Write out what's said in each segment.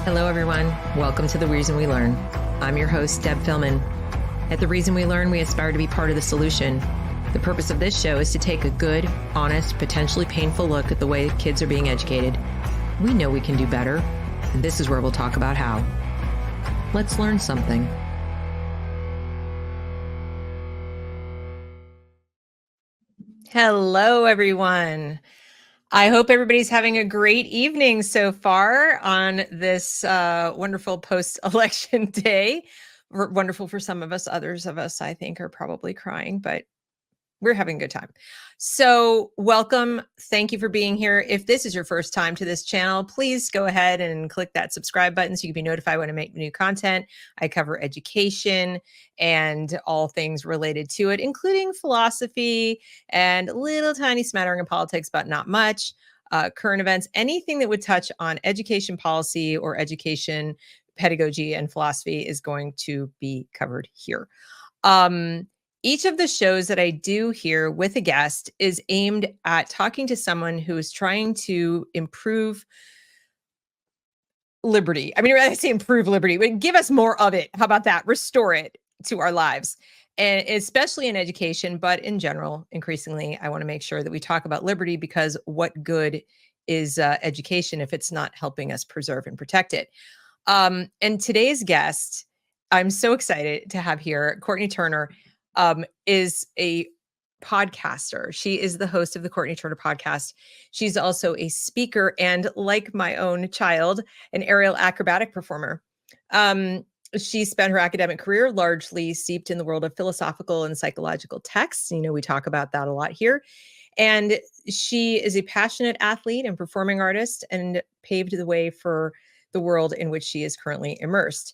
Hello, everyone. Welcome to The Reason We Learn. I'm your host, Deb Fillman. At The Reason We Learn, we aspire to be part of the solution. The purpose of this show is to take a good, honest, potentially painful look at the way kids are being educated. We know we can do better, and this is where we'll talk about how. Let's learn something. Hello, everyone. I hope everybody's having a great evening so far on this wonderful post-election day. Wonderful for some of us. Others of us, I think, are probably crying, but we're having a good time. So welcome. Thank you for being here. If this is your first time to this channel, please go ahead and click that subscribe button so you can be notified when I make new content. I cover education and all things related to it, including philosophy and a little tiny smattering of politics, but not much. Current events, anything that would touch on education policy or education pedagogy and philosophy is going to be covered here. Each of the shows that I do here with a guest is aimed at talking to someone who is trying to improve liberty. I mean, I say improve liberty, but give us more of it. How about that? Restore it to our lives, and especially in education, but in general, increasingly, I want to make sure that we talk about liberty, because what good is education if it's not helping us preserve and protect it? And today's guest, I'm so excited to have here, Courtenay Turner, is a podcaster. She is the host of the Courtenay Turner podcast. She's also a speaker and, like my own child, an aerial acrobatic performer. She spent her academic career largely steeped in the world of philosophical and psychological texts. You know, we talk about that a lot here. And she is a passionate athlete and performing artist and paved the way for the world in which she is currently immersed.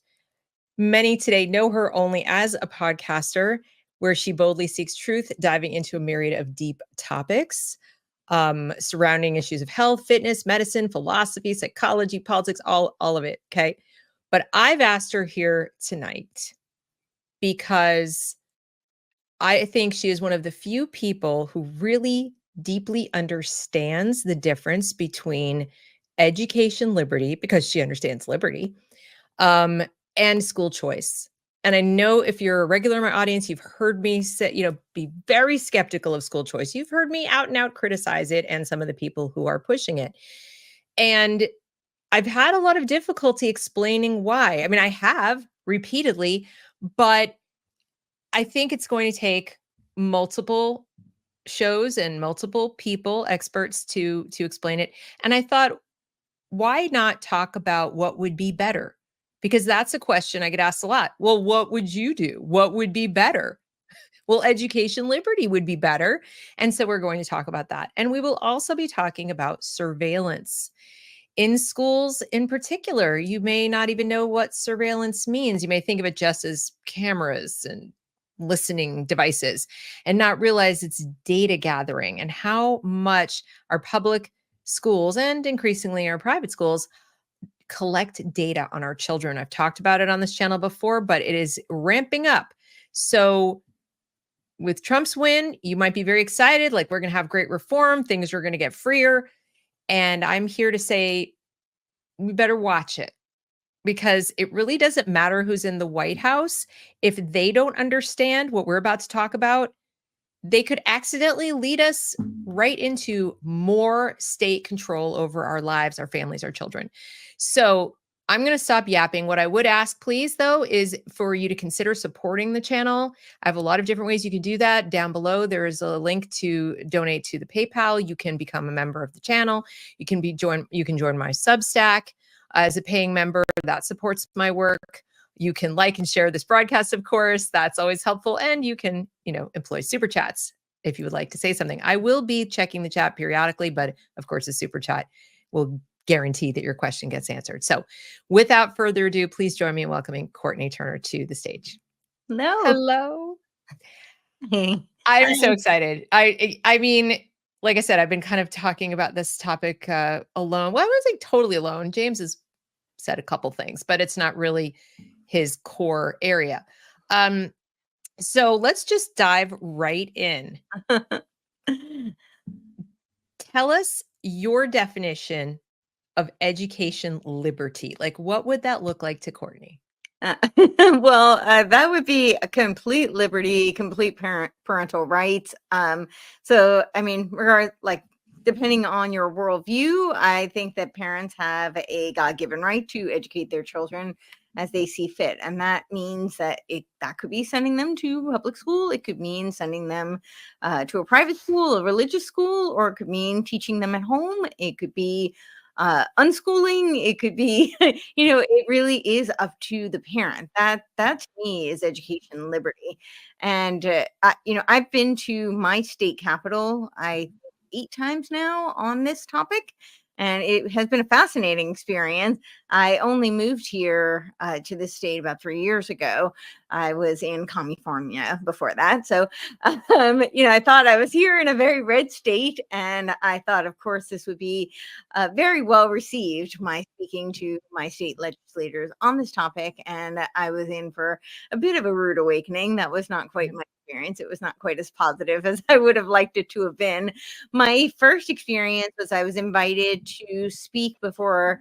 Many today know her only as a podcaster, where she boldly seeks truth, diving into a myriad of deep topics surrounding issues of health, fitness, medicine, philosophy, psychology, politics, all of it. Okay. But I've asked her here tonight because I think she is one of the few people who really deeply understands the difference between education liberty, because she understands liberty, and school choice. And I know if you're a regular in my audience, you've heard me say, be very skeptical of school choice. You've heard me out and out criticize it and some of the people who are pushing it. And I've had a lot of difficulty explaining why. I mean, I have repeatedly, but I think it's going to take multiple shows and multiple people, experts, to explain it. And I thought, why not talk about what would be better? Because that's a question I get asked a lot. Well, what would you do? What would be better? Well, education liberty would be better. And so we're going to talk about that. And we will also be talking about surveillance in schools in particular. You may not even know what surveillance means. You may think of it just as cameras and listening devices and not realize it's data gathering, and how much our public schools and increasingly our private schools collect data on our children. I've talked about it on this channel before, but it is ramping up. So with Trump's win, you might be very excited, like we're going to have great reform, things are going to get freer. And I'm here to say, we better watch it, because it really doesn't matter who's in the White House. If they don't understand what we're about to talk about, they could accidentally lead us right into more state control over our lives, our families, our children. So I'm going to stop yapping. What I would ask, please, though, is for you to consider supporting the channel. I have a lot of different ways you can do that. Down below, there is a link to donate to the PayPal. You can become a member of the channel. You can join my Substack as a paying member. That supports my work. You can like and share this broadcast, of course. That's always helpful. And you can, employ super chats if you would like to say something. I will be checking the chat periodically, but of course, a super chat will guarantee that your question gets answered. So without further ado, please join me in welcoming Courtenay Turner to the stage. Hello. Hey. I'm so excited. I mean, like I said, I've been kind of talking about this topic alone. Well, I wouldn't say totally alone. James has said a couple things, but it's not really his core area. So let's just dive right in. Tell us your definition of education liberty? Like, what would that look like to Courtenay? That would be a complete liberty, complete parental rights. So I mean, depending on your worldview, I think that parents have a God-given right to educate their children as they see fit, and that means that that could be sending them to public school. It could mean sending them to a private school, a religious school, or it could mean teaching them at home. It could be unschooling. It could be, it really is up to the parent. That to me is education liberty. And I've been to my state capital, I 8 times now on this topic, and it has been a fascinating experience. I only moved here to this state about 3 years ago. I was in California before that. So, I thought I was here in a very red state, and I thought, of course, this would be very well received, my speaking to my state legislators on this topic. And I was in for a bit of a rude awakening. That was not quite my experience. It was not quite as positive as I would have liked it to have been. My first experience was I was invited to speak before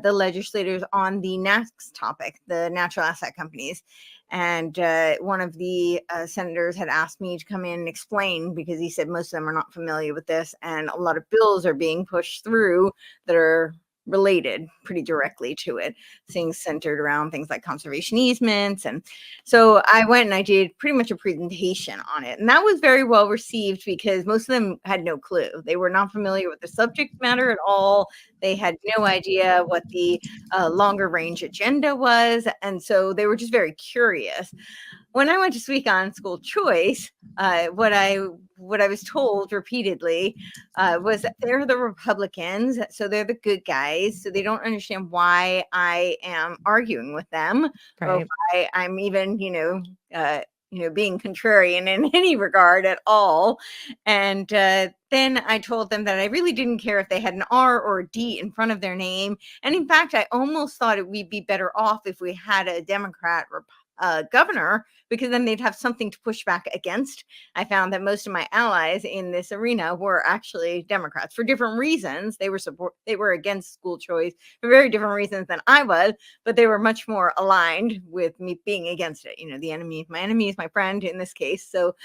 the legislators on the next topic, the natural asset companies. And one of the senators had asked me to come in and explain, because he said most of them are not familiar with this, and a lot of bills are being pushed through that are related pretty directly to it, things centered around things like conservation easements. And so I went and I did pretty much a presentation on it, and that was very well received because most of them had no clue. They were not familiar with the subject matter at all. They had no idea what the longer range agenda was, and so they were just very curious. When I went to speak on school choice, what I was told repeatedly was that they're the Republicans, so they're the good guys, so they don't understand why I am arguing with them, or Right. why I'm even, being contrarian in any regard at all. And then I told them that I really didn't care if they had an R or a D in front of their name. And in fact, I almost thought we'd be better off if we had a Democrat governor, because then they'd have something to push back against. I found that most of my allies in this arena were actually Democrats for different reasons. They were against school choice for very different reasons than I was, but they were much more aligned with me being against it. The enemy is my friend in this case. So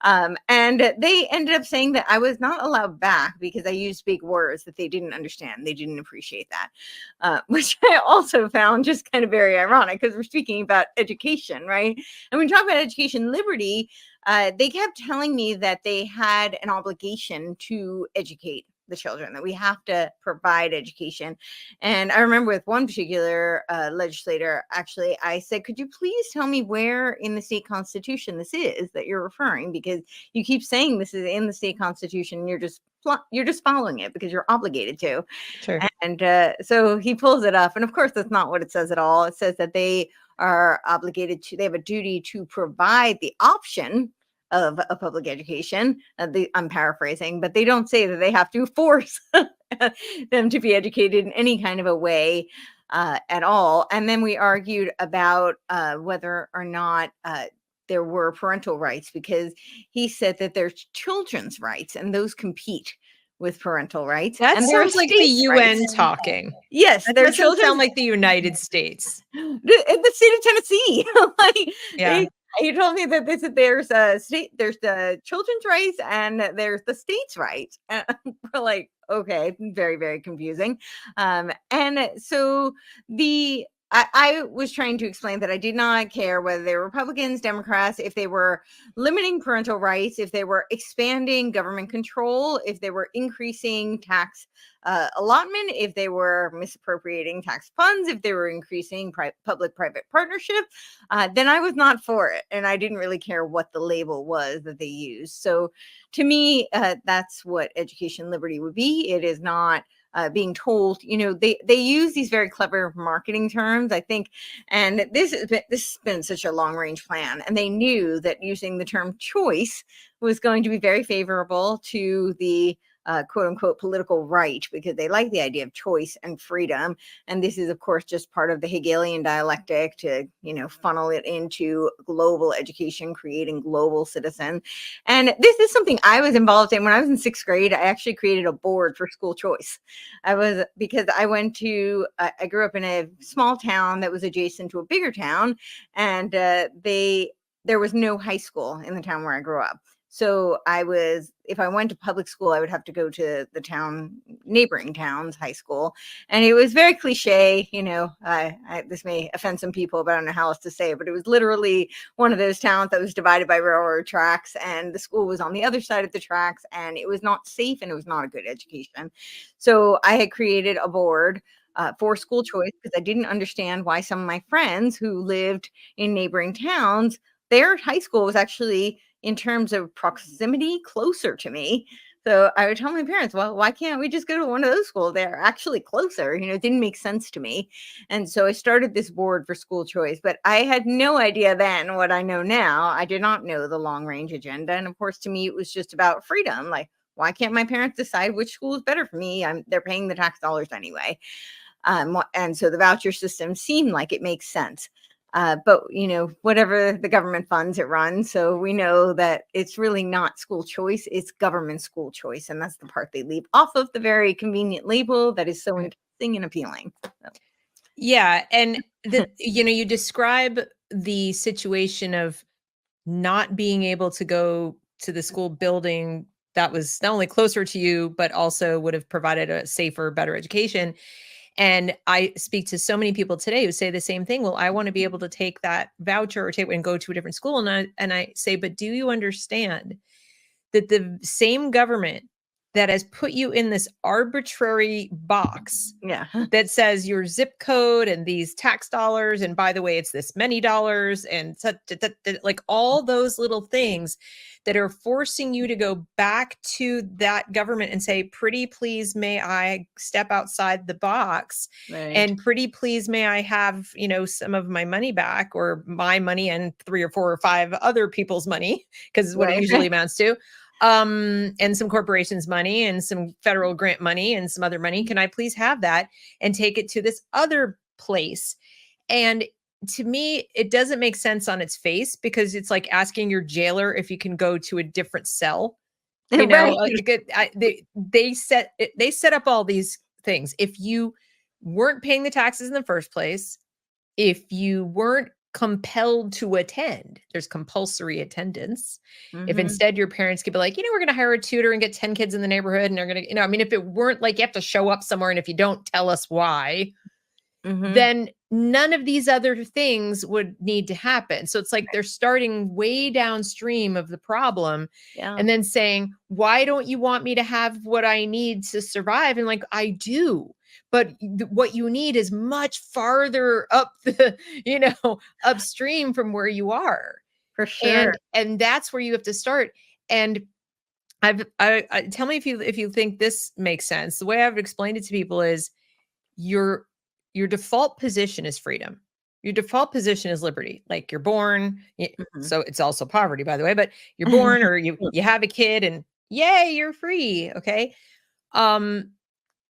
and they ended up saying that I was not allowed back because I used big words that they didn't understand. They didn't appreciate that, which I also found just kind of very ironic, because we're speaking about education, right? And when we talk about education liberty, they kept telling me that they had an obligation to educate the children, that we have to provide education. And I remember with one particular legislator, actually, I said, could you please tell me where in the state constitution this is that you're referring? Because you keep saying this is in the state constitution, and you're just following it because you're obligated to. Sure. And so he pulls it up. And of course, that's not what it says at all. It says that they are obligated to, they have a duty to provide the option of a public education. I'm paraphrasing, but they don't say that they have to force them to be educated in any kind of a way at all. And then we argued about whether or not there were parental rights, because he said that there's children's rights, and those compete with parental rights. That And there are sounds like the states' UN rights. talking. Yes, That they're doesn't children's sound like the United States. the state of Tennessee. Like, Yeah. he told me that there's the children's rights and there's the state's rights. And we're like, okay, very, very confusing. And so I was trying to explain that I did not care whether they were Republicans, Democrats, if they were limiting parental rights, if they were expanding government control, if they were increasing tax allotment, if they were misappropriating tax funds, if they were increasing public-private partnership, then I was not for it. And I didn't really care what the label was that they used. So to me, that's what education liberty would be. It is not being told, they use these very clever marketing terms, I think, and this has been such a long range plan, and they knew that using the term choice was going to be very favorable to the quote unquote political right, because they like the idea of choice and freedom. And this is, of course, just part of the Hegelian dialectic to, funnel it into global education, creating global citizens. And this is something I was involved in when I was in 6th grade. I actually created a board for school choice. Because I I grew up in a small town that was adjacent to a bigger town, and there was no high school in the town where I grew up. So if I went to public school, I would have to go to the neighboring town's high school. And it was very cliche, this may offend some people, but I don't know how else to say it, but it was literally one of those towns that was divided by railroad tracks, and the school was on the other side of the tracks, and it was not safe, and it was not a good education. So I had created a board for school choice, because I didn't understand why some of my friends who lived in neighboring towns, their high school was actually, in terms of proximity, closer to me. So I would tell my parents, well, why can't we just go to one of those schools? They're actually closer. It didn't make sense to me. And so I started this board for school choice, but I had no idea then what I know now. I did not know the long range agenda. And of course, to me, it was just about freedom. Like, why can't my parents decide which school is better for me? They're paying the tax dollars anyway. And so the voucher system seemed like it makes sense. But, whatever the government funds, it runs. So we know that it's really not school choice, it's government school choice. And that's the part they leave off of the very convenient label that is so enticing and appealing. So. Yeah. And you describe the situation of not being able to go to the school building that was not only closer to you, but also would have provided a safer, better education. And I speak to so many people today who say the same thing. Well, I want to be able to take that voucher or take and go to a different school. And I say, but do you understand that the same government that has put you in this arbitrary box that says your zip code and these tax dollars, and by the way, it's this many dollars, and like all those little things that are forcing you to go back to that government and say, pretty please, may I step outside the box? Right. And pretty please, may I have, some of my money back, or my money and 3 or 4 or 5 other people's money, because what it usually amounts to. And some corporations' money and some federal grant money and some other money. Can I please have that and take it to this other place? And to me, it doesn't make sense on its face, because it's like asking your jailer if you can go to a different cell. They set up all these things. If you weren't paying the taxes in the first place, if you weren't compelled to attend, there's compulsory attendance. If instead your parents could be like, we're going to hire a tutor and get 10 kids in the neighborhood, and they're going to, if it weren't like you have to show up somewhere, and if you don't tell us why, then none of these other things would need to happen. So it's like they're starting way downstream of the problem, and then saying, why don't you want me to have what I need to survive? And like, I do. But what you need is much farther up upstream from where you are. For sure. And that's where you have to start. And tell me if you think this makes sense. The way I've explained it to people is your default position is freedom. Your default position is liberty. Like, you're born. So it's also poverty, by the way, but you're born, or you have a kid, and yay, you're free. Okay.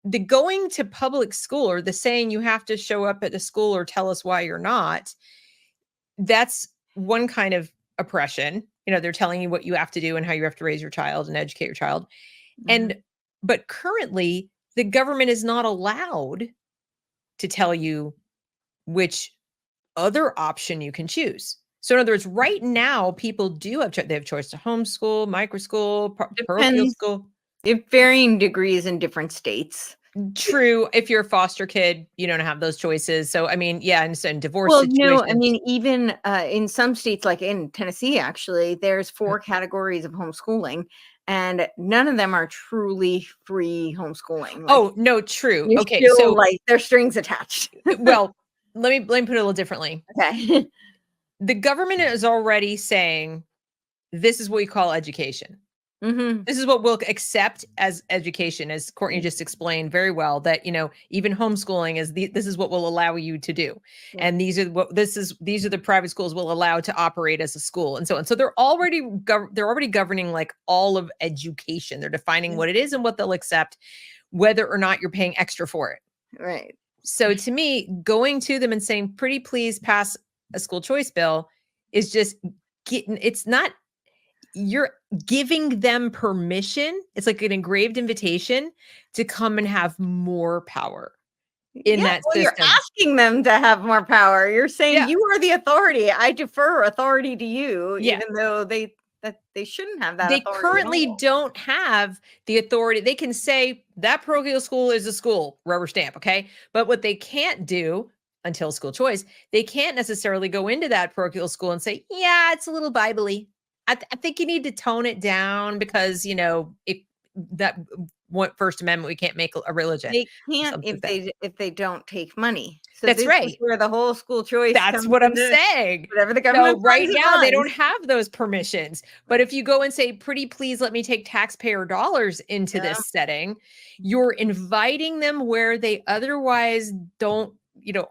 The going to public school, or the saying you have to show up at the school or tell us why you're not, that's one kind of oppression. They're telling you what you have to do and how you have to raise your child and educate your child. But currently, the government is not allowed to tell you which other option you can choose. So in other words, right now, people do have they have choice to homeschool, microschool, parochial school. In varying degrees in different states. True. If you're a foster kid, you don't have those choices. So, and divorce situations. Even in some states, like in Tennessee, actually, there's 4 categories of homeschooling, and none of them are truly free homeschooling. Oh, no, true. Okay. So like there's strings attached. Well, let me put it a little differently. Okay. The government is already saying, this is what we call education. Mhm. This is what we'll accept as education, as Courtney just explained very well, that, even homeschooling this is what will allow you to do. Yeah. And these are the private schools will allow to operate as a school and so on. So they're already governing like all of education. They're defining what it is and what they'll accept, whether or not you're paying extra for it. Right. So to me, going to them and saying, pretty please pass a school choice bill is just it's not, you're giving them permission. It's like an engraved invitation to come and have more power in Yeah, that well, you're system. asking them to have more power. You're saying Yeah. you are the authority. I defer authority to you, Yeah. even though they shouldn't have that They authority at currently all. don't have the authority. They can say that parochial school is a school, rubber stamp, okay? But what they can't do until school choice, they can't necessarily go into that parochial school and say, yeah, it's a little Bible-y. I think you need to tone it down because, that what First Amendment, we can't make a religion They or can't something like that. if they don't take money. So That's this is right. where the whole school choice That's comes what I'm into saying. whatever the So government right funds, it now, they runs. don't have those permissions. But if you go and say, pretty please let me take taxpayer dollars into Yeah. this setting, you're inviting them where they otherwise don't,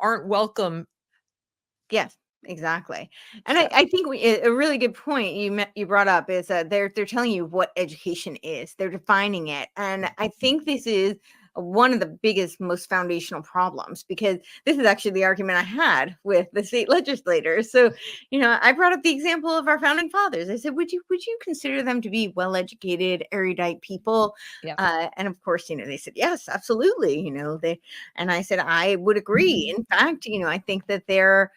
aren't welcome. Yes, exactly. And So, I think a really good point you brought up is that they're telling you what education is. They're defining it, and I think this is one of the biggest, most foundational problems because this is actually the argument I had with the state legislators. So, I brought up the example of our founding fathers. I said, would you consider them to be well educated, erudite people? yeah. And of course, they said yes, absolutely. And I said I would agree. In fact, I think that they're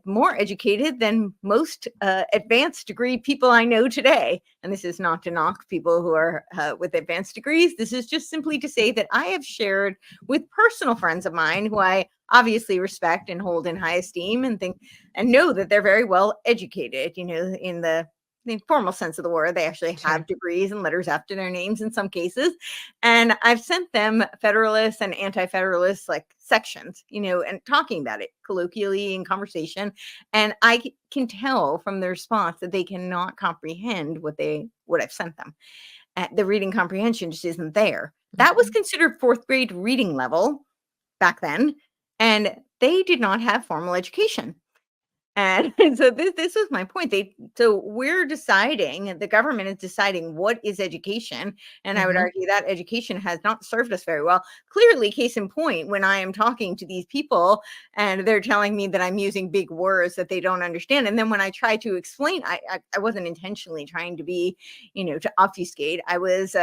more educated than most advanced degree people I know today. And this is not to knock people who are with advanced degrees. This is just simply to say that I have shared with personal friends of mine who I obviously respect and hold in high esteem and think and know that they're very well educated, in the formal sense of the word. They actually Sure. have degrees and letters after their names in some cases. And I've sent them Federalist and Anti-Federalist like sections, and talking about it colloquially in conversation. And I can tell from the response that they cannot comprehend what I've sent them. The reading comprehension just isn't there. That was considered fourth grade reading level back then. And they did not have formal education. And so this was my point. So we're deciding, the government is deciding what is education. And I would argue that education has not served us very well. Clearly, case in point, when I am talking to these people and they're telling me that I'm using big words that they don't understand. And then when I try to explain, I wasn't intentionally trying to be, to obfuscate. I was,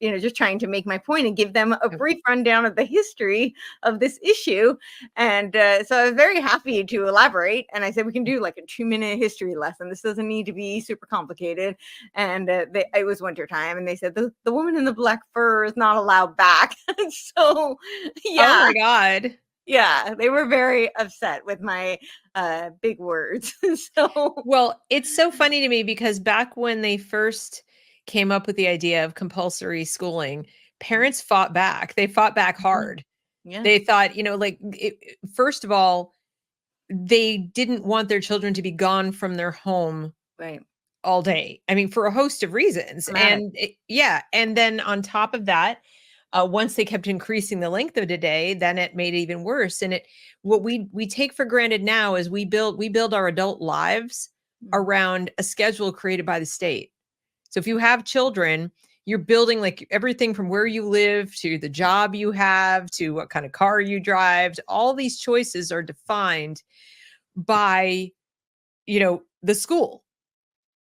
just trying to make my point and give them a brief rundown of the history of this issue. And so I was very happy to elaborate. And I said, we can do like a 2-minute history lesson. This doesn't need to be super complicated. And it was wintertime. And they said, the woman in the black fur is not allowed back. So, yeah. Oh my God. Yeah, they were very upset with my big words. Well, it's so funny to me because back when they first came up with the idea of compulsory schooling, parents fought back. They fought back hard. Yeah. They thought, first of all, they didn't want their children to be gone from their home Right. all day. I mean, for a host of reasons. Dramatic. And then on top of that, once they kept increasing the length of the day, then it made it even worse. And what we take for granted now is we build our adult lives around a schedule created by the state. So if you have children, you're building like everything from where you live to the job you have to what kind of car you drive. All these choices are defined by, the school.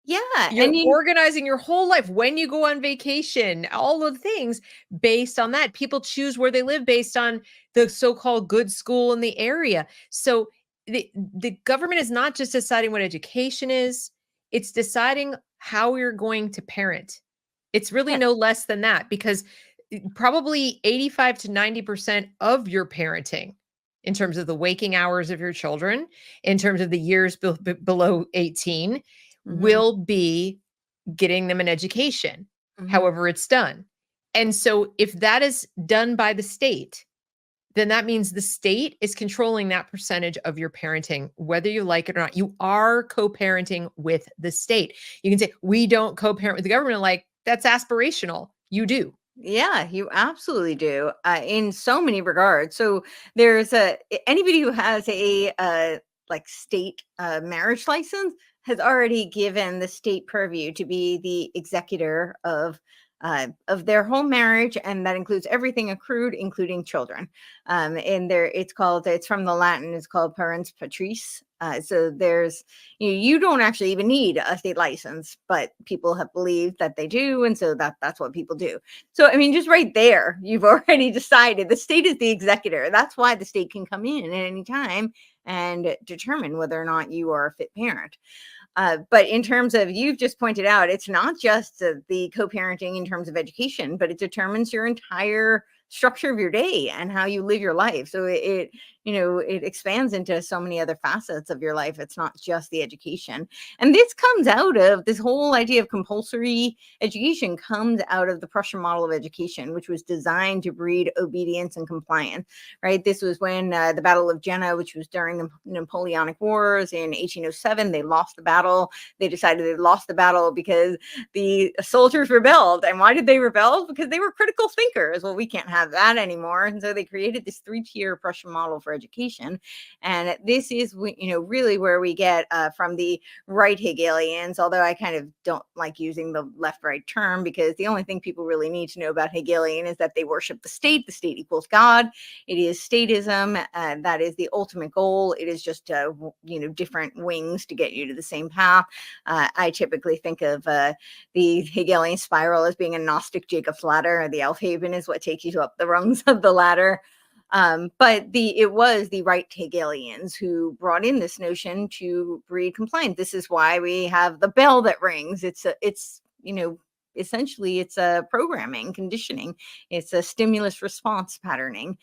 Yeah. You're organizing your whole life when you go on vacation, all of the things based on that. People choose where they live based on the so-called good school in the area. So the government is not just deciding what education is, it's deciding how you're going to parent. It's really no less than that because probably 85 to 90% of your parenting in terms of the waking hours of your children, in terms of the years below 18, will be getting them an education, however it's done. And so if that is done by the state, then that means the state is controlling that percentage of your parenting, whether you like it or not. You are co-parenting with the state. You can say, we don't co-parent with the government. Like, that's aspirational. You do. Yeah, you absolutely do, in so many regards. So there's anybody who has a like state marriage license has already given the state purview to be the executor of their whole marriage, and that includes everything accrued, including children. And there, it's from the Latin. It's called parens patrice. So there's you don't actually even need a state license, but people have believed that they do, and so that's what people do. So, I mean, just right there, you've already decided the state is the executor. That's why the state can come in at any time and determine whether or not you are a fit parent. But in terms of, you've just pointed out, it's not just the co-parenting in terms of education, but it determines your entire structure of your day and how you live your life. So it expands into so many other facets of your life. It's not just the education. And this comes out of this whole idea of compulsory education, comes out of the Prussian model of education, which was designed to breed obedience and compliance, right? This was when the Battle of Jena, which was during the Napoleonic Wars in 1807, they lost the battle. They decided they lost the battle because the soldiers rebelled. And why did they rebel? Because they were critical thinkers. Well, we can't have that anymore. And so they created this 3-tier Prussian model for education. And this is, really where we get from the right Hegelians, although I kind of don't like using the left-right term, because the only thing people really need to know about Hegelian is that they worship the state. The state equals God. It is statism. That is the ultimate goal. It is just, different wings to get you to the same path. I typically think of the Hegelian spiral as being a Gnostic Jacob's ladder. The Alfhaven is what takes you up the rungs of the ladder. But it was the right Hegelians who brought in this notion to breed compliance. This is why we have the bell that rings. Essentially it's a programming, conditioning. It's a stimulus response patterning.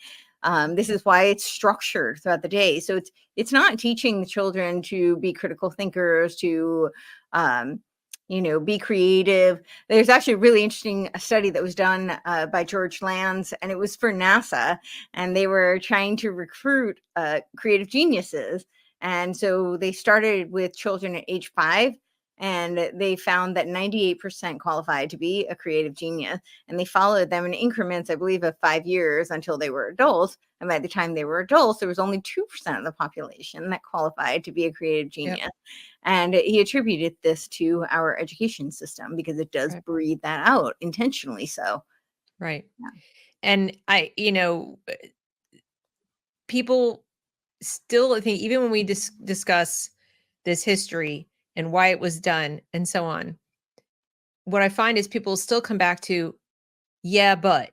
This is why it's structured throughout the day. So it's not teaching the children to be critical thinkers, to be creative. There's actually a really interesting study that was done by George Lands, and it was for NASA, and they were trying to recruit creative geniuses. And so they started with children at age 5, and they found that 98% qualified to be a creative genius. And they followed them in increments, I believe, of 5 years until they were adults. And by the time they were adults, there was only 2% of the population that qualified to be a creative genius. Yep. And he attributed this to our education system because it does breed that out intentionally. So, right. Yeah. And people still, I think, even when we discuss this history and why it was done and so on, what I find is people still come back to, but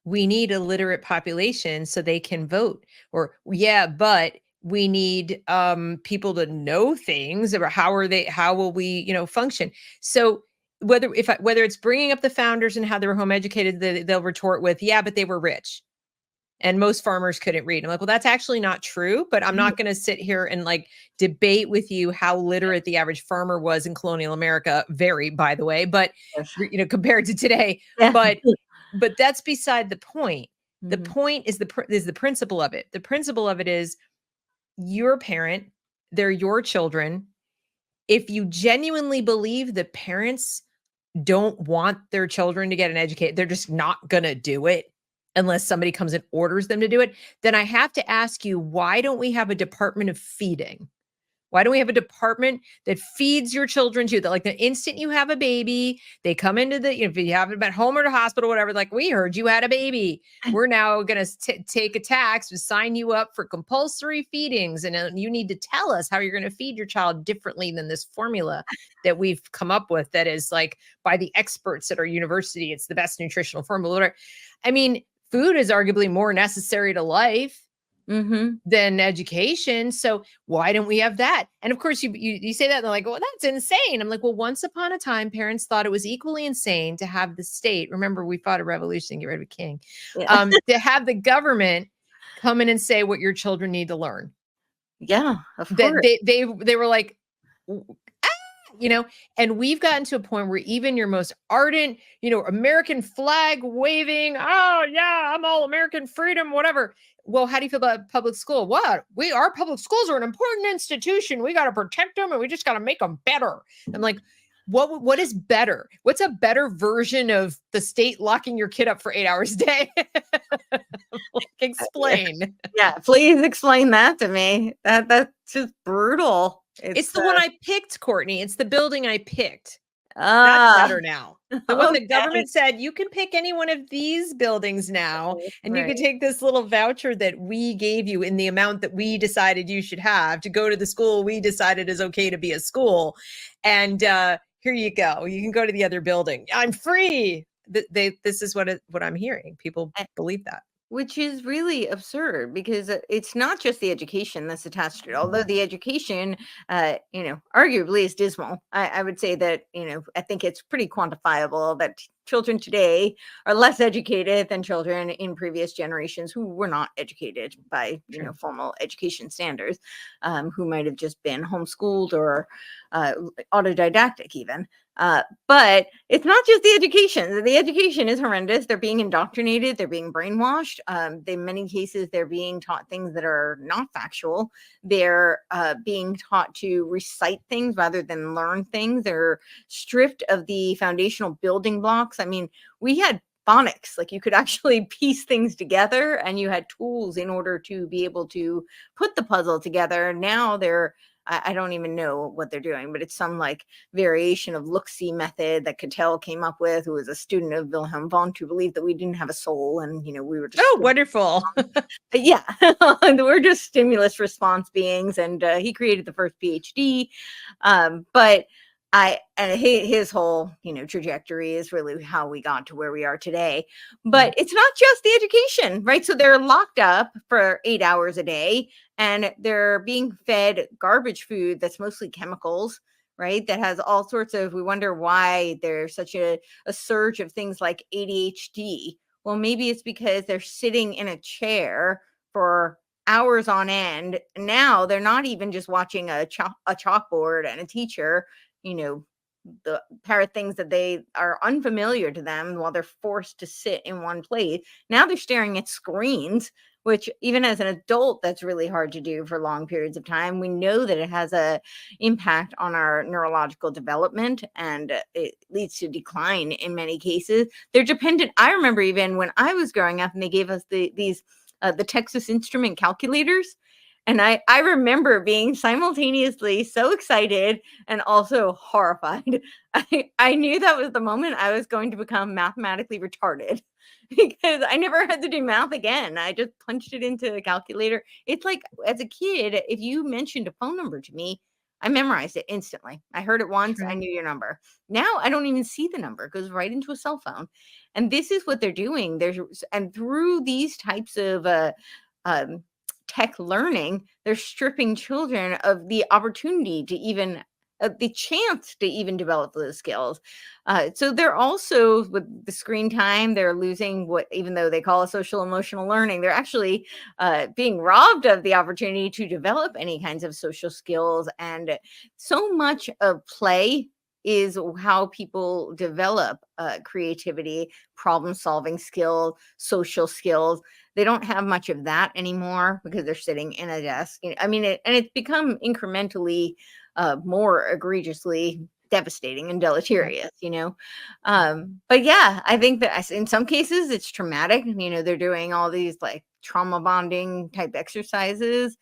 we need a literate population so they can vote, or but we need people to know things about how will we function. So whether it's bringing up the founders and how they were home educated, they'll retort with, but they were rich and most farmers couldn't read. I'm like, well, that's actually not true, but I'm not going to sit here and debate with you how literate the average farmer was in colonial America. Very, by the way, but compared to today, but that's beside the point. Mm-hmm. The point is the principle of it. The principle of it is you're a parent, they're your children. If you genuinely believe the parents don't want their children to get an education, they're just not going to do it unless somebody comes and orders them to do it, then I have to ask you, why don't we have a department of feeding? Why don't we have a department that feeds your children too? That the instant you have a baby, they come into if you have them at home or the hospital, whatever, we heard you had a baby. We're now going to take a tax to sign you up for compulsory feedings. And you need to tell us how you're going to feed your child differently than this formula that we've come up with. That is by the experts at our university. It's the best nutritional formula. I mean, food is arguably more necessary to life than education. So why don't we have that? And of course, you say that and they're like, well, that's insane. I'm like, well, once upon a time, parents thought it was equally insane to have the state. Remember, we fought a revolution to get rid of a king. Yeah. To have the government come in and say what your children need to learn. Yeah, of course. They were like, and we've gotten to a point where even your most ardent, American flag waving, I'm all American freedom, whatever. Well, how do you feel about public school? Our public schools are an important institution. We got to protect them and we just got to make them better. I'm like, What is better? What's a better version of the state locking your kid up for 8 hours a day? Like, explain. Yeah, please explain that to me. That's just brutal. It's the one I picked, Courtney. It's the building I picked. That's ah better now. The one the okay. government said, you can pick any one of these buildings now, and you can Right. take this little voucher that we gave you in the amount that we decided you should have to go to the school we decided is okay to be a school. And here you go. You can go to the other building. I'm free. This is what I'm hearing. People believe that. Which is really absurd because it's not just the education that's attached to it. Although the education, arguably is dismal. I would say that, I think it's pretty quantifiable that children today are less educated than children in previous generations who were not educated by, formal education standards, who might have just been homeschooled or autodidactic even. But it's not just the education. The education is horrendous. They're being indoctrinated. They're being brainwashed. In many cases, they're being taught things that are not factual. They're being taught to recite things rather than learn things. They're stripped of the foundational building blocks. I mean, we had phonics, like you could actually piece things together and you had tools in order to be able to put the puzzle together. Now I don't even know what they're doing, but it's some like variation of look-see method that Cattell came up with, who was a student of Wilhelm Wundt, who believed that we didn't have a soul and, we were just wonderful. yeah, we're just stimulus response beings, and he created the first PhD. But his whole trajectory is really how we got to where we are today. But it's not just the education, right? So they're locked up for 8 hours a day and they're being fed garbage food that's mostly chemicals, right? That has all sorts of, we wonder why there's such a surge of things like ADHD. Well, maybe it's because they're sitting in a chair for hours on end. Now they're not even just watching a chalkboard and a teacher, the parrot things that they are unfamiliar to them while they're forced to sit in one place. Now they're staring at screens, which even as an adult, that's really hard to do for long periods of time. We know that it has a impact on our neurological development and it leads to decline in many cases. They're dependent. I remember even when I was growing up and they gave us the Texas Instrument calculators. And I remember being simultaneously so excited and also horrified. I knew that was the moment I was going to become mathematically retarded because I never had to do math again. I just punched it into a calculator. It's like as a kid, if you mentioned a phone number to me, I memorized it instantly. I heard it once, I knew your number. Now I don't even see the number. It goes right into a cell phone. And this is what they're doing. And through these types of tech learning, they're stripping children of the opportunity to even the chance to even develop those skills. So they're also, with the screen time, they're losing what, even though they call it social emotional learning, they're actually being robbed of the opportunity to develop any kinds of social skills. And so much of play is how people develop creativity, problem solving skills, social skills. They don't have much of that anymore because they're sitting in a desk. I mean, it's become incrementally more egregiously devastating and deleterious, But yeah, I think that in some cases it's traumatic. They're doing all these like trauma bonding type exercises.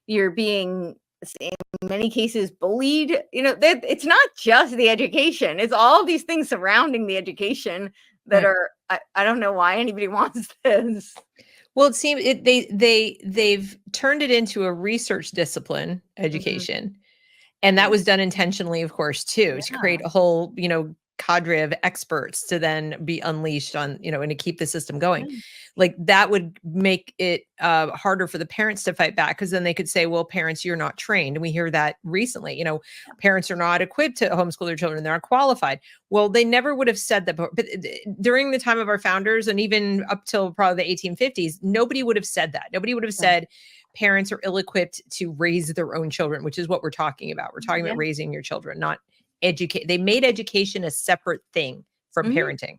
You're being, in many cases, bullied. That it's not just the education; it's all these things surrounding the education that are. I don't know why anybody wants this. Well, it seems they've turned it into a research discipline, education, and that was done intentionally, of course, too, to create a whole cadre of experts to then be unleashed on and to keep the system going. Like that would make it harder for the parents to fight back, because then they could say, well, parents, you're not trained. And we hear that recently, parents are not equipped to homeschool their children, they're not qualified. Well, they never would have said that, but during the time of our founders and even up till probably the 1850s, nobody would have said that. Nobody would have said parents are ill-equipped to raise their own children, which is what we're talking about. We're talking about raising your children, not educate. They made education a separate thing from parenting.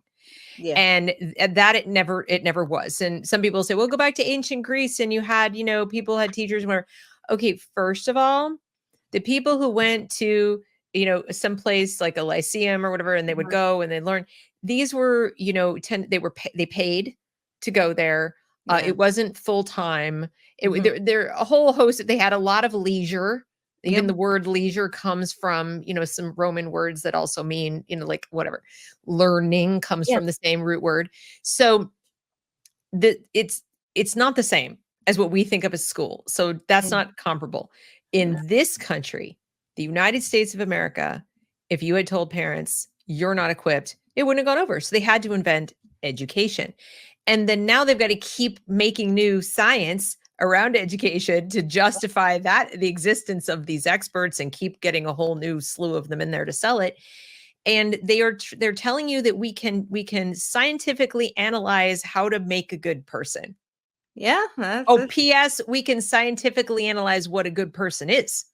And that it never was. And some people say, well, go back to ancient Greece and you had, people had teachers where, okay, first of all, the people who went to someplace like a lyceum or whatever, and they would go and they learn. These were, they paid to go there. Yeah. It wasn't full time. Mhm. There a whole host. They had a lot of leisure. Even Yep. the word leisure comes from, some Roman words that also mean, like whatever. Learning comes Yeah. from the same root word. So it's not the same as what we think of as school. So that's not comparable. In this country, the United States of America, if you had told parents you're not equipped, it wouldn't have gone over. So they had to invent education. And then now they've got to keep making new science around education to justify the existence of these experts, and keep getting a whole new slew of them in there to sell it. And they're telling you that we can scientifically analyze how to make a good person. Yeah. Oh, P.S. We can scientifically analyze what a good person is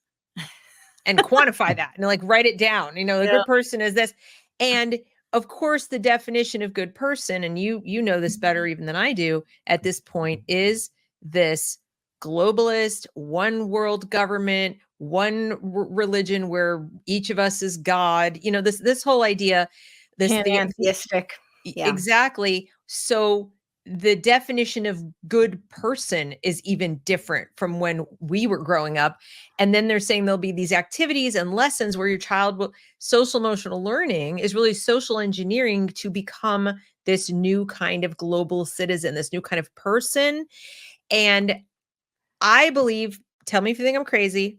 and quantify that and like write it down. A good person is this. And of course, the definition of good person, and you know this better even than I do at this point, is this globalist, one world government, one religion where each of us is God. This whole idea, Pantheistic. Yeah. exactly. So the definition of good person is even different from when we were growing up. And then they're saying there'll be these activities and lessons where your child will, social emotional learning is really social engineering to become this new kind of global citizen, this new kind of person. And I believe, tell me if you think I'm crazy,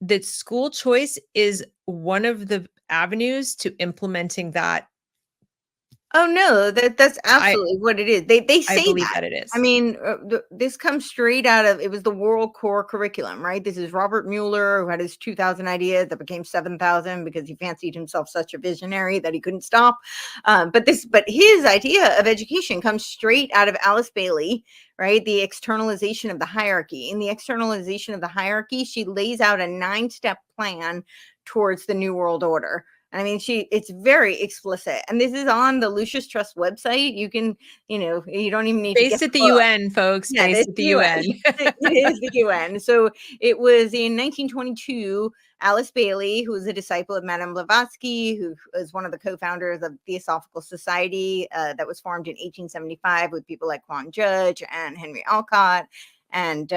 that school choice is one of the avenues to implementing that. Oh no, that's absolutely what it is. They I say believe that. that it I is. mean, this comes straight out of, it was the World Core Curriculum, right? This is Robert Mueller, who had his 2,000 ideas that became 7,000 because he fancied himself such a visionary that he couldn't stop. But his idea of education comes straight out of Alice Bailey, right? The externalization of the hierarchy. In the externalization of the hierarchy, she lays out a 9-step plan towards the New World Order. I mean, it's very explicit. And this is on the Lucius Trust website. You can, you don't even need to Based get at the the book. UN, folks. Yeah, Based it's at the the UN. UN. It is the UN. So it was in 1922, Alice Bailey, who was a disciple of Madame Blavatsky, who was one of the co-founders of Theosophical Society that was formed in 1875 with people like Quan Judge and Henry Alcott. And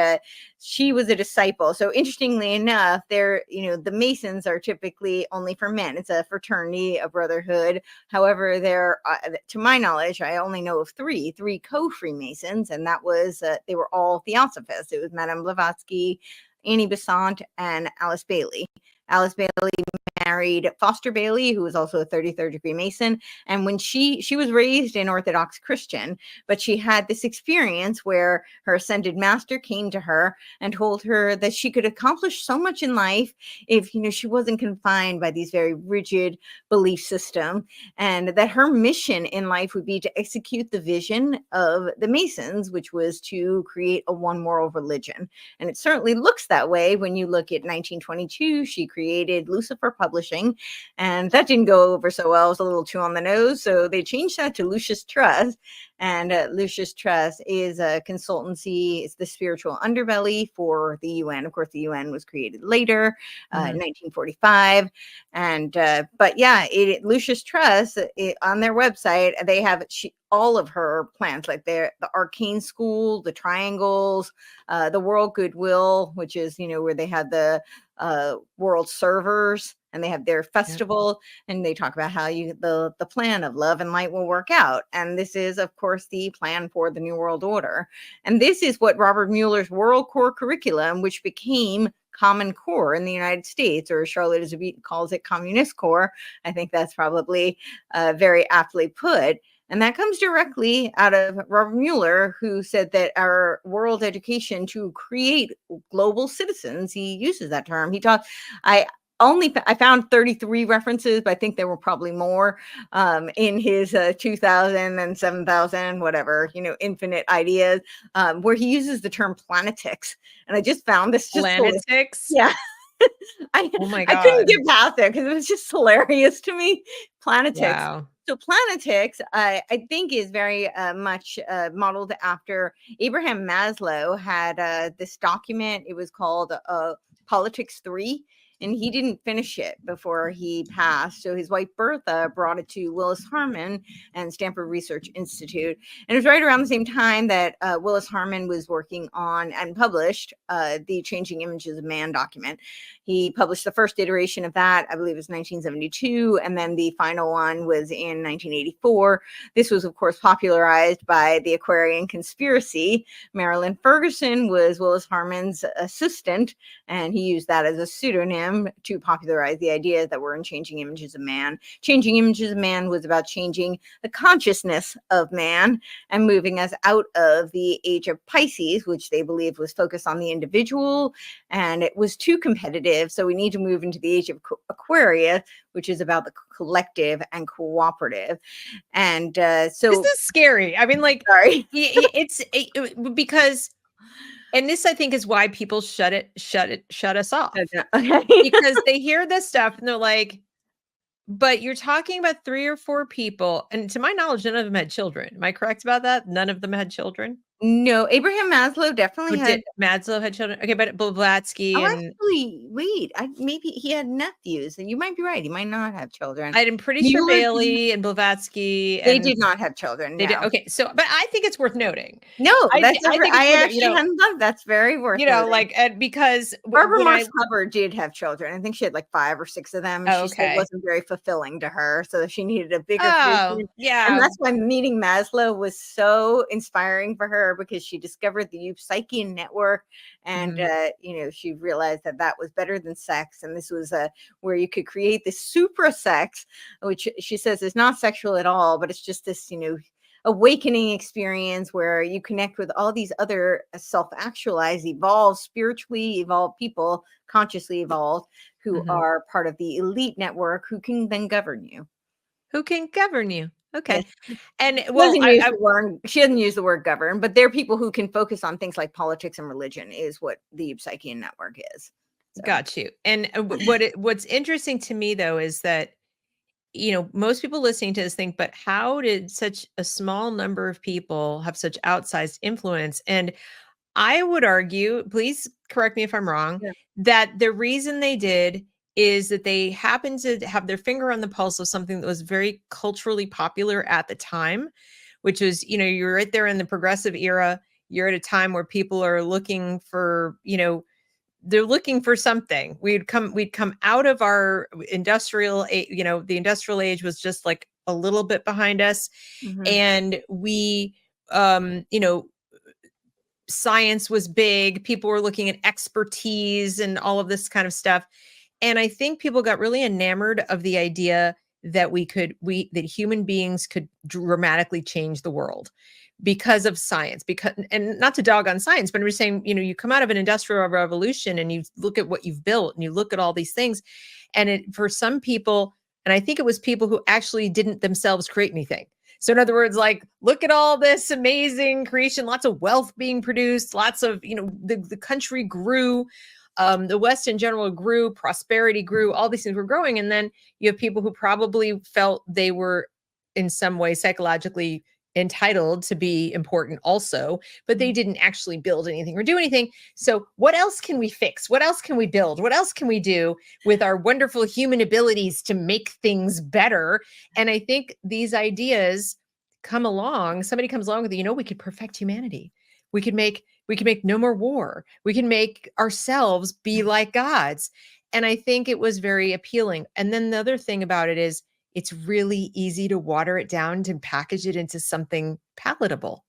she was a disciple. So interestingly enough, the Masons are typically only for men. It's a fraternity, a brotherhood. However, to my knowledge, I only know of three co-Freemasons, and that was they were all Theosophists. It was Madame Blavatsky, Annie Besant, and Alice Bailey. Alice Bailey married Foster Bailey, who was also a 33rd degree Mason. And when she was raised in Orthodox Christian, but she had this experience where her ascended master came to her and told her that she could accomplish so much in life if, she wasn't confined by these very rigid belief system, and that her mission in life would be to execute the vision of the Masons, which was to create a one world religion. And it certainly looks that way when you look at 1922. She created Lucifer Publishing, and that didn't go over so well. It was a little too on the nose, so they changed that to Lucius Trust. And Lucius Trust is a consultancy. It's the spiritual underbelly for the UN. Of course, the UN was created later, in 1945. And but yeah, Lucius Trust, on their website, they have all of her plans, like the Arcane School, the Triangles, the World Goodwill, which is where they had the world servers, and they have their festival. Yep. And they talk about how the plan of love and light will work out. And this is, of course, the plan for the New World Order. And this is what Robert Mueller's World Core Curriculum, which became Common Core in the United States, or Charlotte Elizabeth calls it Communist Core. I think that's probably very aptly put. And that comes directly out of Robert Mueller, who said that our world education to create global citizens, he uses that term. I found 33 references, but I think there were probably more in his 2,000 and 7,000, whatever, infinite ideas, where he uses the term planetics. And I just found this just planetics. Yeah. Oh my God. I couldn't get past it because it was just hilarious to me. Planetics. Wow. So planetics, I think, is very much modeled after Abraham Maslow had this document. It was called Politics 3. and he didn't finish it before he passed. So his wife Bertha brought it to Willis Harman and Stanford Research Institute. And it was right around the same time that Willis Harman was working on and published the Changing Images of Man document. He published the first iteration of that, I believe it was 1972, and then the final one was in 1984. This was, of course, popularized by the Aquarian conspiracy. Marilyn Ferguson was Willis Harman's assistant, and he used that as a pseudonym to popularize the ideas that were in Changing Images of Man. Changing Images of Man was about changing the consciousness of man and moving us out of the age of Pisces, which they believed was focused on the individual, and it was too competitive. So we need to move into the age of Aquarius, which is about the collective and cooperative. And this is scary. I mean, like, sorry, because, and this I think is why people shut us off, okay. because they hear this stuff and they're like, but you're talking about 3 or 4 people, and to my knowledge, none of them had children. Am I correct about that? None of them had children. No, Abraham Maslow definitely had. Maslow had children. Okay, but Blavatsky and actually, wait, maybe he had nephews, and you might be right. He might not have children. I'm pretty sure Bailey and Blavatsky. They did not have children. They did. Okay, so but I think it's worth noting. No, I actually hadn't thought that's very worth. Noting. Like because Barbara Marx Hubbard did have children. I think she had like 5 or 6 of them. Oh, she said it wasn't very fulfilling to her, so she needed a bigger. Yeah, and that's why meeting Maslow was so inspiring for her, because she discovered the Euphsychian network, and she realized that was better than sex, and this was where you could create this supra sex, which she says is not sexual at all, but it's just this awakening experience where you connect with all these other self-actualized, evolved, spiritually evolved people, consciously evolved, who are part of the elite network, who can then govern you. Okay. Yes. And well, she doesn't use the word govern, but they're people who can focus on things like politics and religion, is what the Euphsychian network is. So. Got you. And what's interesting to me, though, is that, most people listening to this think, but how did such a small number of people have such outsized influence? And I would argue, please correct me if I'm wrong, that the reason they did is that they happened to have their finger on the pulse of something that was very culturally popular at the time, which was, you're right there in the progressive era. You're at a time where people are looking for, they're looking for something. We'd come out of our industrial, the industrial age was just like a little bit behind us. And we, science was big. People were looking at expertise and all of this kind of stuff. And I think people got really enamored of the idea that that human beings could dramatically change the world because of science, and not to dog on science, but I'm just saying, you come out of an industrial revolution and you look at what you've built and you look at all these things, and for some people, and I think it was people who actually didn't themselves create anything. So in other words, like, look at all this amazing creation, lots of wealth being produced, lots of, the country grew. The West in general grew, prosperity grew, all these things were growing. And then you have people who probably felt they were in some way psychologically entitled to be important also, but they didn't actually build anything or do anything. So what else can we fix? What else can we build? What else can we do with our wonderful human abilities to make things better? And I think these ideas come along, somebody comes along with, we could perfect humanity. We could make no more war. We can make ourselves be like gods. And I think it was very appealing. And then the other thing about it is it's really easy to water it down, to package it into something palatable.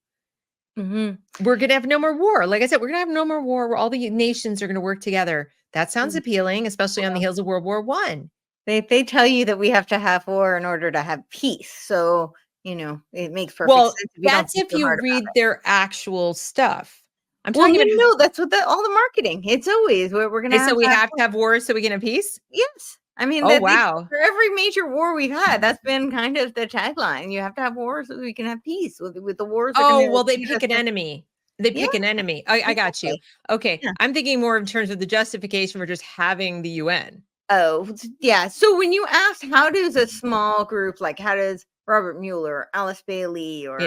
We're going to have no more war. Like I said, we're going to have no more war where all the nations are going to work together. That sounds appealing, especially on the heels of World War I. They tell you that we have to have war in order to have peace. So, it makes perfect sense. That's if you read their actual stuff. I'm talking about. No, that's what all the marketing. It's always we're going to. So we have to have war so we can have peace. Yes, I mean. Wow! For every major war we've had, that's been kind of the tagline. You have to have war so we can have peace. With the wars. They pick an enemy. They pick an enemy. I got you. Okay, yeah. I'm thinking more in terms of the justification for just having the UN. Oh, yeah. So when you asked, how does a small group, like how does Robert Mueller, Alice Bailey, or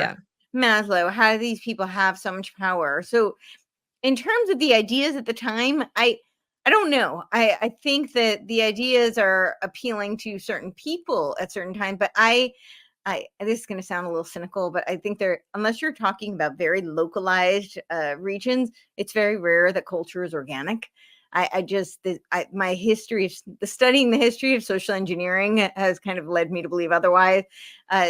Maslow, how do these people have so much power? So in terms of the ideas at the time, I I don't know. I think that the ideas are appealing to certain people at certain times, but this is going to sound a little cynical, but I think unless you're talking about very localized regions, it's very rare that culture is organic. My history of studying the history of social engineering has kind of led me to believe otherwise.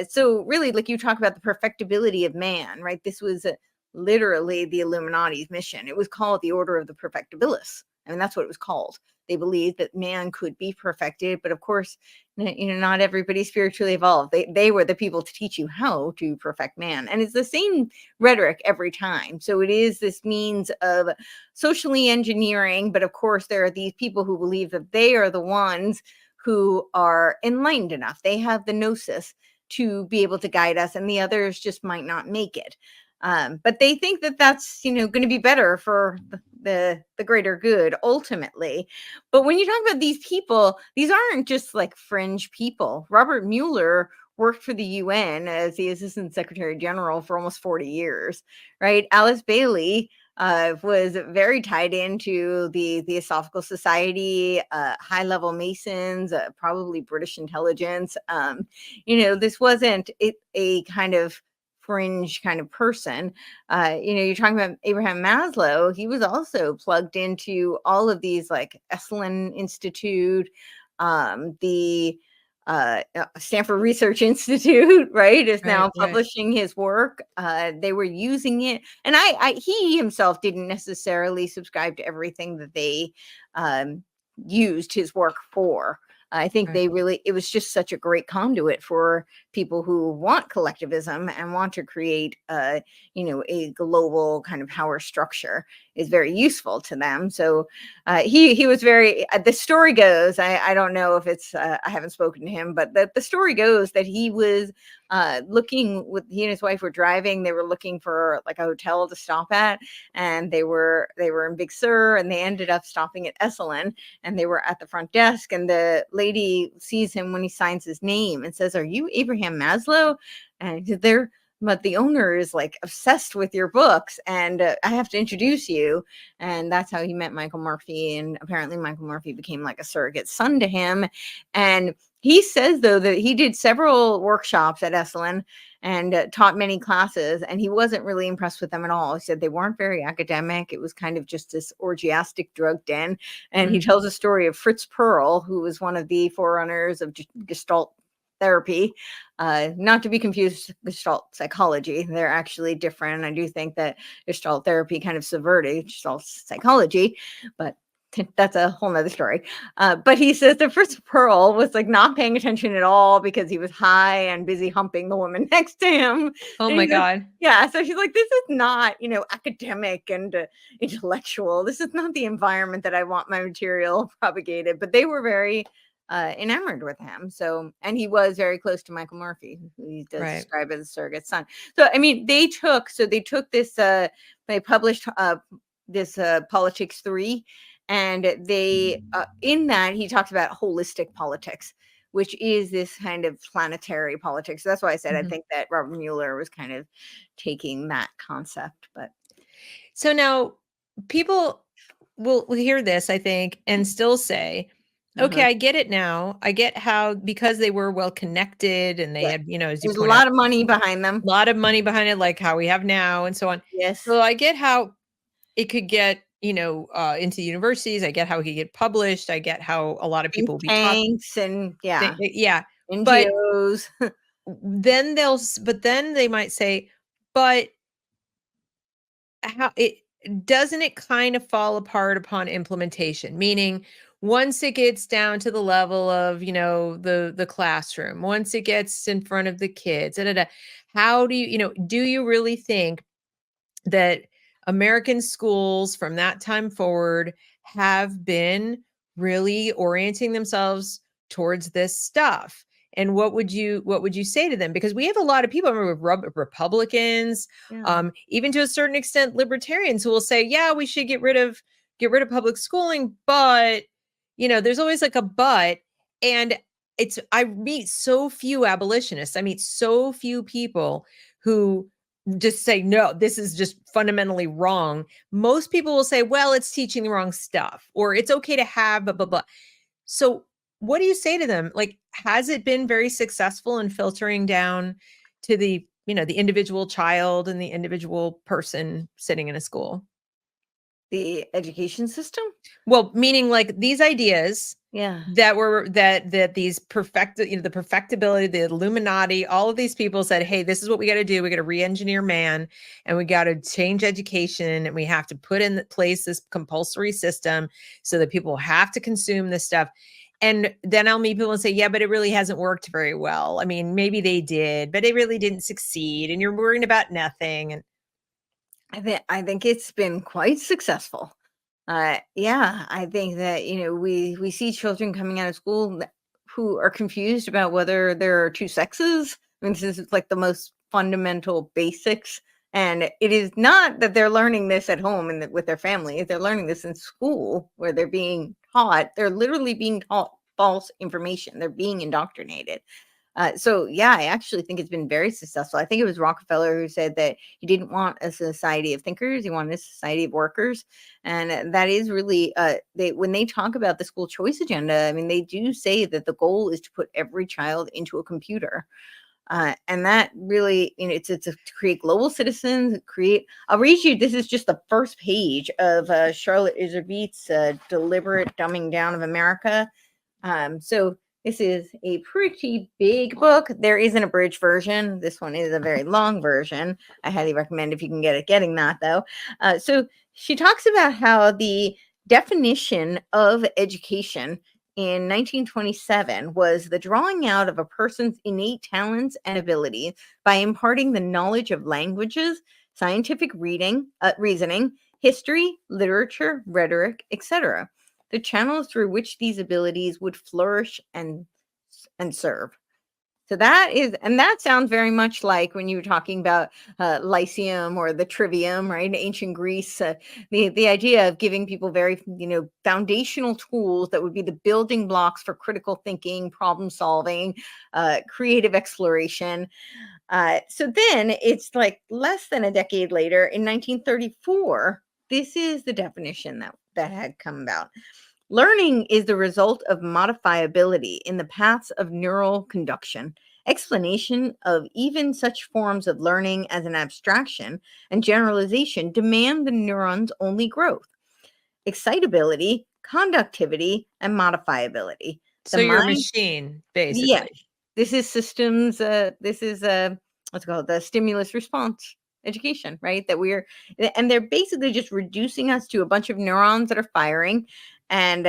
So really, like, you talk about the perfectibility of man, right? This was literally the Illuminati's mission. It was called the Order of the Perfectibilis. I mean, that's what it was called. They believed that man could be perfected, but of course, not everybody spiritually evolved. They were the people to teach you how to perfect man. And it's the same rhetoric every time. So it is this means of socially engineering, but of course there are these people who believe that they are the ones who are enlightened enough. They have the gnosis to be able to guide us, and the others just might not make it. But they think that that's going to be better for the greater good ultimately. But when you talk about these people, these aren't just like fringe people. Robert Mueller worked for the UN as the Assistant Secretary General for almost 40 years, right? Alice Bailey was very tied into the Theosophical Society, high-level Masons, probably British intelligence. This wasn't a kind of fringe kind of person. You're talking about Abraham Maslow. He was also plugged into all of these, like Esalen Institute, the Stanford Research Institute, right, is now publishing his work. They were using it, and he himself didn't necessarily subscribe to everything that they used his work for. I think it was just such a great conduit for people who want collectivism and want to create a global kind of power structure, is very useful to them. So he was very, the story goes, I don't know if it's, I haven't spoken to him, but the story goes that he was he and his wife were driving, they were looking for like a hotel to stop at, and they were in Big Sur, and they ended up stopping at Esalen, and they were at the front desk, and the lady sees him when he signs his name and says, "Are you Abraham Maslow?" And they're, but the owner is like obsessed with your books, and I have to introduce you. And that's how he met Michael Murphy. And apparently Michael Murphy became like a surrogate son to him. And he says, though, that he did several workshops at Esalen and taught many classes, and he wasn't really impressed with them at all. He said they weren't very academic. It was kind of just this orgiastic drug den. And he tells a story of Fritz Perl, who was one of the forerunners of Gestalt therapy, not to be confused with Gestalt psychology. They're actually different. I do think that Gestalt therapy kind of subverted Gestalt psychology, but that's a whole nother story. But he says that Fritz Perl was like not paying attention at all because he was high and busy humping the woman next to him. Oh my God. Yeah. So she's like, this is not, academic and intellectual. This is not the environment that I want my material propagated. But they were very enamored with him. So, and he was very close to Michael Murphy, who he does describe as a surrogate son. So, I mean, they took this, they published this Politics 3, and they, in that, he talks about holistic politics, which is this kind of planetary politics. So that's why I said I think that Robert Mueller was kind of taking that concept. But so now people will hear this, I think, and still say, okay, I get it now. I get how, because they were well connected and they had, as you there's a point lot out, of money behind them. a lot of money behind it, like how we have now and so on. Yes. So I get how it could get, into universities. I get how it could get published. I get how a lot of people will be talking. And NGOs. But then they might say, but how doesn't it kind of fall apart upon implementation? Meaning, once it gets down to the level of, the classroom, once it gets in front of the kids, how do do you really think that American schools from that time forward have been really orienting themselves towards this stuff? And what would you say to them? Because we have a lot of people, I remember Republicans, even to a certain extent, libertarians, who will say, yeah, we should get rid of public schooling, but there's always like a but. And I meet so few abolitionists. I meet so few people who just say, no, this is just fundamentally wrong. Most people will say, well, it's teaching the wrong stuff, or it's okay to have blah, blah, blah. So what do you say to them? Like, has it been very successful in filtering down to the, the individual child and the individual person sitting in a school? The education system? Well, meaning like these ideas Yeah. that these the perfectibility, the Illuminati, all of these people said, hey, this is what we got to do. We got to re-engineer man, and we got to change education, and we have to put in place this compulsory system so that people have to consume this stuff. And then I'll meet people and say, yeah, but it really hasn't worked very well. I mean, maybe they did, but it really didn't succeed. And you're worrying about nothing. And I think it's been quite successful. Yeah, I think that we see children coming out of school who are confused about whether there are two sexes. I mean, this is like the most fundamental basics, and it is not that they're learning this at home and with their family. They're learning this in school where they're being taught. They're literally being taught false information. They're being indoctrinated. So yeah, I actually think it's been very successful. I think it was Rockefeller who said that he didn't want a society of thinkers; he wanted a society of workers, and that is really when they talk about the school choice agenda. I mean, they do say that the goal is to put every child into a computer. And that really, it's to create global citizens. I'll read you. This is just the first page of Charlotte Iserbyt's "Deliberate Dumbing Down of America." So this is a pretty big book. There is an abridged version. This one is a very long version. I highly recommend if you can getting that though. So she talks about how the definition of education in 1927 was the drawing out of a person's innate talents and abilities by imparting the knowledge of languages, scientific reasoning, history, literature, rhetoric, etc. The channels through which these abilities would flourish and serve. So that sounds very much like when you were talking about Lyceum or the Trivium, right? In ancient Greece, the idea of giving people very, foundational tools that would be the building blocks for critical thinking, problem solving, creative exploration. So then it's like less than a decade later, in 1934, this is the definition that had come about. Learning is the result of modifiability in the paths of neural conduction, explanation of even such forms of learning as an abstraction and generalization demand the neuron's only growth. Excitability, conductivity, and modifiability. The so you're a mind, machine, yes, basically. this is systems, this is what's it called, the stimulus response education, right? And they're basically just reducing us to a bunch of neurons that are firing, and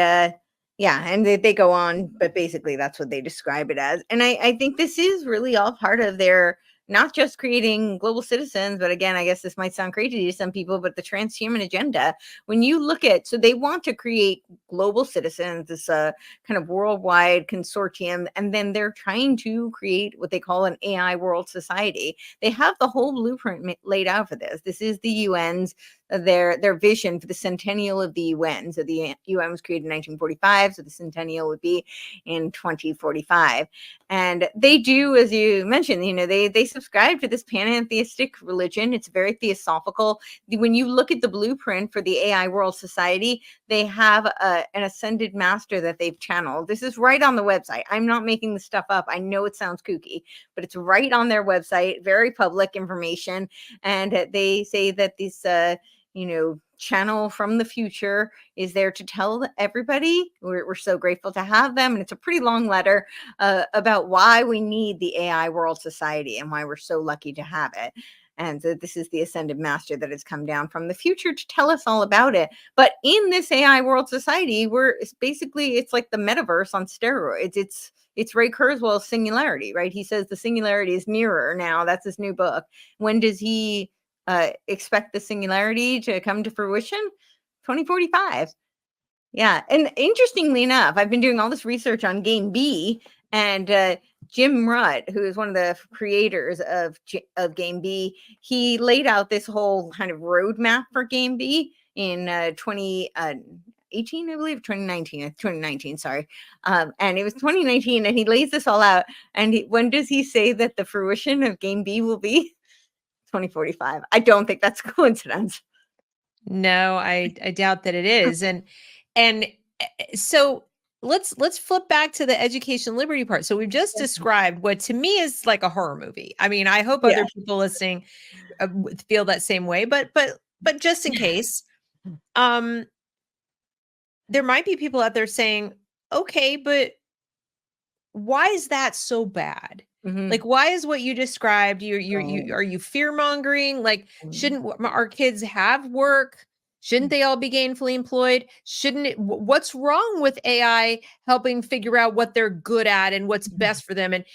yeah, and they go on, but basically that's what they describe it as. And I think this is really all part of their, not just creating global citizens, but again, I guess this might sound crazy to some people, but the transhuman agenda. When you look at, so they want to create global citizens, this kind of worldwide consortium, and then they're trying to create what they call an AI world society. They have the whole blueprint laid out for this. This is the UN's their vision for the centennial of the UN. So the UN was created in 1945, so the centennial would be in 2045. And they do, as you mentioned, they subscribe to this pantheistic religion. It's very theosophical. When you look at the blueprint for the AI world society, they have an ascended master that they've channeled. This is right on the website. I'm not making this stuff up. I know it sounds kooky, but it's right on their website, very public information. And they say that this channel from the future is there to tell everybody we're so grateful to have them. And it's a pretty long letter about why we need the AI world society and why we're so lucky to have it. And so this is the ascended master that has come down from the future to tell us all about it. But in this AI world society, it's like the metaverse on steroids. It's Ray Kurzweil's singularity, right? He says the singularity is nearer now. That's his new book. When does he expect the singularity to come to fruition? 2045. Yeah. And interestingly enough, I've been doing all this research on Game B, and Jim Rutt, who is one of the creators of Game B, he laid out this whole kind of roadmap for Game B in 2018, I believe, 2019, sorry. And it was 2019, and he lays this all out. And when does he say that the fruition of Game B will be? 2045. I don't think that's a coincidence. No, I doubt that it is. And so let's flip back to the education liberty part. So we've just described what to me is like a horror movie. I mean, I hope other Yeah. people listening feel that same way, but just in case, um there might be people out there saying, "Okay, but why is that so bad?" Mhm. Like, why is what you described, Right. are you fear mongering? Like, Mhm. shouldn't our kids have work? Shouldn't they all be gainfully employed? Shouldn't it, what's wrong with AI helping figure out what they're good at and what's best for them? And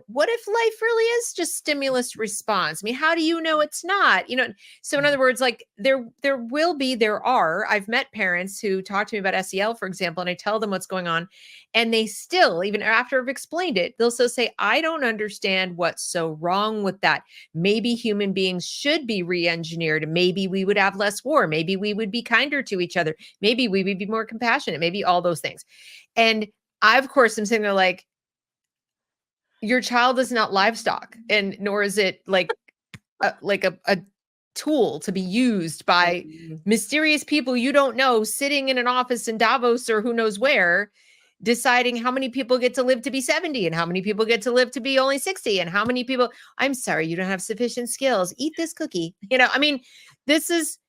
what if life really is just stimulus response? I mean, how do you know it's not? So in other words, like there are, I've met parents who talk to me about SEL, for example, and I tell them what's going on. And they still, even after I've explained it, they'll still say, I don't understand what's so wrong with that. Maybe human beings should be re-engineered. Maybe we would have less war. Maybe we would be kinder to each other. Maybe we would be more compassionate. Maybe all those things. And I, of course, am sitting there like, your child is not livestock, and nor is it like a tool to be used by Mhm. mysterious people you don't know sitting in an office in Davos or who knows where, deciding how many people get to live to be 70 and how many people get to live to be only 60 and how many people, I'm sorry, you don't have sufficient skills, eat this cookie. I mean, this is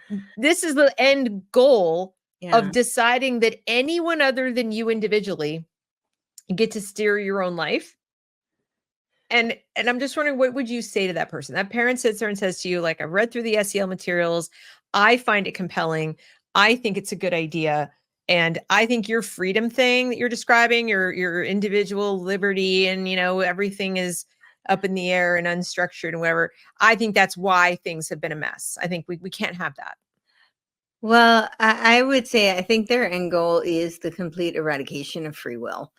the end goal of Yeah. deciding that anyone other than you individually get to steer your own life. And I'm just wondering, what would you say to that person? That parent sits there and says to you, like, I've read through the SEL materials. I find it compelling. I think it's a good idea. And I think your freedom thing that you're describing, your individual liberty, and everything is up in the air and unstructured and whatever. I think that's why things have been a mess. I think we can't have that. Well, I would say I think their end goal is the complete eradication of free will.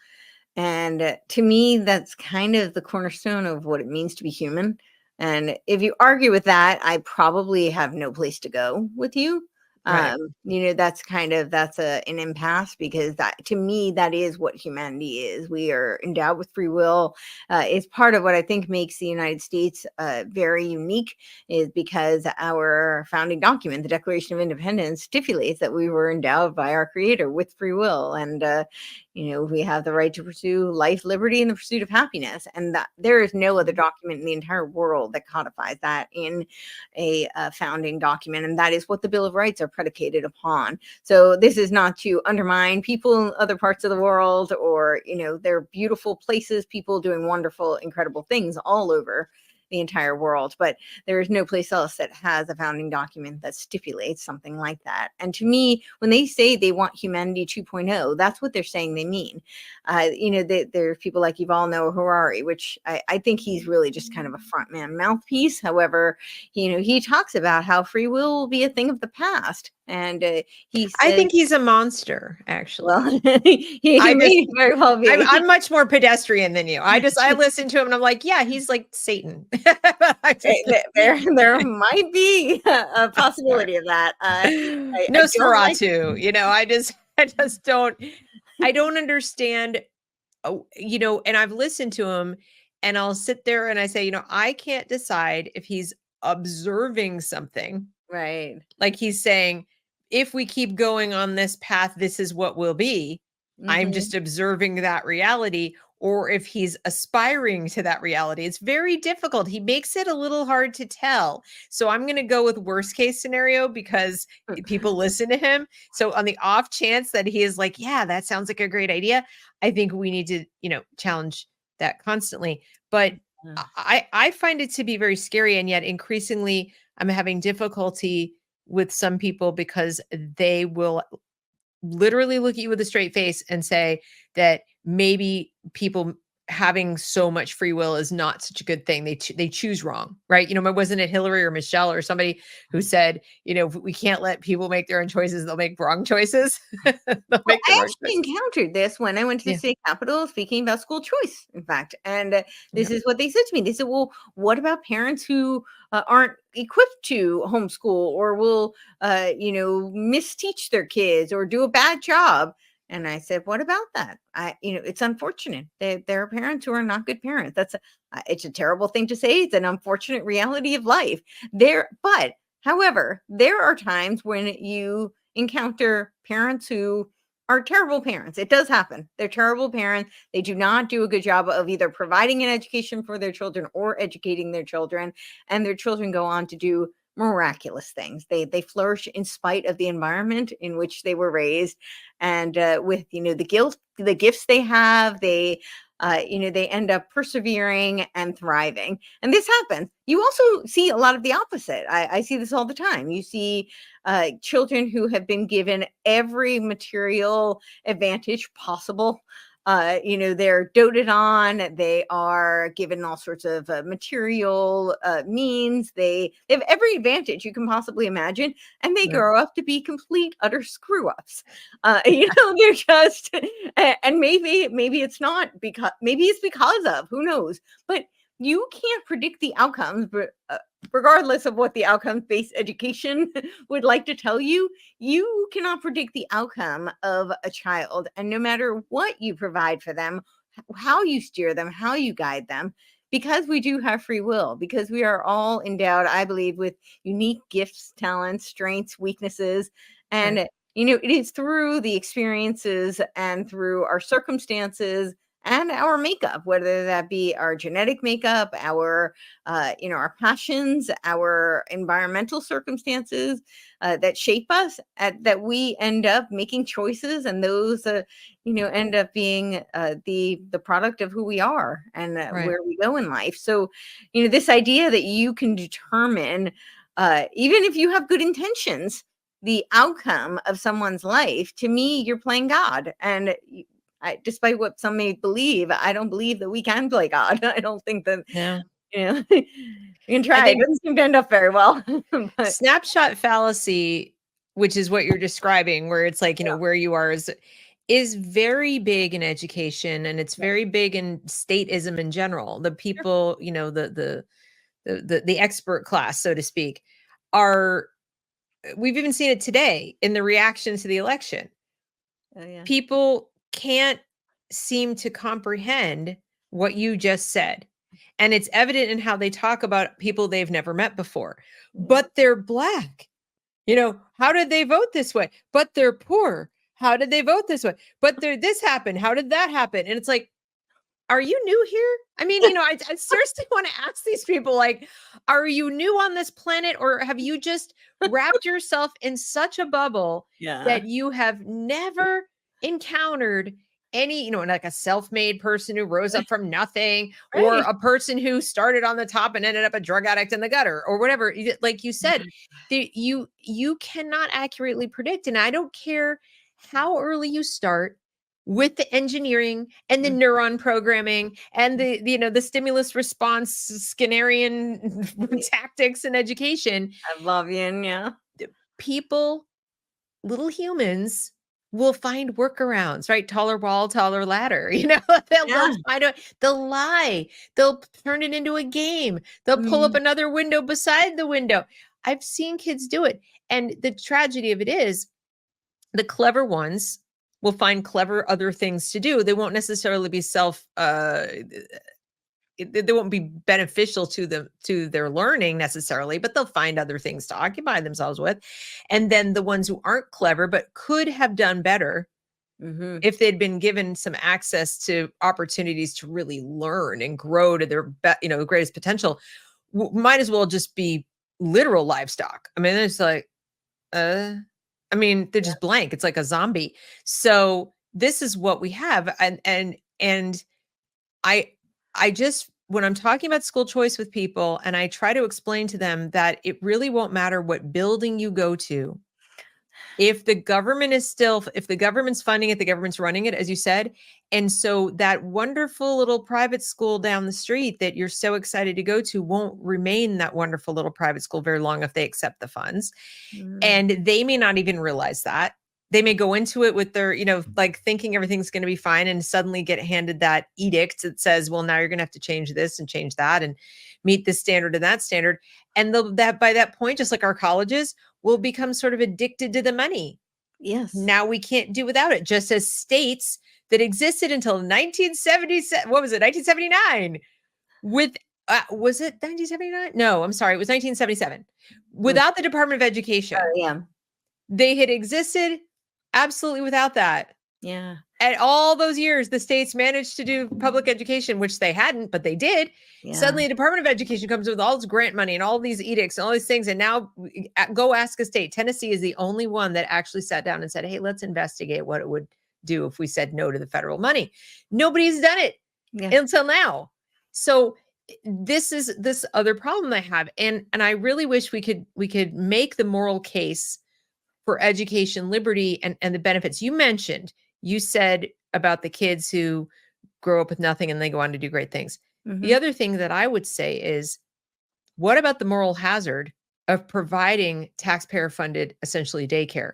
And to me, that's kind of the cornerstone of what it means to be human. And if you argue with that, I probably have no place to go with you. Right. That's an impasse, because that, to me, that is what humanity is. We are endowed with free will. It's part of what I think makes the United States very unique, is because our founding document, the Declaration of Independence, stipulates that we were endowed by our Creator with free will. And we have the right to pursue life, liberty, and the pursuit of happiness. And that there is no other document in the entire world that codifies that in a founding document. And that is what the Bill of Rights are predicated upon. So this is not to undermine people in other parts of the world, or, there are beautiful places, people doing wonderful, incredible things all over the entire world, but there is no place else that has a founding document that stipulates something like that. And to me, when they say they want humanity 2.0, that's what they're saying they mean. There are people like Yuval Noah Harari, which I think he's really just kind of a frontman mouthpiece. However, he talks about how free will be a thing of the past. And he I says, think he's a monster, actually. well, he I just may very well be. I'm much more pedestrian than you. I listen to him and I'm like, yeah, he's like Satan. I just, There might be a possibility of that. I don't like. Nosferatu, I just I don't understand. And I've listened to him, and I'll sit there and I say, I can't decide if he's observing something, Right. like he's saying, if we keep going on this path, this is what will be. I'm Mhm. just observing that reality, or if he's aspiring to that reality. It's very difficult. He makes it a little hard to tell. So I'm going to go with worst case scenario, because people listen to him. So on the off chance that he is like, yeah, that sounds like a great idea, I think we need to, challenge that constantly. But I find it to be very scary. And yet increasingly I'm having difficulty with some people, because they will literally look at you with a straight face and say that maybe people having so much free will is not such a good thing. They choose wrong, right? Wasn't it Hillary or Michelle or somebody who said, we can't let people make their own choices. They'll make wrong choices. They'll Well, make the I wrong actually choices. encountered this when I went to the Yeah. state capitol speaking about school choice, in fact. And Yeah. this is what they said to me. They said, well, what about parents who aren't equipped to homeschool, or will, misteach their kids or do a bad job? And I said, what about that? It's unfortunate. There are parents who are not good parents. It's a terrible thing to say. It's an unfortunate reality of life but however, there are times when you encounter parents who are terrible parents. It does happen. They're terrible parents. They do not do a good job of either providing an education for their children or educating their children, and their children go on to do miraculous things. They flourish in spite of the environment in which they were raised, and with the gifts they have, they end up persevering and thriving. And this happens. You also see a lot of the opposite. I see this all the time. You see children who have been given every material advantage possible. They're doted on. They are given all sorts of material means. They have every advantage you can possibly imagine, and they Right. grow up to be complete utter screw ups. They're just, and maybe it's not because, maybe it's because of, who knows, but you can't predict the outcomes. But regardless of what the outcomes-based education would like to tell you, you cannot predict the outcome of a child. And no matter what you provide for them, how you steer them, how you guide them, because we do have free will, because we are all endowed, I believe, with unique gifts, talents, strengths, weaknesses. And, Right. it is through the experiences and through our circumstances and our makeup, whether that be our genetic makeup, our passions, our environmental circumstances that shape us, that we end up making choices, and those, end up being the product of who we are and Right. where we go in life. So, this idea that you can determine, even if you have good intentions, the outcome of someone's life, to me, you're playing God. And despite what some may believe, I don't believe that we can play God. I don't think that, Yeah. we can I try. It think doesn't seem to end up very well. But snapshot fallacy, which is what you're describing, where it's like, yeah, where you are is very big in education, and it's yeah, very big in statism in general. The sure. people, the expert class, so to speak, are we've even seen it today in the reaction to the election. Oh, yeah. People can't seem to comprehend what you just said. And it's evident in how they talk about people they've never met before. Mhm. But they're Black. How did they vote this way? But they're poor. How did they vote this way? But this happened. How did that happen? And it's like, are you new here? I mean, I seriously want to ask these people, like, are you new on this planet, or have you just wrapped yourself in such a bubble Yeah. that you have never encountered any, like a self-made person who rose up from nothing, or Right. a person who started on the top and ended up a drug addict in the gutter, or whatever. Like you said, you cannot accurately predict. And I don't care how early you start with the engineering and the Mm, neuron programming and the stimulus response Skinnerian tactics in education. I love you. Yeah. People, little humans, will find workarounds, right? Taller wall, taller ladder. They'll Yeah. find a they'll lie, they'll turn it into a game, they'll pull up Mm, another window beside the window. I've seen kids do it. And the tragedy of it is, the clever ones will find clever other things to do. They won't necessarily be they won't be beneficial to them, to their learning necessarily, but they'll find other things to occupy themselves with. And then the ones who aren't clever but could have done better mhm. if they'd been given some access to opportunities to really learn and grow to their greatest potential, might as well just be literal livestock. I mean, it's like, uh they're just blank. It's like a zombie. So this is what we have. And I I just, when I'm talking about school choice with people, and I try to explain to them that it really won't matter what building you go to. If the government's funding it, the government's running it, as you said. And so that wonderful little private school down the street that you're so excited to go to won't remain that wonderful little private school very long if they accept the funds. Mm, And they may not even realize that. They may go into it with their, like thinking everything's going to be fine, and suddenly get handed that edict that says, well, now you're going to have to change this and change that and meet this standard and that standard. And that by that point, just like our colleges, will become sort of addicted to the money. Yes. Now we can't do without it, just as states that existed until 1977, what was it, 1979, with was it 1979? No, I'm sorry, it was 1977. Without the Department of Education, Yeah. they had existed absolutely without that. Yeah. And all those years, the states managed to do public education, which they hadn't, but they did. Yeah. Suddenly, the Department of Education comes with all this grant money and all these edicts and all these things. And now go ask a state. Tennessee is the only one that actually sat down and said, hey, let's investigate what it would do if we said no to the federal money. Nobody's done it until now. So this is this other problem I have. And I really wish we could make the moral case for education, liberty, and the benefits. You said about the kids who grow up with nothing and they go on to do great things. The other thing that I would say is, what about the moral hazard of providing taxpayer funded, essentially daycare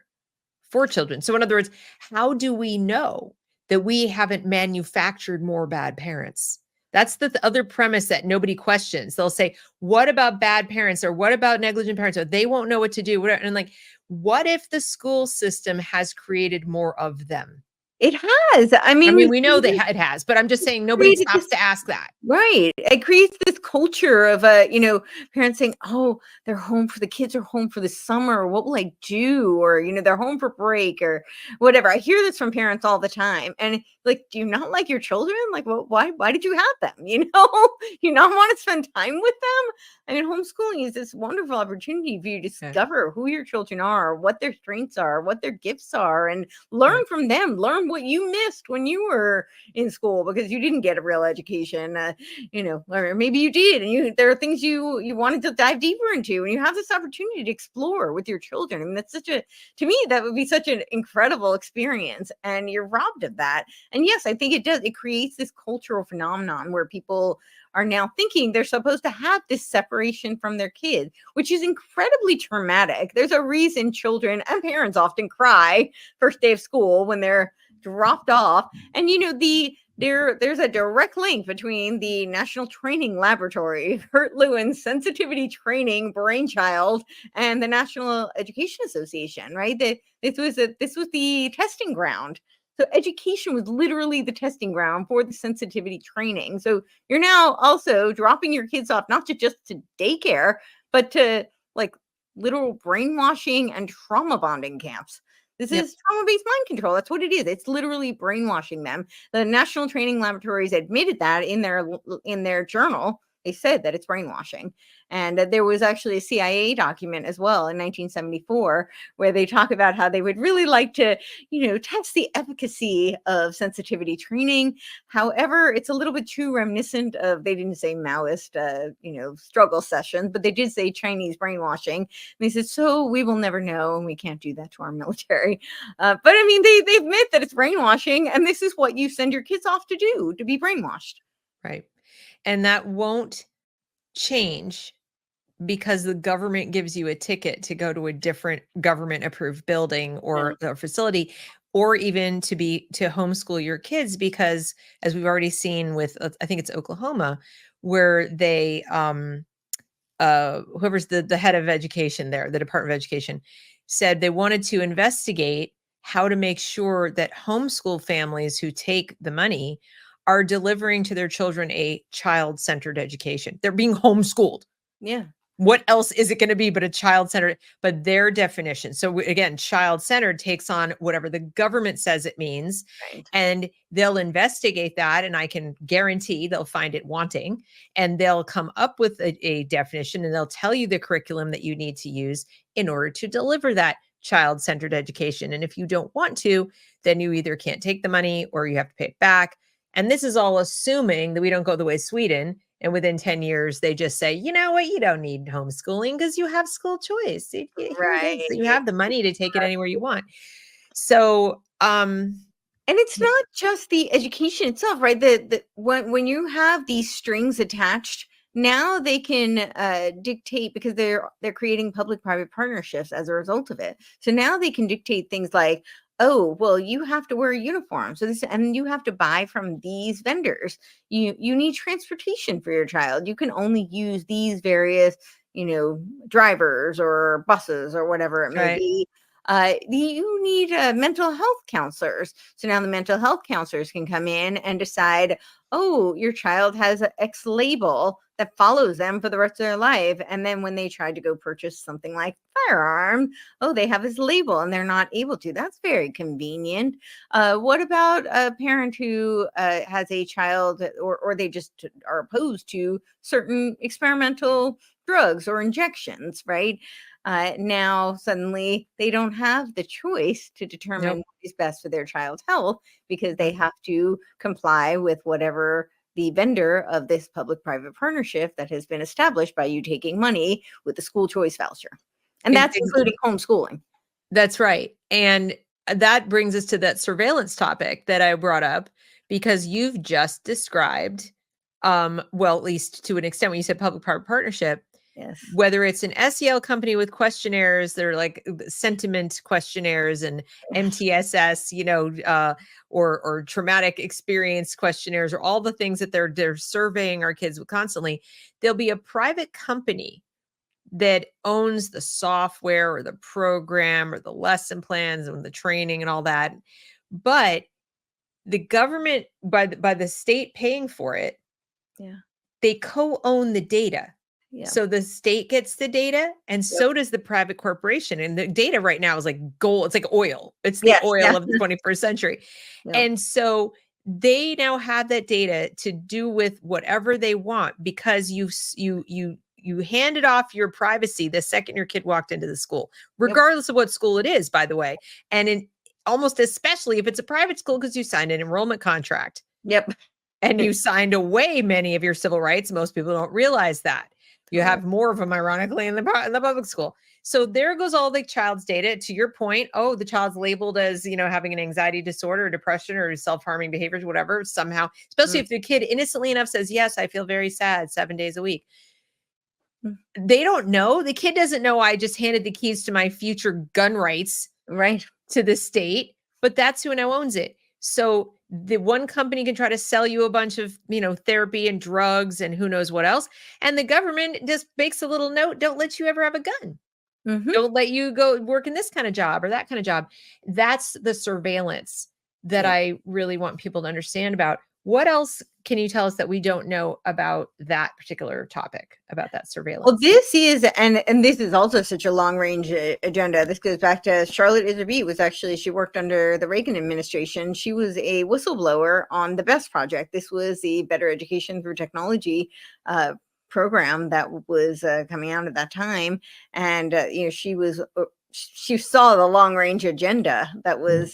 for children? So in other words, how do we know that we haven't manufactured more bad parents? That's the other premise that nobody questions. They'll say, what about bad parents, or what about negligent parents, or they won't know what to do? And like, what if the school system has created more of them? It has. I mean, we know that it has, but I'm just saying nobody stops to ask that. Right. It creates this culture of, parents saying, oh, they're home for the kids are home for the summer. What will I do? Or, they're home for break or whatever. I hear this from parents all the time. And like, do you not like your children? Like, well, why did you have them? You not want to spend time with them? I mean, homeschooling is this wonderful opportunity for you to discover who your children are, what their strengths are, what their gifts are, and learn from them. Learn what you missed when you were in school because you didn't get a real education, or maybe you did, and there are things you wanted to dive deeper into, and you have this opportunity to explore with your children. I mean, to me, that would be such an incredible experience, and you're robbed of that. And yes, I think it creates this cultural phenomenon where people are now thinking they're supposed to have this separation from their kids, which is incredibly traumatic. There's a reason children and parents often cry first day of school when they're dropped off. And there's a direct link between the National Training Laboratory, Kurt Lewin's sensitivity training brainchild, and the National Education Association, right? This was the testing ground. So education was literally the testing ground for the sensitivity training. So you're now also dropping your kids off, not just to daycare, but to like literal brainwashing and trauma bonding camps. This is trauma-based mind control. That's what it is. It's literally brainwashing them. The National Training Laboratories admitted that in their journal. They said that it's brainwashing. And there was actually a CIA document as well in 1974 where they talk about how they would really like to, test the efficacy of sensitivity training. However, it's a little bit too reminiscent of, they didn't say Maoist, struggle sessions, but they did say Chinese brainwashing. And they said, so we will never know, and we can't do that to our military. But I mean, they admit that it's brainwashing, and this is what you send your kids off to do, to be brainwashed. Right. And that won't change because the government gives you a ticket to go to a different government approved building or a facility, or even to homeschool your kids, because as we've already seen with, I think it's Oklahoma, where they, whoever's the head of education there, the Department of Education, said they wanted to investigate how to make sure that homeschool families who take the money are delivering to their children a child-centered education. They're being homeschooled. Yeah. What else is it going to be but a child-centered? But their definition. So again, child-centered takes on whatever the government says it means, and they'll investigate that. And I can guarantee they'll find it wanting, and they'll come up with a definition, and they'll tell you the curriculum that you need to use in order to deliver that child-centered education. And if you don't want to, then you either can't take the money or you have to pay it back. And this is all assuming that we don't go the way of Sweden, and within 10 years, they just say, you know what, you don't need homeschooling because you have school choice. Right. You have the money to take it anywhere you want. So, and it's not just the education itself, right? When you have these strings attached, now they can dictate, because they're creating public-private partnerships as a result of it. So now they can dictate things like, oh, well, you have to wear a uniform. So and you have to buy from these vendors. You need transportation for your child. You can only use these various, drivers or buses or whatever it may be. You need mental health counselors. So now the mental health counselors can come in and decide, oh, your child has an X label that follows them for the rest of their life. And then when they try to go purchase something like firearm, oh, they have this label and they're not able to. That's very convenient. What about a parent who has a child, or they just are opposed to certain experimental drugs or injections, right? Now suddenly they don't have the choice to determine Nope. what is best for their child's health, because they Nope. have to comply with whatever the vendor of this public-private partnership that has been established by you taking money with the school choice voucher. And Ex- that's ex- including homeschooling. That's right. And that brings us to that surveillance topic that I brought up, because you've just described, well, at least to an extent, when you said public-private partnership, Yes. whether it's an SEL company with questionnaires, they're like sentiment questionnaires and MTSS, or traumatic experience questionnaires, or all the things that they're surveying our kids with constantly. There'll be a private company that owns the software or the program or the lesson plans and the training and all that. But the government, by the state paying for it, Yeah. they co-own the data. Yeah. So the state gets the data, and Yep. so does the private corporation. And the data right now is like gold. It's like oil. It's the Yes. oil Yeah. of the 21st century. Yep. And so they now have that data to do with whatever they want, because you handed off your privacy the second your kid walked into the school, Yep. regardless of what school it is, by the way. And in almost especially if it's a private school, because you signed an enrollment contract Yep. and you signed away many of your civil rights. Most people don't realize that. You Correct. have more of them, ironically, in the public school. So there goes all the child's data. To your point, oh, the child's labeled as, having an anxiety disorder or depression or self-harming behaviors, whatever, somehow, especially Mm. if the kid innocently enough says, yes, I feel very sad 7 days a week. Mm. They don't know. The kid doesn't know I just handed the keys to my future gun rights Right. to the state, but that's who now owns it. So the one company can try to sell you a bunch of, therapy and drugs and who knows what else. And the government just makes a little note, don't let you ever have a gun. Mm-hmm. Don't let you go work in this kind of job or that kind of job. That's the surveillance that Yeah. I really want people to understand about. What else can you tell us that we don't know about that particular topic, about that Well, surveillance? this is, and this is also such a long range agenda. This goes back to Charlotte Iserbyt. She worked under the Reagan administration. She was a whistleblower on the BEST project. This was the Better Education Through Technology program that was coming out at that time. And she saw the long range agenda that was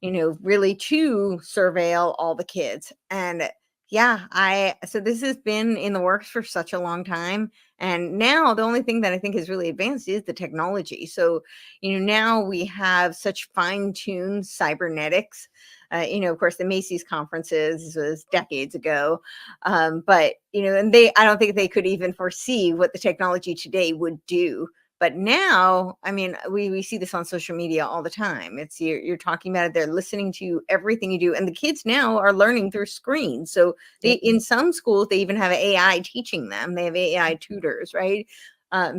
Mhm. really to surveil all the kids. And yeah, so this has been in the works for such a long time. And now the only thing that I think is really advanced is the technology. So, now we have such fine-tuned cybernetics. Of course, the Macy's conferences was decades ago. But, I don't think they could even foresee what the technology today would do. But now, I mean, we see this on social media all the time. It's you're talking about it. They're listening to everything you do. And the kids now are learning through screens. So Yep. in some schools, they even have AI teaching them. They have AI tutors, right?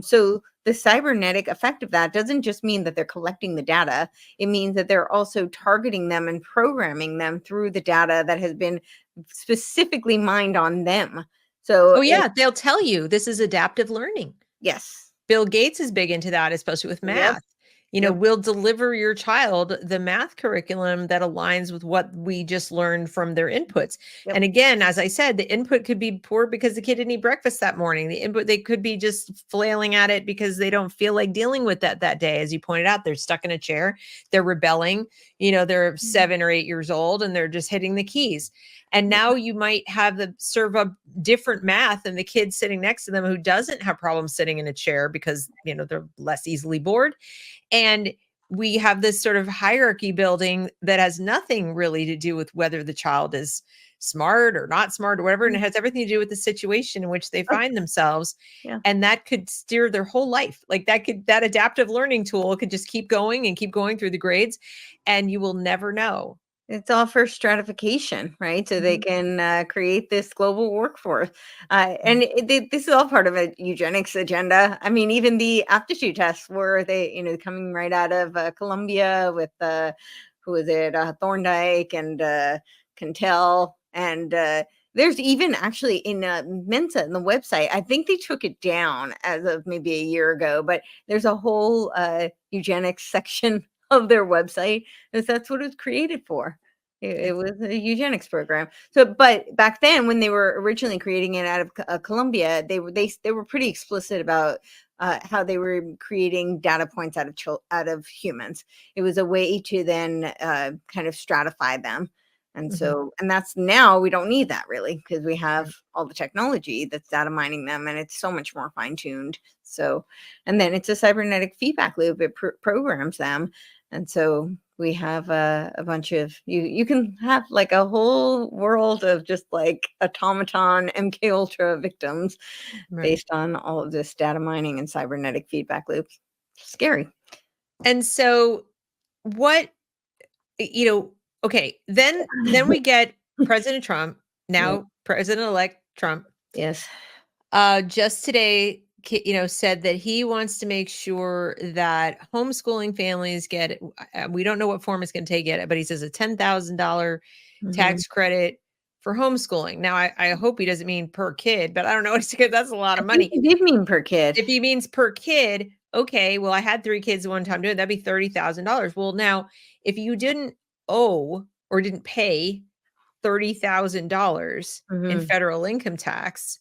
So the cybernetic effect of that doesn't just mean that they're collecting the data. It means that they're also targeting them and programming them through the data that has been specifically mined on them. So Oh yeah, they'll tell you this is adaptive learning. yes. Bill Gates is big into that, especially with Yep. math. Yep. We'll deliver your child the math curriculum that aligns with what we just learned from their inputs. Yep. And again, as I said, the input could be poor because the kid didn't eat breakfast that morning. The input, they could be just flailing at it because they don't feel like dealing with that day. As you pointed out, they're stuck in a chair, they're rebelling, they're 7 or 8 years old and they're just hitting the keys. And now you might have them serve up different math and the kid sitting next to them who doesn't have problems sitting in a chair because, they're less easily bored. And we have this sort of hierarchy building that has nothing really to do with whether the child is smart or not smart or whatever. And it has everything to do with the situation in which they Oh, find themselves. yeah. And that could steer their whole life. Like that adaptive learning tool could just keep going and keep going through the grades. And you will never know It's all for stratification, right? So they Mhm. can create this global workforce. And Mhm. this is all part of a eugenics agenda. I mean, even the aptitude tests were coming right out of Columbia with who is it, Thorndike and Cantel. And there's even actually in Mensa in the website, I think they took it down as of maybe a year ago, but there's a whole eugenics section of their website because that's what it was created for. It It's was a eugenics program. So, but back then, when they were originally creating it out of Columbia, they were pretty explicit about how they were creating data points out of humans. It was a way to then kind of stratify them, and mhm, and that's now we don't need that really because we have right. all the technology that's data mining them, and it's so much more fine tuned. So, and then it's a cybernetic feedback loop. It programs them, and so we have a bunch of you can have like a whole world of just like automaton MK Ultra victims Right. based on all of this data mining and cybernetic feedback loops. Scary. And so what okay, then we get President Trump, Yeah. now President-elect Trump, Yes. just today, said that he wants to make sure that homeschooling families get, we don't know what form it's going to take yet, but he says a $10,000 Mhm. tax credit for homeschooling. Now, I hope he doesn't mean per kid, but I don't know what that's a lot I of think money. it did mean per kid. If he means per kid, okay, well, I had 3 kids at one time doing that'd be $30,000. Well, now, if you didn't owe or didn't pay $30,000 in Mhm. federal income tax,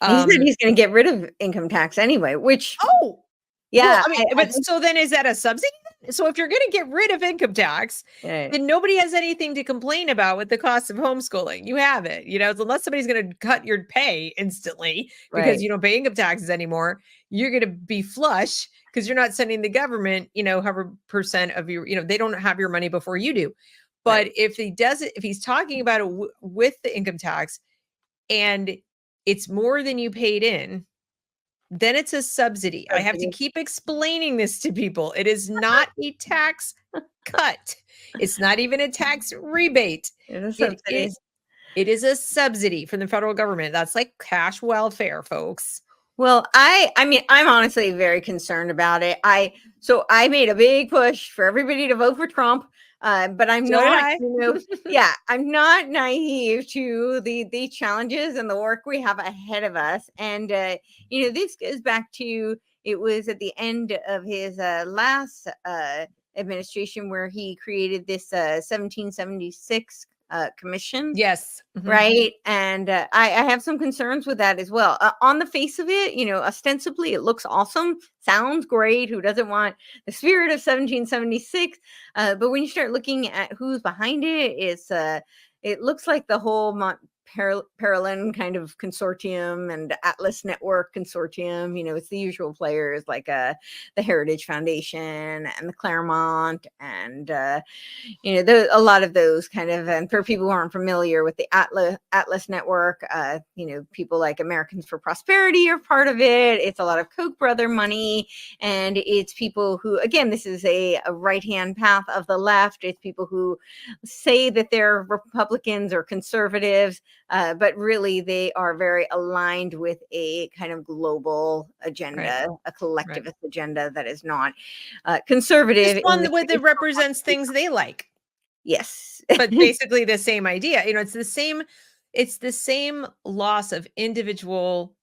He said um he's gonna get rid of income tax anyway, which oh, well, yeah, I mean, I but think so then is that a subsidy then? So if you're gonna get rid of income tax, right, then nobody has anything to complain about with the cost of homeschooling. You have it, so unless somebody's gonna cut your pay instantly because right, you don't pay income taxes anymore, you're gonna be flush because you're not sending the government, however percent of your, they don't have your money before you do. But right. if he does it, if he's talking about it with the income tax and it's more than you paid in, then it's a subsidy. I have to Subsidy. keep explaining this to people. It is not a tax cut. It's not even a tax rebate. It's a It subsidy. is it is a subsidy from the federal government. That's like cash welfare, folks. Well, I mean, I'm honestly very concerned about it. I made a big push for everybody to vote for Trump, but I'm So did not, I. yeah, I'm not naive to the challenges and the work we have ahead of us. And this goes back to it was at the end of his last administration where he created this 1776 commission, Yes. Mhm. right? And I have some concerns with that as well. On the face of it, ostensibly it looks awesome, sounds great. Who doesn't want the spirit of 1776? But when you start looking at who's behind it, it looks like the whole Paralin kind of consortium and Atlas Network consortium. It's the usual players like the Heritage Foundation and the Claremont and a lot of those kind of, and for people who aren't familiar with the Atlas Network, people like Americans for Prosperity are part of it. It's a lot of Koch brother money, and it's people who, again, this is a right-hand path of the left. It's people who say that they're Republicans or conservatives, but really they are very aligned with a kind of global Right. agenda, a Right. collectivist agenda that is not Just conservative in one the that represents things they like. yes. But basically the same idea. It's the same loss of individual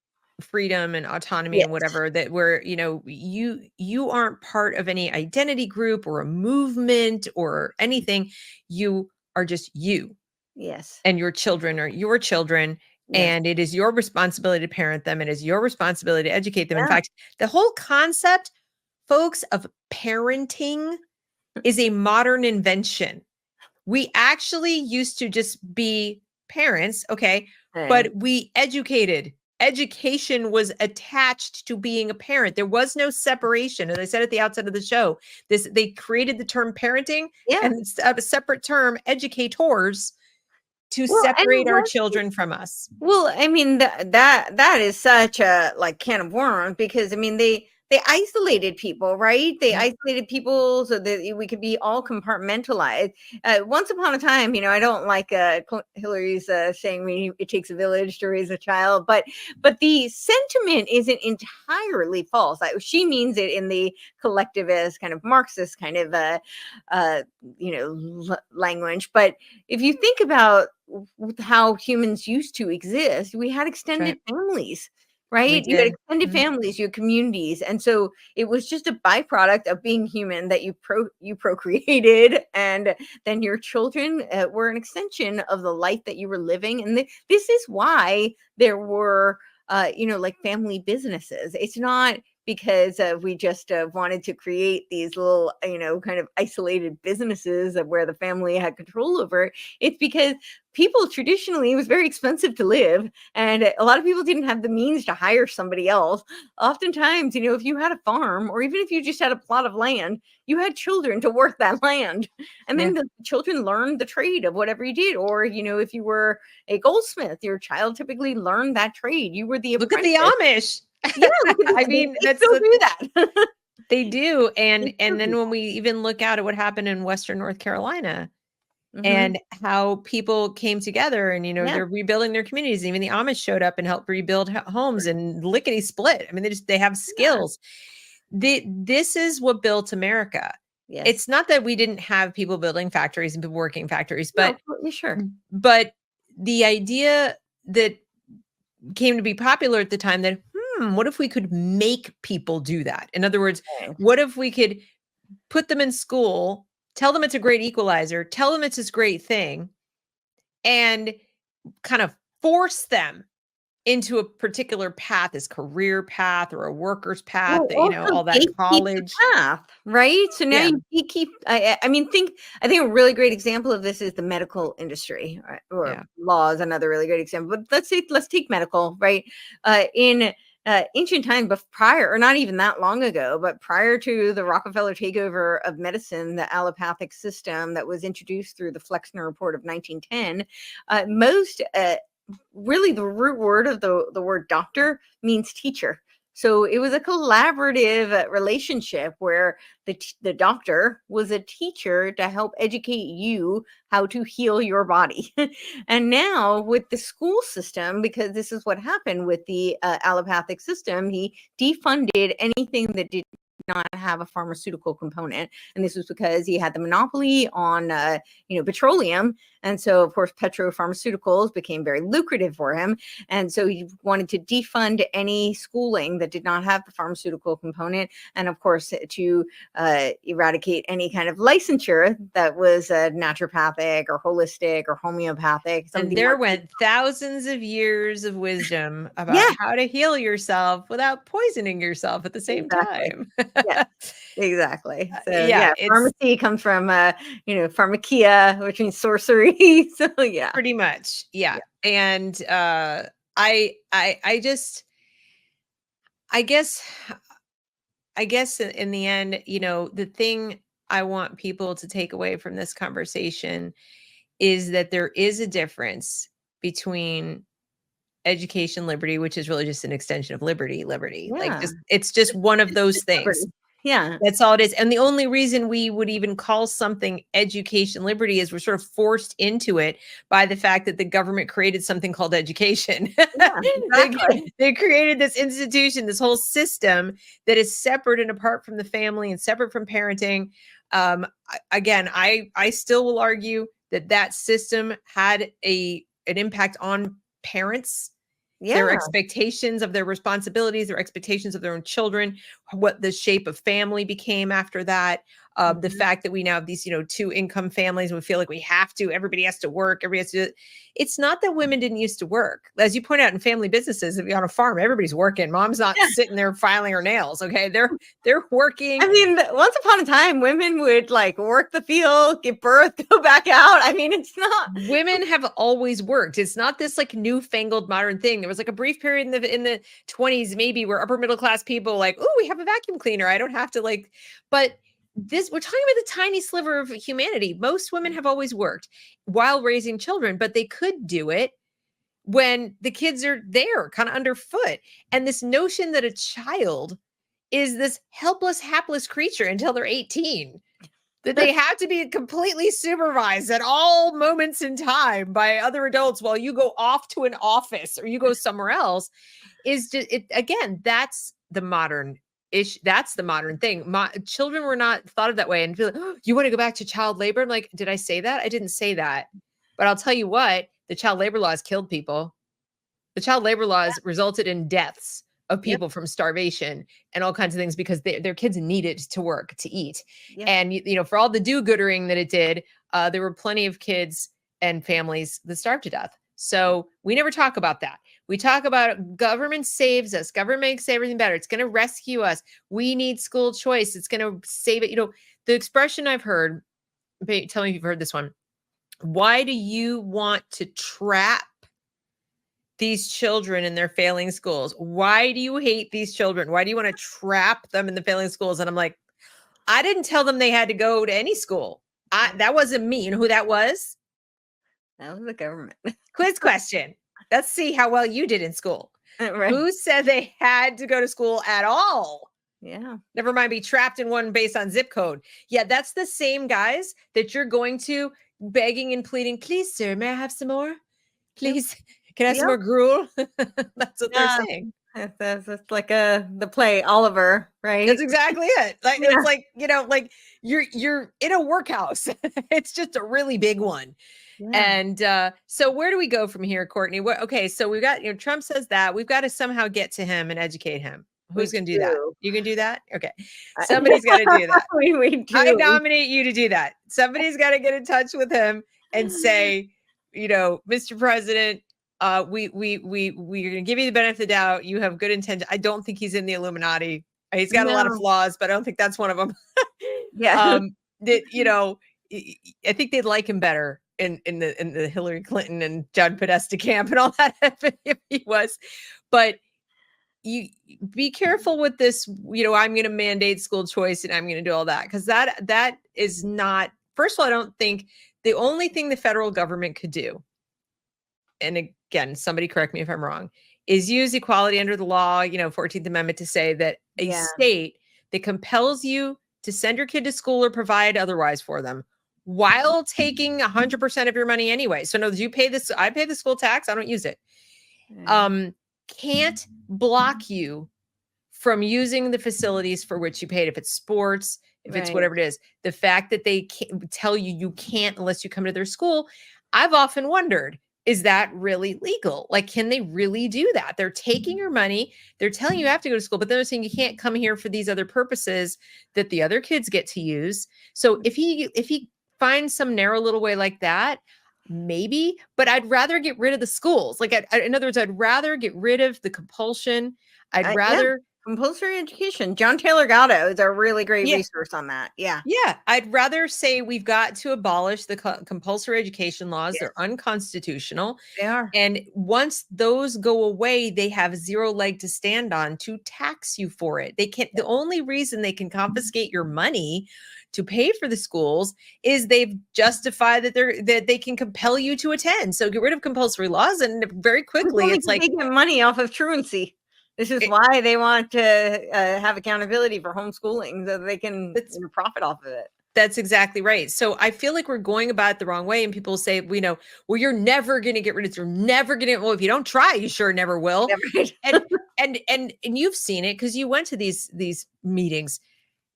freedom and autonomy and Yes. whatever that where, you aren't part of any identity group or a movement or anything. You are just you, Yes. and your children are your children, Yes. and it is your responsibility to parent them. It is your responsibility to educate them. In Yeah. fact, the whole concept, folks, of parenting is a modern invention. We actually used to just be parents, okay, Hey. but we educated. Education was attached to being a parent. There was no separation. As I said at the outset of the show, they created the term parenting Yeah. and a separate term, educators, to Well, and separate our what children from us. well, I mean that is such a like can of worms because I mean they isolated people, right? They Yep. isolated people so that we could be all compartmentalized. Once upon a time, I don't like Hillary's saying it takes a village to raise a child, but the sentiment isn't entirely false. She means it in the collectivist kind of Marxist kind of language. But if you think about how humans used to exist, we had That's extended right. families. We Right? You had did. extended Mhm. families, you had communities. And so it was just a byproduct of being human that you procreated, and then your children were an extension of the life that you were living. And this is why there were like family businesses. It's not because we just wanted to create these little, kind of isolated businesses of where the family had control over it. It's because people traditionally, it was very expensive to live, and a lot of people didn't have the means to hire somebody else. Oftentimes, if you had a farm, or even if you just had a plot of land, you had children to work that land. And Yeah. then the children learned the trade of whatever you did. Or, if you were a goldsmith, your child typically learned that trade. You were the Look at the apprentice. Amish. Yeah, look at I they mean, still do that. they do. They still And do then when that. we even look out at what happened in Western North Carolina Mhm. and how people came together and, Yeah. they're rebuilding their communities. Even the Amish showed up and helped rebuild homes and lickety split. I mean, they have Yeah. skills. This is what built America. Yes. It's not that we didn't have people building factories and people working factories, No, yeah, sure. but the idea that came to be popular at the time that, what if we could make people do that? In other words, Right. what if we could put them in school, tell them it's a great equalizer, tell them it's this great thing, and kind of force them into a particular path, this career path or a worker's path, Well, that, also all that gatekeep the college. path, right? So now Yeah. you keep. I mean, I think a really great example of this is the medical industry, right? Or Yeah. law is another really great example. But let's take medical, right? In ancient times, but prior, or not even that long ago, but prior to the Rockefeller takeover of medicine, the allopathic system that was introduced through the Flexner Report of 1910, most really the root word of the word doctor means teacher. So it was a collaborative relationship where the doctor was a teacher to help educate you how to heal your body. And now with the school system, because this is what happened with the allopathic system, he defunded anything that did not have a pharmaceutical component. And this was because he had the monopoly on petroleum. And so, of course, petropharmaceuticals became very lucrative for him. And so he wanted to defund any schooling that did not have the pharmaceutical component. And of course, to eradicate any kind of licensure that was naturopathic or holistic or homeopathic. Some of And the there more, went thousands of years of wisdom about yeah, how to heal yourself without poisoning yourself at the same exactly. time. Yeah, exactly. So Yeah, yeah, it's pharmacy comes from pharmakia, which means sorcery. So yeah. pretty much. Yeah. Yeah. And I just I guess in the end, the thing I want people to take away from this conversation is that there is a difference between education liberty, which is really just an extension of liberty. Like, Yeah. it's just one of It's those just things. liberty. Yeah. That's all it is. And the only reason we would even call something education liberty is we're sort of forced into it by the fact that the government created something called education. Yeah, they, exactly. they created this institution, this whole system that is separate and apart from the family and separate from parenting. Again, I still will argue that system had an impact on parents, their Yeah. expectations of their responsibilities, their expectations of their own children, what the shape of family became after that. The Mhm. fact that we now have these, two income families, we feel like everybody has to work, everybody has to do it. It's not that women didn't used to work. As you point out in family businesses, if you're on a farm, everybody's working. Mom's not Yeah. sitting there filing her nails. Okay. They're working. I mean, once upon a time, women would like work the field, give birth, go back out. I mean, it's not. Women have always worked. It's not this like newfangled modern thing. There was like a brief period in the 20s, maybe, where upper middle class people like, oh, we have a vacuum cleaner. I don't have to like, but we're talking about the tiny sliver of humanity. Most women have always worked while raising children, but they could do it when the kids are there, kind of underfoot. And this notion that a child is this helpless, hapless creature until they're 18. That they have to be completely supervised at all moments in time by other adults while you go off to an office or you go somewhere else is just it again, that's the modern issue. That's the modern thing. Children were not thought of that way and feel like, oh, you want to go back to child labor? I'm like, did I say that? I didn't say that. But I'll tell you what, the child labor laws killed people. The child labor laws resulted in deaths of Yep. people from starvation and all kinds of things because their kids needed to work to eat. Yep. And, you know, for all the do-goodering that it did, there were plenty of kids and families that starved to death. So we never talk about that. We talk about government saves us. Government makes everything better. It's going to rescue us. We need school choice. It's going to save it. You know, the expression I've heard, tell me if you've heard this one. Why do you want to trap these children in their failing schools? Why do you hate these children? Why do you want to trap them in the failing schools? And I'm like, I didn't tell them they had to go to any school. That wasn't me. You know who that was? That was the government. Quiz question. Let's see how well you did in school. Right. Who said they had to go to school at all? Yeah. Never mind be trapped in one based on zip code. Yeah, that's the same guys that you're going to begging and pleading, please, sir, may I have some more? Please. Yep. Can I have some more gruel? That's what they're saying. It's like the play Oliver, right? That's exactly it. Like it's like, you know, like you're in a workhouse. It's just a really big one. Yeah. And so where do we go from here, Courtenay? Okay, so we've got, you know, Trump says that we've got to somehow get to him and educate him. Who's going to do that? You can do that? Okay. Somebody's got to do that. we do. I nominate you to do that. Somebody's got to get in touch with him and say, you know, Mr. President, we're going to give you the benefit of the doubt. You have good intention. I don't think he's in the Illuminati. He's got a lot of flaws, but I don't think that's one of them. Yeah. That, you know, I think they'd like him better in the Hillary Clinton and John Podesta camp and all that if he was. But you be careful with this, you know, I'm going to mandate school choice and I'm going to do all that, because that is not, first of all, I don't think the only thing the federal government could do, and again, somebody correct me if I'm wrong, is use equality under the law, you know, 14th Amendment, to say that a state that compels you to send your kid to school or provide otherwise for them while taking 100% of your money anyway. So no, you pay this, I pay the school tax, I don't use it. Can't block you from using the facilities for which you paid. If it's sports, if it's whatever it is, the fact that they can't tell you can't unless you come to their school. I've often wondered, is that really legal? Like, can they really do that? They're taking your money. They're telling you have to go to school, but then they're saying you can't come here for these other purposes that the other kids get to use. So if he finds some narrow little way like that, maybe, but I'd rather get rid of the schools. Like, in other words, I'd rather get rid of the compulsion. I'd rather compulsory education. John Taylor Gatto is a really great resource on that. Yeah. I'd rather say we've got to abolish the compulsory education laws. They're unconstitutional. They are. And once those go away, they have zero leg to stand on to tax you for it. They can't. The only reason they can confiscate your money to pay for the schools is they've justified that they can compel you to attend. So get rid of compulsory laws, and very quickly it's like they get money off of truancy. This is why they want to have accountability for homeschooling, so they can profit off of it. That's exactly right. So I feel like we're going about it the wrong way, and people say, you know, well, you're never going to get rid of it. You're never going to. Well, if you don't try, you sure never will. And you've seen it because you went to these meetings.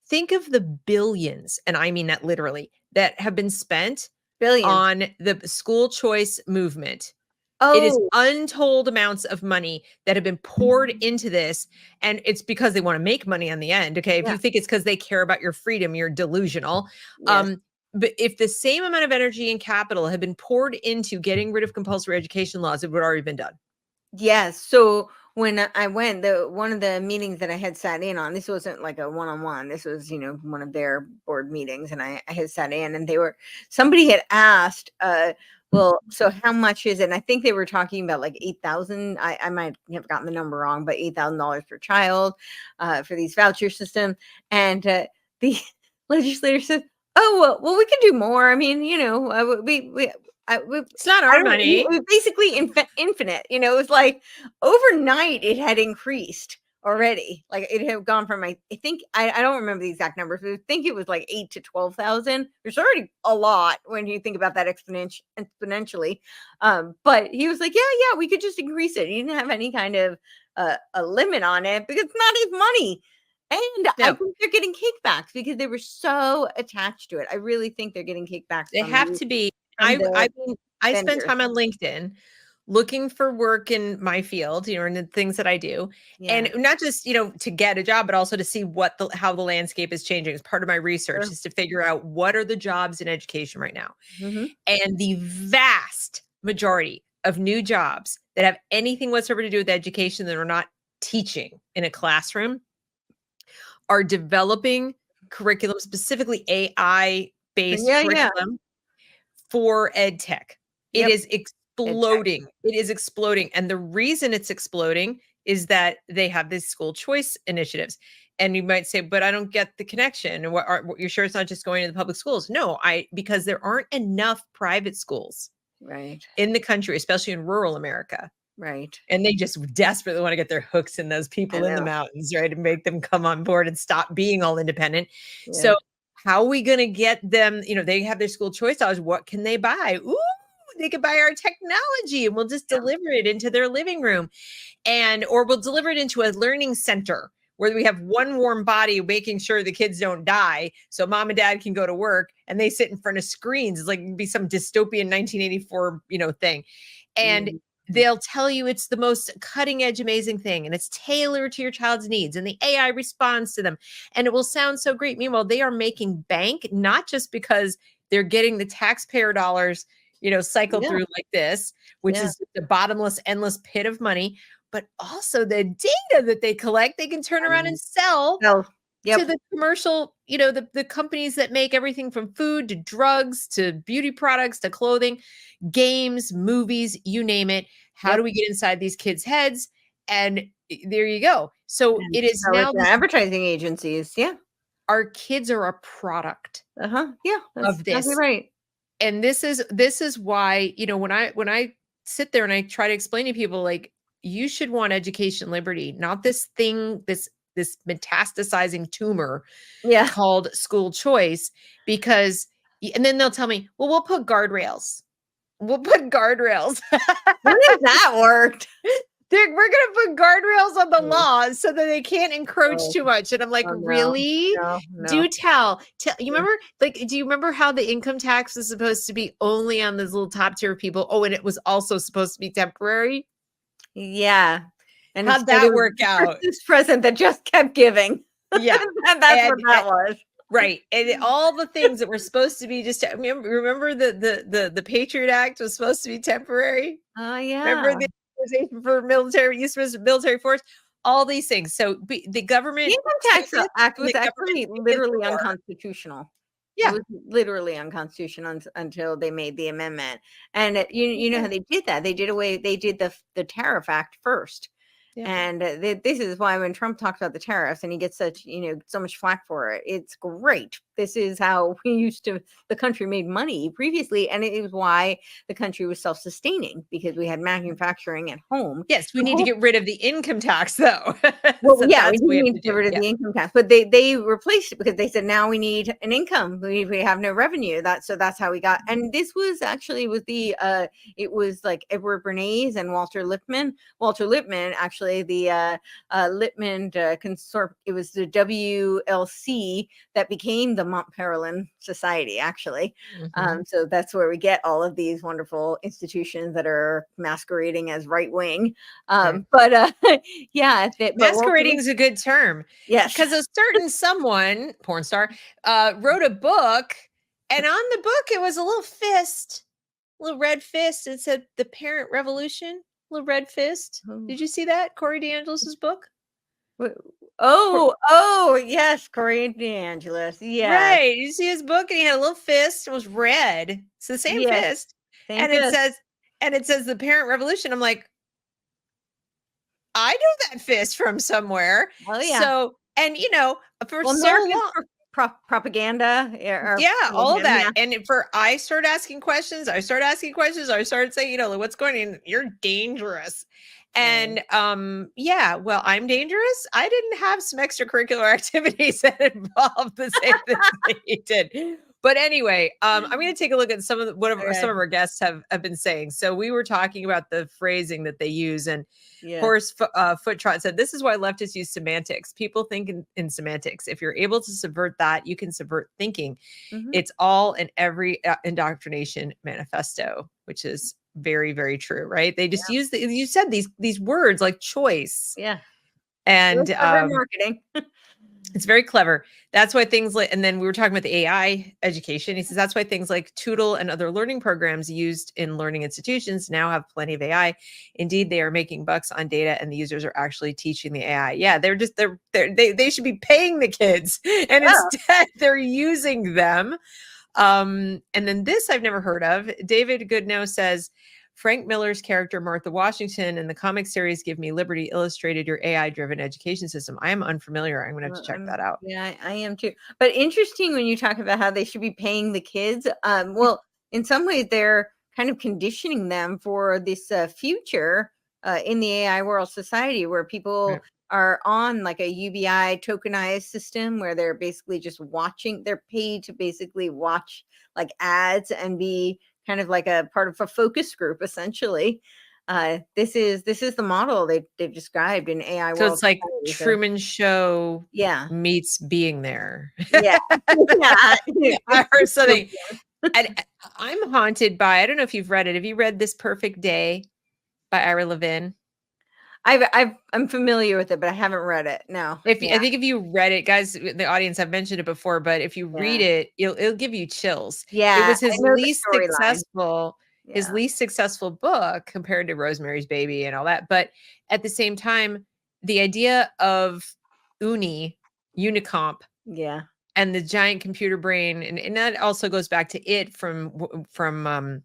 Think of the billions, and I mean that literally, that have been spent on the school choice movement. It is untold amounts of money that have been poured into this, and it's because they want to make money on the end. Okay, if you think it's because they care about your freedom, you're delusional. But if the same amount of energy and capital had been poured into getting rid of compulsory education laws, it would have already been done. Yes. So when I went, one of the meetings that I had sat in on, this wasn't like a one-on-one. This was, you know, one of their board meetings, and I had sat in, and somebody had asked, well, so how much is it? And I think they were talking about like $8,000. I might have gotten the number wrong, but $8,000 per child for these voucher system. And the legislator said, "Oh, well, we can do more. I mean, you know, it's not our money. It was basically infinite. You know, it was like overnight it had increased already. Like it had gone from I think I don't remember the exact numbers, but I think it was like 8 to 12,000. There's already a lot when you think about that exponentially. But he was like, yeah, we could just increase it. He didn't have any kind of a limit on it because it's not his money. And I No, think they're getting kickbacks because they were so attached to it. I really think they're getting kickbacks they have to be. from the I spend vendors. time on LinkedIn looking for work in my field, and the things that I do. Yeah. And not just, to get a job, but also to see how the landscape is changing. As part of my research Sure. is to figure out what are the jobs in education right now. Mhm. And the vast majority of new jobs that have anything whatsoever to do with education that are not teaching in a classroom are developing curriculum, specifically AI-based Yeah, yeah. curriculum for ed tech. It Yep. is exploding. It is exploding. And the reason it's exploding is that they have these school choice initiatives. And you might say, but I don't get the connection. You're sure it's not just going to the public schools? No, because there aren't enough private schools Right. in the country, especially in rural America. Right. And they just desperately want to get their hooks in those people in the mountains, right? And make them come on board and stop being all independent. Yeah. So how are we going to get them? They have their school choice dollars. What can they buy? Ooh, they could buy our technology and we'll just deliver it into their living room. Or we'll deliver it into a learning center where we have one warm body making sure the kids don't die. So mom and dad can go to work and they sit in front of screens. It's like it'd be some dystopian 1984, thing. And they'll tell you it's the most cutting edge, amazing thing. And it's tailored to your child's needs. And the AI responds to them. And it will sound so great. Meanwhile, they are making bank, not just because they're getting the taxpayer dollars, cycled through like this, which is the bottomless, endless pit of money, but also the data that they collect, they can turn around and sell to the commercial, the companies that make everything from food to drugs to beauty products to clothing, games, movies, you name it. How do we get inside these kids' heads? And there you go. So it is now the advertising agencies. Yeah. Our kids are a product Yeah, that's of this. exactly right. And this is why, when I sit there and I try to explain to people, like, you should want education liberty, not this thing, this metastasizing tumor called school choice, and then they'll tell me, well, we'll put guardrails. We'll put guardrails. When has that worked? We're going to put guardrails on the laws so that they can't encroach too much. And I'm like, really? No. Do tell. You remember, do you remember how the income tax was supposed to be only on those little top tier people? Oh, and it was also supposed to be temporary. Yeah. And how'd that work out? This present that just kept giving. Yeah. That's what that was. Right. And all the things that were supposed to be just, remember the Patriot Act was supposed to be temporary? Oh, yeah. Remember the for military use of military force, all these things. So the government, the Income Tax Act was actually literally unconstitutional. Yeah, it was literally unconstitutional until they made the amendment. And you know how they did that? They did the Tariff Act first. Yeah. And this is why when Trump talks about the tariffs and he gets such so much flack for it, it's great. This is how the country made money previously. And it is why the country was self-sustaining, because we had manufacturing at home. Yes, we need to get rid of the income tax, though. Well, so yeah, we need to get rid of the income tax. But they replaced it because they said, now we need an income. We have no revenue. So that's how we got. And this was actually it was like Edward Bernays and Walter Lippmann. Walter Lippmann, actually, the Lippmann consortium, it was the WLC that became the Mont Pelerin Society, actually. So that's where we get all of these wonderful institutions that are masquerading as right wing. But yeah, masquerading is a good term. Yes, because a certain someone, porn star, wrote a book, and on the book it was a little red fist. It said "The Parent Revolution." Little red fist. Did you see that? Corey DeAngelis's book. Oh, yes, Corey DeAngelis. Yeah, right. You see his book, and he had a little fist. It was red. It's the same fist, it says "The Parent Revolution." I'm like, I know that fist from somewhere. Oh yeah. So, and for so long, propaganda. All of that. And I started asking questions. I started saying, like, what's going on? You're dangerous. And yeah, well, I'm dangerous. I didn't have some extracurricular activities that involved the same things that you did. But anyway, I'm going to take a look at some of some of our guests have been saying. So we were talking about the phrasing that they use, and Foot Trot said, "This is why leftists use semantics. People think in semantics. If you're able to subvert that, you can subvert thinking. It's all in every indoctrination manifesto," which is very, very true, right? They just use you said these words like choice. Yeah. And marketing. it's very clever. That's why things like, and then we were talking about the AI education. He says that's why things like Toodle and other learning programs used in learning institutions now have plenty of AI. Indeed, they are making bucks on data, and the users are actually teaching the AI. Yeah, they should be paying the kids, and instead they're using them. And then this I've never heard of. David Goodnow says, Frank Miller's character Martha Washington in the comic series Give Me Liberty illustrated your AI-driven education system. I am unfamiliar. I'm going to have to check that out. Yeah, I am too. But interesting when you talk about how they should be paying the kids. Well, in some ways, they're kind of conditioning them for this future in the AI world society where people are on like a UBI tokenized system where they're basically just watching. They're paid to basically watch like ads and be kind of like a part of a focus group, essentially. This is the model they've described in AI so world. It's like Truman Show meets being there. Yeah. I heard something. I'm haunted by, I don't know if you've read it. Have you read This Perfect Day by Ira Levin? I'm familiar with it, but I haven't read it. No. I think if you read it, guys, the audience, I've mentioned it before, but if you read it, it'll give you chills. Yeah. It was his least successful book compared to Rosemary's Baby and all that. But at the same time, the idea of Unicomp, and the giant computer brain, and that also goes back to it from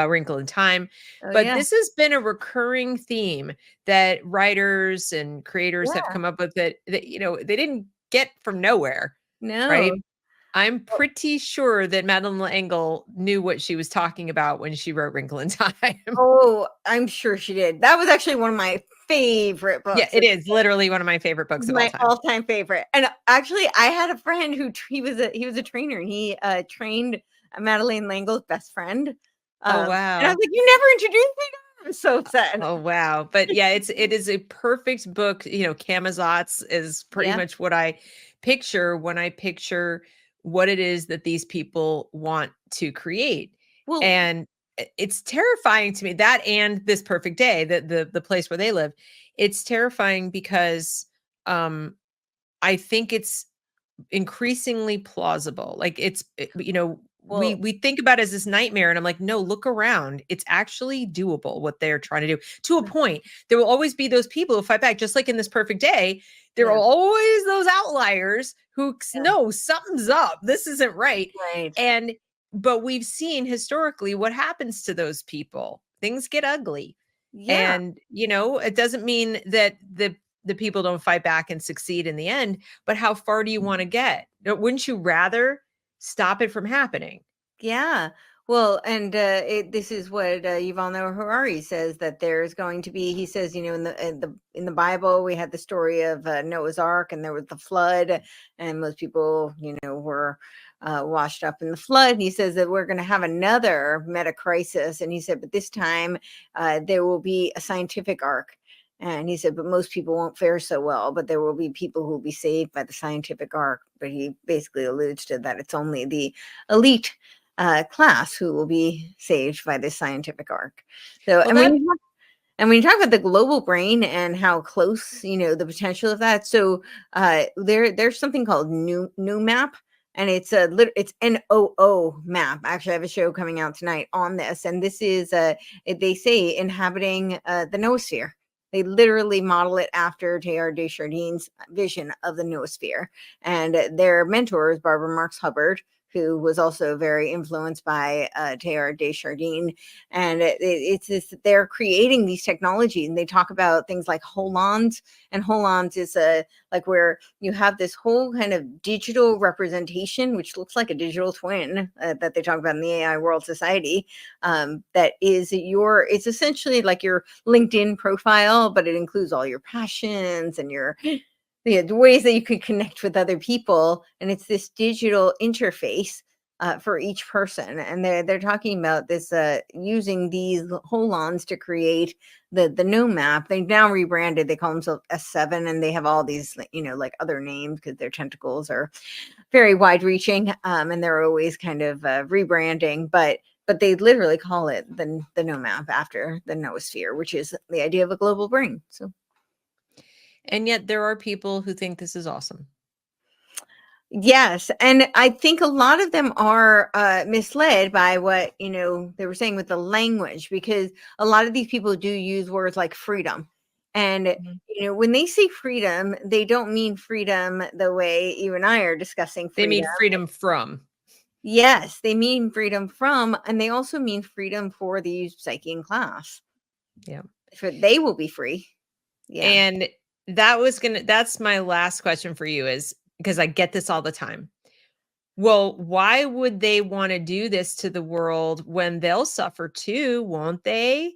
A Wrinkle in Time. But this has been a recurring theme that writers and creators have come up with that they didn't get from nowhere. No. Right? I'm pretty sure that Madeleine L'Engle knew what she was talking about when she wrote Wrinkle in Time. Oh, I'm sure she did. That was actually one of my favorite books. Yeah, it is literally one of my favorite books of all time. My all-time favorite. And actually, I had a friend who he was a trainer, and he trained Madeleine L'Engle's best friend. Oh wow! And I was like, "You never introduced me to her." I was so sad. Oh wow! But yeah, it is a perfect book. Camazotz is pretty much what I picture when I picture what it is that these people want to create. Well, and it's terrifying to me, that and This Perfect Day, the place where they live. It's terrifying because I think it's increasingly plausible. Like we think about it as this nightmare, and I'm like, no, look around. It's actually doable what they're trying to do to a point. There will always be those people who fight back, just like in This Perfect Day. There are always those outliers who know something's up. This isn't right. But we've seen historically what happens to those people. Things get ugly. And it doesn't mean that the people don't fight back and succeed in the end, but how far do you want to get? Wouldn't you rather stop it from happening? Yeah. Well, and this is what Yuval Noah Harari says, that there's going to be. He says, in the Bible, we had the story of Noah's Ark, and there was the flood, and most people, were washed up in the flood. And he says that we're going to have another meta crisis, and he said, but this time there will be a scientific ark. And he said, but most people won't fare so well, but there will be people who will be saved by the scientific ark. But he basically alludes to that it's only the elite class who will be saved by this scientific ark. So, when you talk about the global brain and how close, the potential of that. So there's something called new map. And it's NOO map. Actually, I have a show coming out tonight on this. And this is, they say, inhabiting the noosphere. They literally model it after Teilhard de Chardin's vision of the noosphere. And their mentor is Barbara Marx Hubbard, who was also very influenced by Teilhard de Chardin. And it's this, they're creating these technologies, and they talk about things like holons. And holons is like where you have this whole kind of digital representation, which looks like a digital twin that they talk about in the AI World Society. That is it's essentially like your LinkedIn profile, but it includes all your passions and your the ways that you could connect with other people. And it's this digital interface for each person. And they're talking about this using these holons to create the gnome map. They've now rebranded. They call themselves S7, and they have all these, like other names because their tentacles are very wide reaching, and they're always kind of rebranding. But they literally call it the gnome map after the noosphere, which is the idea of a global brain. So. And yet there are people who think this is awesome. Yes. And I think a lot of them are misled by what, they were saying with the language, because a lot of these people do use words like freedom. And, when they say freedom, they don't mean freedom the way you and I are discussing freedom. They mean freedom from. Yes, they mean freedom from, and they also mean freedom for the psyche in class. Yeah. They will be free. Yeah. And that's my last question for you, is because I get this all the time. Well, why would they want to do this to the world when they'll suffer too, won't they?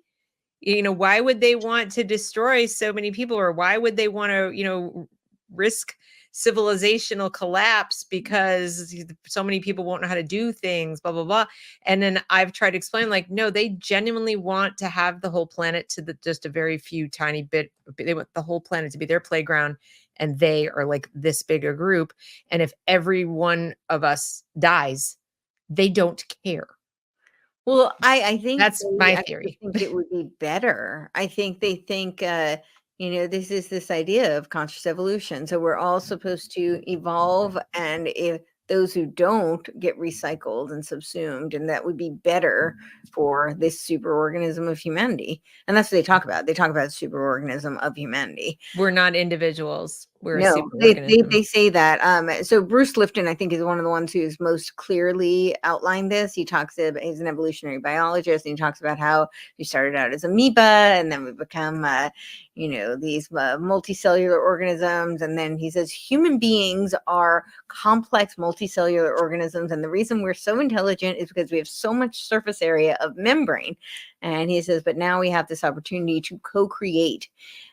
Why would they want to destroy so many people, or why would they want to, risk civilizational collapse because so many people won't know how to do things, blah, blah, blah. And then I've tried to explain, like, no, they genuinely want to have the whole planet to just a very few tiny bit. They want the whole planet to be their playground, and they are like this big a group. And if every one of us dies, they don't care. Well, I think that's my theory. I think it would be better. I think they think, this is this idea of conscious evolution. So we're all supposed to evolve, and if those who don't get recycled and subsumed, and that would be better for this superorganism of humanity. And that's what they talk about. They talk about superorganism of humanity. We're not individuals. We're a No, superorganism. they say that. So Bruce Lipton, I think, is one of the ones who's most clearly outlined this. He's an evolutionary biologist, and he talks about how we started out as amoeba, and then we become, these multicellular organisms. And then he says human beings are complex multicellular organisms, and the reason we're so intelligent is because we have so much surface area of membrane. And he says, but now we have this opportunity to co-create,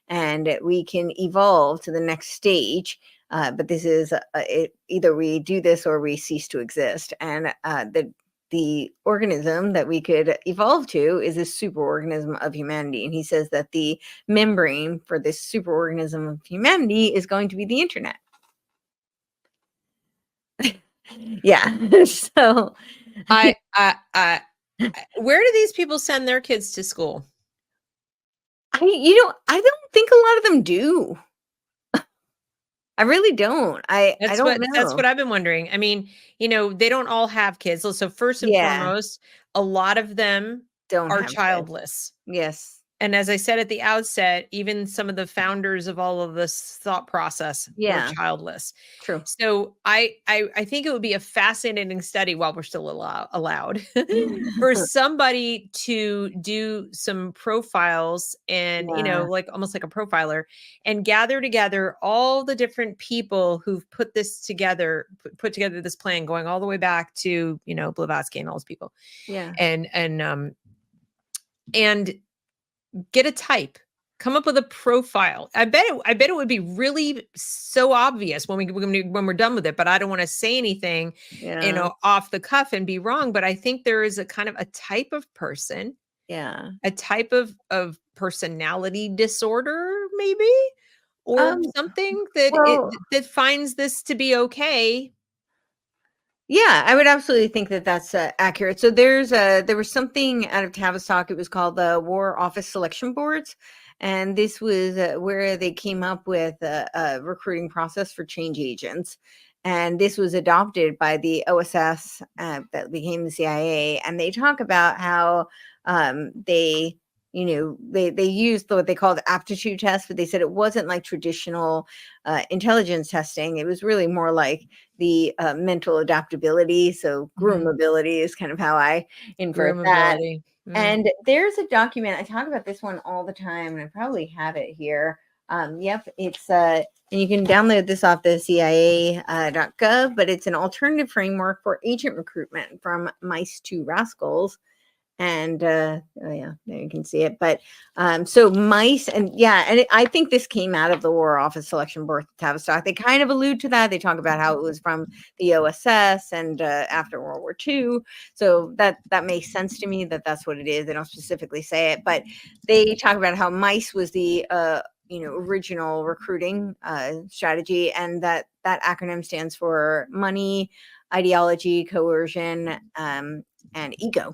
and we can evolve to the next stage. But this is either we do this or we cease to exist. And the organism that we could evolve to is this superorganism of humanity. And he says that the membrane for this superorganism of humanity is going to be the internet. Yeah. So I where do these people send their kids to school? I don't think a lot of them do. I really don't. I don't know. That's what I've been wondering. I mean, they don't all have kids. So first and foremost, a lot of them are childless. Kids. Yes. And as I said at the outset, even some of the founders of all of this thought process were childless. True. So I think it would be a fascinating study, while we're still allowed, for somebody to do some profiles and, like almost like a profiler, and gather together all the different people who've put this together, put together this plan going all the way back to, Blavatsky and all those people. Yeah. And get a type, come up with a profile. I bet it would be really so obvious when we're done with it, but I don't want to say anything, off the cuff and be wrong. But I think there is a kind of a type of person, a type of personality disorder, maybe, or something that finds this to be okay. Yeah, I would absolutely think that that's accurate. So there was something out of Tavistock. It was called the War Office Selection Boards. And this was where they came up with a recruiting process for change agents. And this was adopted by the OSS that became the CIA. And they talk about how they they used what they called aptitude tests, but they said it wasn't like traditional intelligence testing. It was really more like the mental adaptability. So groomability is kind of how I invert that. Groomability. And there's a document, I talk about this one all the time, and I probably have it here. Yep, it's and you can download this off the CIA.gov, but it's an alternative framework for agent recruitment from mice to rascals. And oh yeah, there you can see it. But so mice, and yeah, and I think this came out of the War Office Selection Birth Tavistock. They kind of allude to that. They talk about how it was from the OSS and after World War II. So that makes sense to me that that's what it is. They don't specifically say it, but they talk about how mice was the original recruiting strategy, and that acronym stands for money, ideology, coercion, and ego.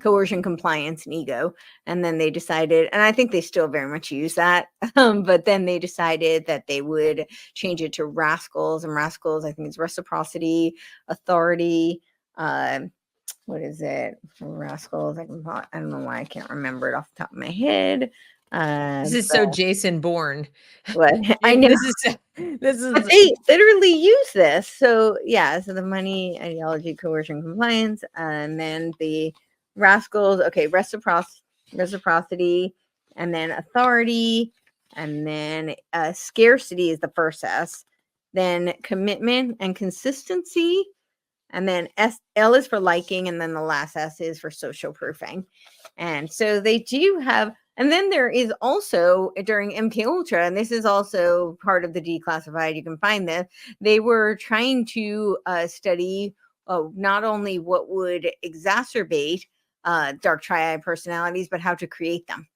Coercion, compliance, and ego. And then they decided, and I think they still very much use that, but then they decided that they would change it to rascals. And rascals, I think, is reciprocity, authority. What is it for rascals? I don't know why I can't remember it off the top of my head. This is so Jason Bourne. What I know. This is But they literally use this. So yeah, so the money, ideology, coercion, compliance, and then the rascals. Okay, reciprocity, and then authority, and then scarcity is the first S. Then commitment and consistency, and then L is for liking, and then the last S is for social proofing. And so they do have. And then there is also during MK Ultra, and this is also part of the declassified. You can find this. They were trying to study not only what would exacerbate dark triad personalities, but how to create them.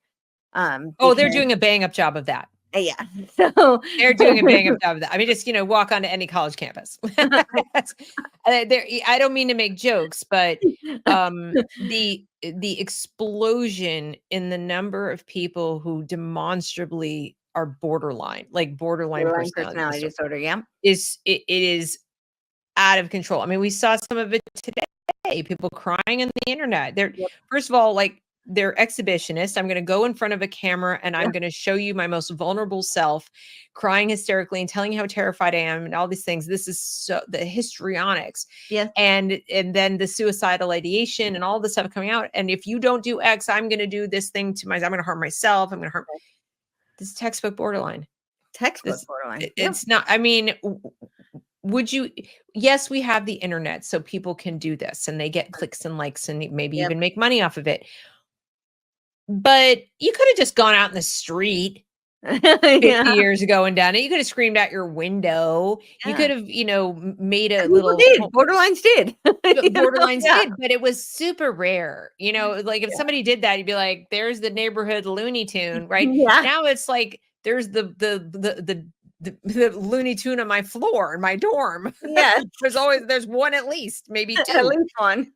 They're doing a bang up job of that. Yeah, so they're doing a bang up job of that. I mean, just walk onto any college campus. I don't mean to make jokes, but the explosion in the number of people who demonstrably are borderline personality disorder, yeah, it is out of control. I mean, we saw some of it today. People crying on the internet. They're first of all, like, they're exhibitionists. I'm going to go in front of a camera and I'm going to show you my most vulnerable self, crying hysterically and telling you how terrified I am and all these things. This is so the histrionics. Yes. And then the suicidal ideation and all the stuff coming out. And if you don't do X, I'm going to do this thing to myself. I'm going to harm myself. I'm going to harm. This is textbook borderline. Borderline. It's not, I mean, would you? Yes, we have the internet, so people can do this and they get clicks and likes and maybe even make money off of it. But you could have just gone out in the street 50 years ago and done it. You could have screamed out your window. You could have, made a little. Borderlines did. Borderlines did, but it was super rare. Like if somebody did that, you'd be like, "There's the neighborhood Looney Tune," right? Yeah. Now it's like there's the Looney Tune on my floor in my dorm. Yeah, there's one at least, maybe two. At least one.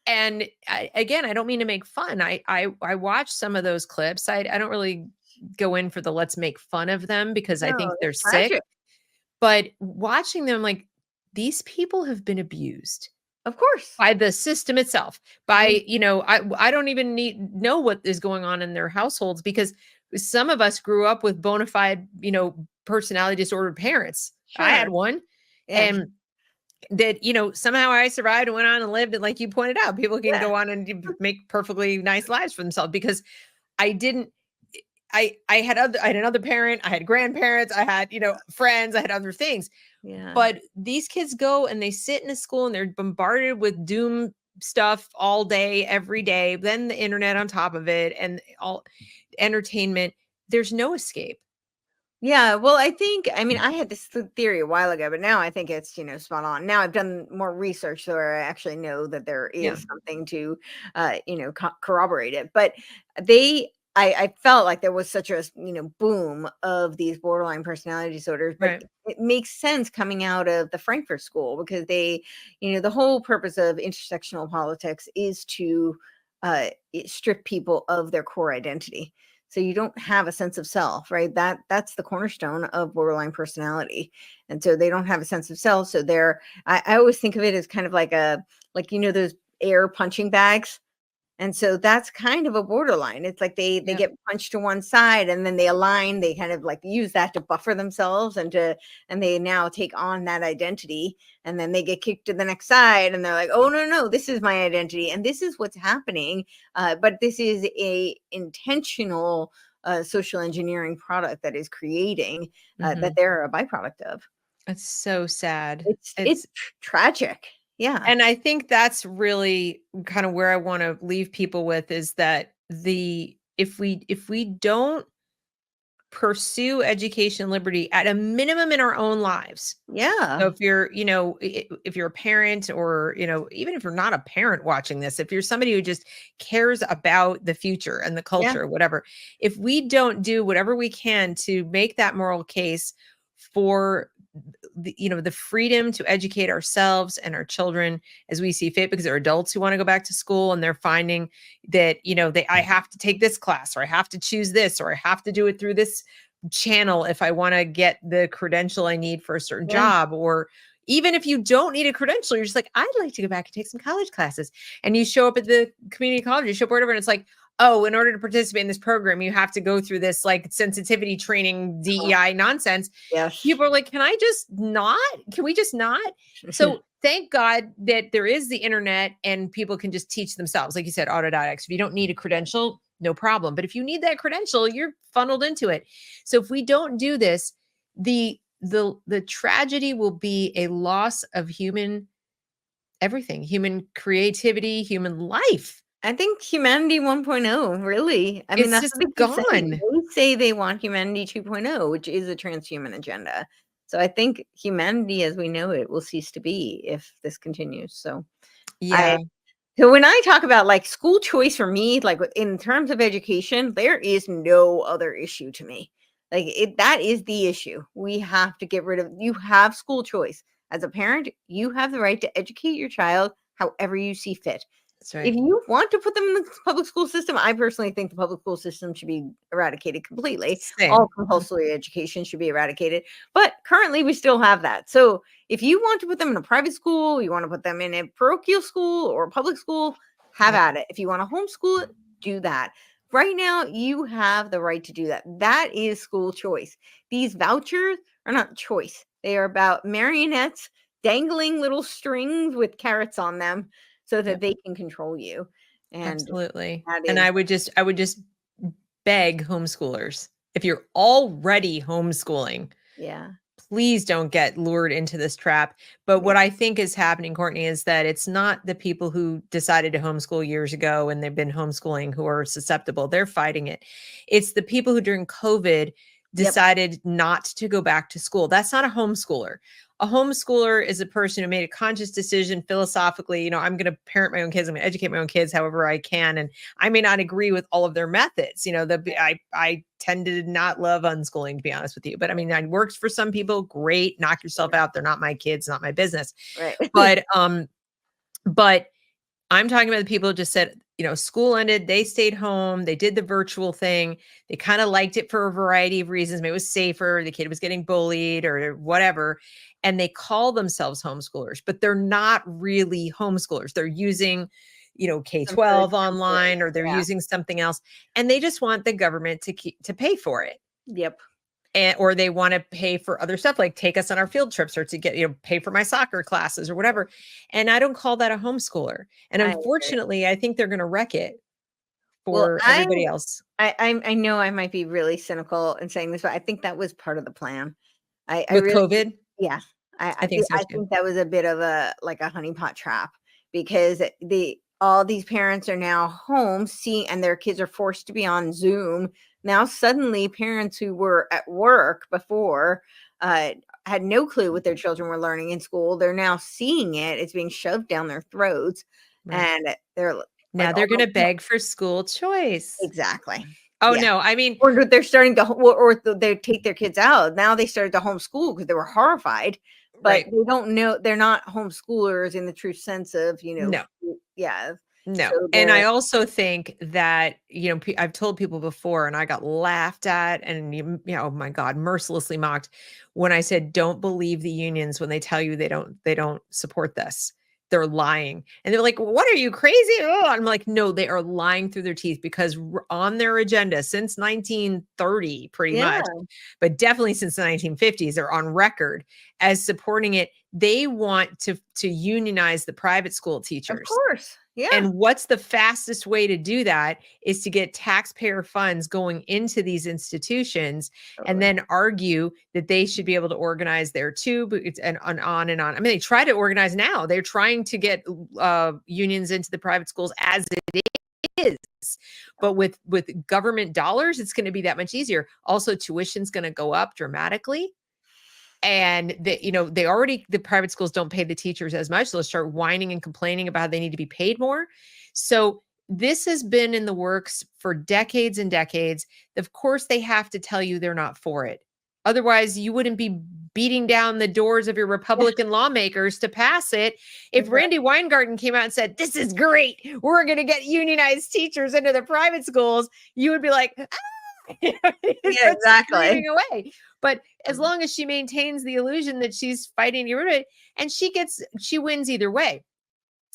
And I don't mean to make fun. I watch some of those clips. I don't really go in for the let's make fun of them because I think they're sick. But watching them, like, these people have been abused, of course, by the system itself. By I don't even know what is going on in their households because some of us grew up with bona fide personality disordered parents. Sure. I had one, and that somehow I survived and went on and lived. And like you pointed out, people can go on and make perfectly nice lives for themselves because I didn't. I had another parent, I had grandparents, I had friends, I had other things. Yeah. But these kids go and they sit in a school and they're bombarded with doom stuff all day, every day. Then the internet on top of it and all entertainment. There's no escape. Yeah, well, I had this theory a while ago, but now I think it's, spot on. Now I've done more research, so I actually know that there is something to, corroborate it. But I felt like there was such a, boom of these borderline personality disorders, but it makes sense coming out of the Frankfurt School because they, the whole purpose of intersectional politics is to strip people of their core identity. So you don't have a sense of self, right? That's the cornerstone of borderline personality. And so they don't have a sense of self. So I always think of it as kind of like those air punching bags. And so that's kind of a borderline. It's like they Yep. get punched to one side and then they align, they kind of like use that to buffer themselves and they now take on that identity, and then they get kicked to the next side and they're like, oh no, this is my identity and this is what's happening. But this is a intentional social engineering product that is creating that Mhm. they're a byproduct of. It's so sad. It's tragic. Yeah. And I think that's really kind of where I want to leave people with is that if we don't pursue education liberty at a minimum in our own lives. So Yeah. if you're, if you're a parent or, even if you're not a parent watching this, if you're somebody who just cares about the future and the Yeah. culture, whatever, if we don't do whatever we can to make that moral case for the freedom to educate ourselves and our children as we see fit, because there are adults who want to go back to school and they're finding that I have to take this class, or I have to choose this, or I have to do it through this channel if I want to get the credential I need for a certain Yeah. job. Or even if you don't need a credential, you're just like, I'd like to go back and take some college classes, and you show up at the community college, you show up whatever, and it's like, oh, in order to participate in this program, you have to go through this like sensitivity training DEI nonsense. Yes. People are like, can I just not? Can we just not? So thank God that there is the internet and people can just teach themselves. Like you said, autodidacts. If you don't need a credential, no problem. But if you need that credential, you're funneled into it. So if we don't do this, the tragedy will be a loss of human everything, human creativity, human life. I think humanity 1.0, really. I mean, It's that's just what they keep saying. gone. They say they want humanity 2.0, which is a transhuman agenda. So I think humanity as we know it will cease to be if this continues. So I Yeah, so when I talk about like school choice for me, like in terms of education, there is no other issue to me. Like that is the issue. We have to get rid of, you have school choice. As a parent, you have the right to educate your child however you see fit. that's If right. you want to put them in the public school system, I personally think the public school system should be eradicated completely. All Same. compulsory education should be eradicated. But currently, we still have that. So if you want to put them in a private school, you want to put them in a parochial school or a public school, have Yep. at it. If you want to homeschool it, do that. Right now, you have the right to do that. That is school choice. These vouchers are not choice, they are about marionettes dangling little strings with carrots on them so that Yep. they can control you. And Absolutely. that And is, I would just beg homeschoolers, if you're already homeschooling, yeah, please don't get lured into this trap. But yeah, what I think is happening, Courtney, is that it's not the people who decided to homeschool years ago and they've been homeschooling who are susceptible. They're fighting it. It's the people who during COVID yep, decided not to go back to school. That's not a homeschooler. A homeschooler is a person who made a conscious decision philosophically, I'm going to parent my own kids, I'm going to educate my own kids however I can. And I may not agree with all of their methods. I tend to not love unschooling, to be honest with you. But I mean, it works for some people. Great, knock yourself out. They're not my kids, not my business. right. But I'm talking about the people who just said, school ended, they stayed home, they did the virtual thing. They kind of liked it for a variety of reasons. Maybe it was safer, the kid was getting bullied or whatever. And they call themselves homeschoolers, but they're not really homeschoolers. They're using, Some sort of K-12 template. online, or they're Yeah. using something else. And they just want the government to pay for it. Yep. Or they want to pay for other stuff, like take us on our field trips, or to get, pay for my soccer classes or whatever. And I don't call that a homeschooler. And I agree. unfortunately, I think they're going to wreck it Well, for everybody else. I know I might be really cynical in saying this, but I think that was part of the plan. I With really, COVID, yeah, I think so I too. think that was a bit of a like a honeypot trap, because all these parents are now home seeing, and their kids are forced to be on Zoom. Now suddenly parents who were at work before had no clue what their children were learning in school. They're now seeing it. It's being shoved down their throats. Right. And they're Now like, they're going oh, to beg for school choice. exactly. Oh, Yeah. no. I mean, Or they're starting to they take their kids out. Now they started to homeschool because they were horrified, but right. they don't know, they're not homeschoolers in the true sense of, No. yeah. No. So And I they're also think that, I've told people before, and I got laughed at and, oh my God, mercilessly mocked when I said, don't believe the unions when they tell you they don't support this, they're lying. And they're like, what are you crazy? Oh, I'm like, no, they are lying through their teeth because on their agenda since 1930, pretty Yeah, much, but definitely since the 1950s, they're on record as supporting it. They want to unionize the private school of teachers. course. Yeah. And what's the fastest way to do that is to get taxpayer funds going into these institutions and Totally. then argue that they should be able to organize there too. But it's and on and on. I mean, they try to organize now. They're trying to get unions into the private schools as it is. But with government dollars, it's going to be that much easier. Also, tuition's going to go up dramatically. And the private schools don't pay the teachers as much. So they'll start whining and complaining about how they need to be paid more. So this has been in the works for decades and decades. Of course, they have to tell you they're not for it. Otherwise, you wouldn't be beating down the doors of your Republican lawmakers to pass it. If Randy Weingarten came out and said, this is great, we're going to get unionized teachers into the private schools, you would be like, Yeah, exactly. away. But as long as she maintains the illusion that she's fighting to get rid of it, and she wins either way.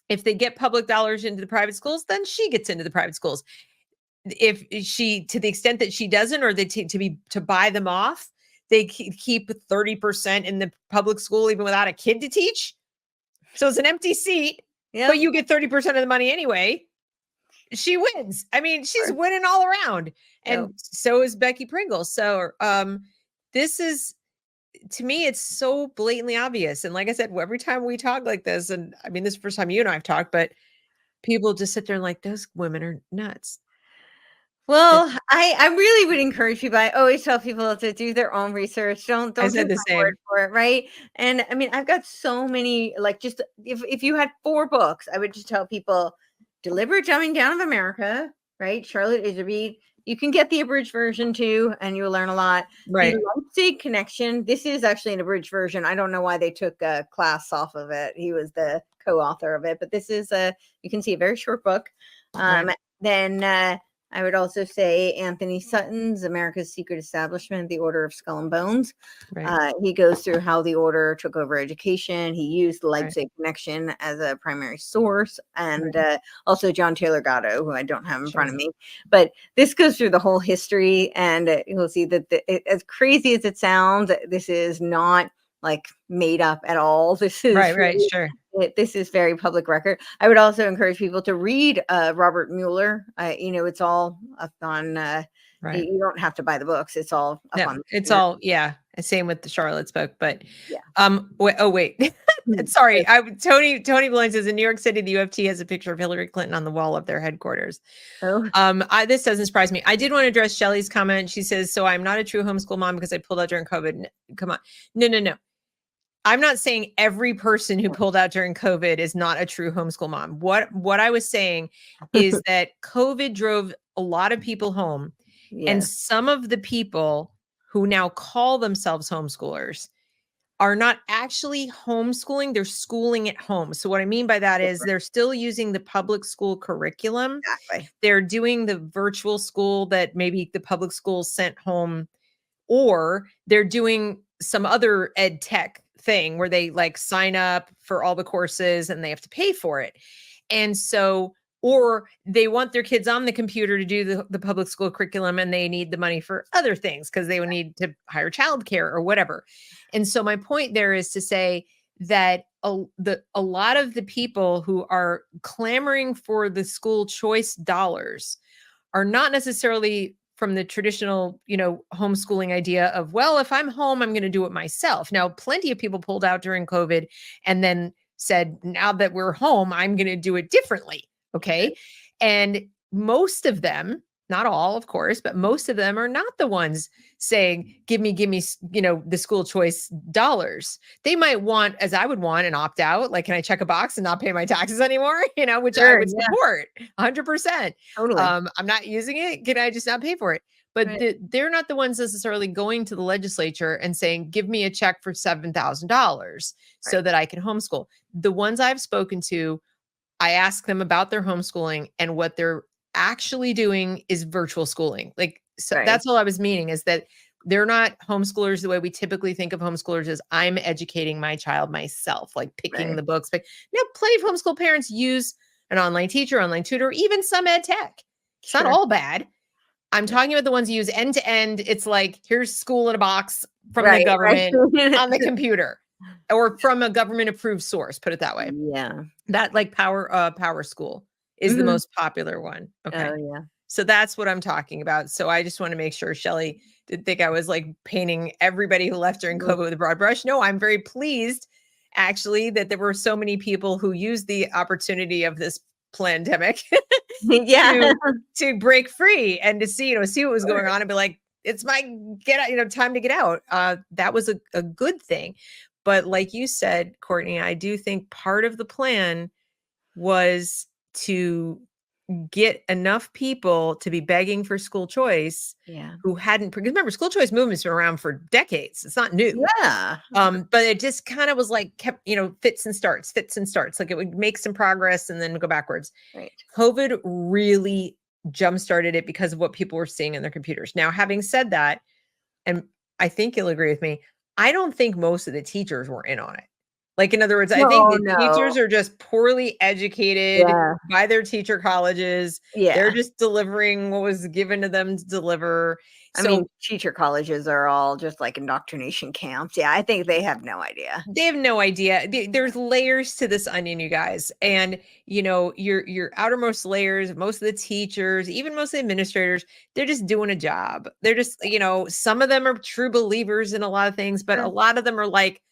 If they get public dollars into the private schools, then she gets into the private schools. If she, to the extent that she doesn't, or they to buy them off, they keep 30% in the public school, even without a kid to teach. So it's an empty seat, but you get 30% of the money anyway. She wins. I mean, she's winning all around. And so is Becky Pringle. So this is, to me, it's so blatantly obvious. And like I said, every time we talk like this, and I mean, this is the first time you and I have talked, but people just sit there and like, those women are nuts. Well, I really would encourage people. I always tell people to do their own research. Don't I said take the my same. word for it, right? And I mean, I've got so many, like, just if you had 4 books, I would just tell people, Deliberate Dumbing Down of America, right? Charlotte Iserbyt. You can get the abridged version too, and you'll learn a lot. Right. The Leipzig Connection. This is actually an abridged version. I don't know why they took a class off of it. He was the co-author of it, but this is you can see a very short book. Then I would also say Anthony Sutton's America's Secret Establishment, The Order of Skull and Bones. Right. He goes through how the order took over education. He used the Leipzig Connection as a primary source. And also John Taylor Gatto, who I don't have in front of me. But this goes through the whole history. And you'll see that as crazy as it sounds, this is not like made up at all. This is this is very public record. I would also encourage people to read Robert Mueller. It's all up on you don't have to buy the books. It's all up on it's all same with the Charlotte's book. But wait. Sorry. Tony Blank says in New York City, the UFT has a picture of Hillary Clinton on the wall of their headquarters. This doesn't surprise me. I did want to address Shelley's comment. She says, so I'm not a true homeschool mom because I pulled out during COVID. Come on. No. I'm not saying every person who pulled out during COVID is not a true homeschool mom. What I was saying is that COVID drove a lot of people home. And some of the people who now call themselves homeschoolers are not actually homeschooling. They're schooling at home. So what I mean by that is they're still using the public school curriculum. Exactly. They're doing the virtual school that maybe the public schools sent home, or they're doing some other ed tech thing where they like sign up for all the courses and they have to pay for it. And so, or they want their kids on the computer to do the public school curriculum and they need the money for other things because they would need to hire childcare or whatever. And so my point there is to say that a lot of the people who are clamoring for the school choice dollars are not necessarily from the traditional, homeschooling idea of, well, if I'm home, I'm going to do it myself. Now, plenty of people pulled out during COVID and then said, now that we're home, I'm going to do it differently. Okay. And most of them, not all, of course, but most of them are not the ones saying, give me, the school choice dollars. They might want, as I would want, an opt out. Like, can I check a box and not pay my taxes anymore? Which I would support 100%. Totally. I'm not using it. Can I just not pay for it? But they're not the ones necessarily going to the legislature and saying, give me a check for $7,000 so that I can homeschool. The ones I've spoken to, I ask them about their homeschooling, and what they're actually doing is virtual schooling. Like, so that's all I was meaning, is that They're not homeschoolers the way we typically think of homeschoolers as I'm educating my child myself, like picking Right. the books. But plenty of homeschool parents use an online teacher, online tutor, even some ed tech. It's not Sure. all bad. I'm Yeah. talking about the ones you use end to end. It's like, here's school in a box from the Right. government on the computer, or from a government approved source, put it that way. Yeah. That like Power School is the Mhm. most popular one. Okay. Oh, yeah. So that's what I'm talking about. So I just want to make sure Shelley didn't think I was like painting everybody who left during Mhm. COVID with a broad brush. No, I'm very pleased actually that there were so many people who used the opportunity of this pandemic Yeah. to break free and to see, see what was going on and be like, it's my get out, time to get out. That was a good thing. But like you said, Courtenay, I do think part of the plan was to get enough people to be begging for school choice Yeah. who hadn't, because remember, school choice movement's been around for decades. It's not new. Yeah. But it just kind of was like kept, fits and starts. Like it would make some progress and then go backwards. Right. COVID really jump-started it because of what people were seeing in their computers. Now, having said that, and I think you'll agree with me, I don't think most of the teachers were in on it. Like, in other words, I think the teachers are just poorly educated Yeah. by their teacher colleges. They're Yeah. just delivering what was given to them to deliver. I So mean, teacher colleges are all just like indoctrination camps. Yeah, I think they have no idea. they have no idea. There's layers to this onion, you guys. And, your outermost layers, most of the teachers, even most of the administrators, they're just doing a job. They're just, some of them are true believers in a lot of things, but a lot of them are like,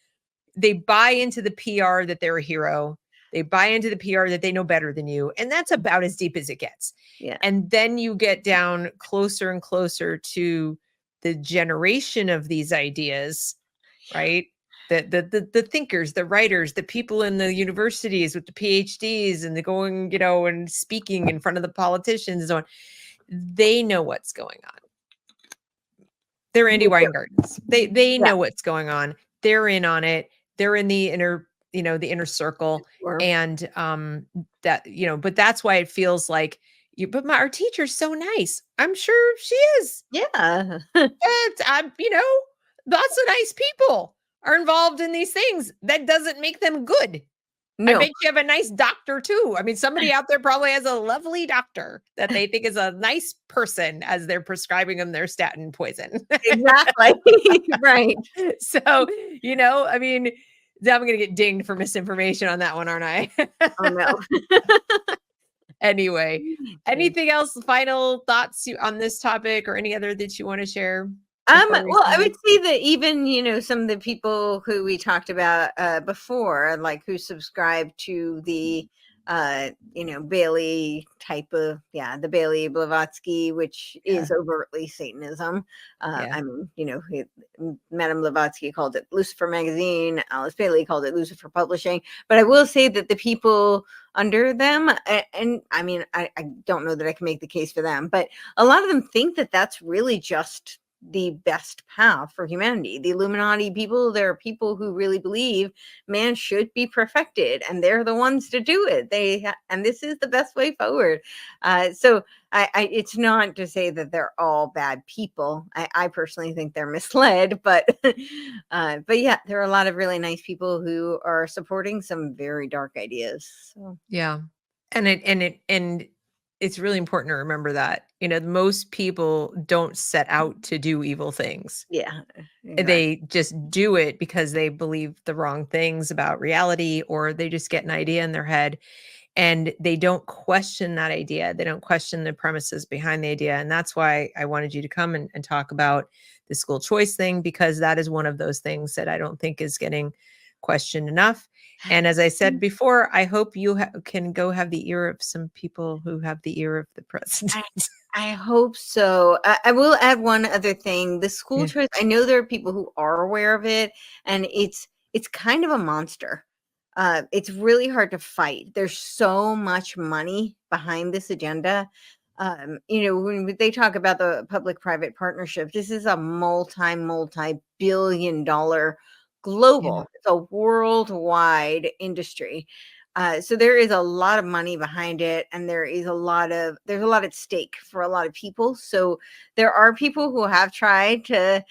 they buy into the PR that they're a hero. They buy into the PR that they know better than you. And that's about as deep as it gets. Yeah. And then you get down closer and closer to the generation of these ideas, right? The thinkers, the writers, the people in the universities with the PhDs and the going, and speaking in front of the politicians and so on. They know what's going on. They're Andy Weingardens. They know what's going on. They're in on it. They're in the inner circle. Sure. And that, but that's why it feels like but our teacher's so nice. I'm sure she is. Yeah. Lots of nice people are involved in these things. That doesn't make them good. I No. bet you have a nice doctor too. I mean, somebody out there probably has a lovely doctor that they think is a nice person as they're prescribing them their statin poison. Exactly. Right. So, I mean, I'm going to get dinged for misinformation on that one, aren't I? Oh, no. Anyway, anything else, final thoughts on this topic or any other that you want to share? Well, I would say that even, some of the people who we talked about before, like who subscribe to the, Bailey type of, the Bailey Blavatsky, which is overtly Satanism. I mean, Madame Blavatsky called it Lucifer Magazine. Alice Bailey called it Lucifer Publishing. But I will say that the people under them, and I mean, I don't know that I can make the case for them, but a lot of them think that that's really just the best path for humanity. The Illuminati people, there are people who really believe man should be perfected, and they're the ones to do it. And this is the best way forward. So it's not to say that they're all bad people. I personally think they're misled, but yeah, there are a lot of really nice people who are supporting some very dark ideas. So yeah, and it's really important to remember that, most people don't set out to do evil things. Yeah. Exactly. They just do it because they believe the wrong things about reality, or they just get an idea in their head and they don't question that idea. They don't question the premises behind the idea. And that's why I wanted you to come and talk about the school choice thing, because that is one of those things that I don't think is getting questioned enough. And as I said before, I hope you can go have the ear of some people who have the ear of the president. I hope so. I will add one other thing. The school choice, I know there are people who are aware of it, and it's kind of a monster. It's really hard to fight. There's so much money behind this agenda. When they talk about the public-private partnership, this is a multi-billion dollar global, it's a worldwide industry. So there is a lot of money behind it, and there's a lot at stake for a lot of people. So there are people who have tried to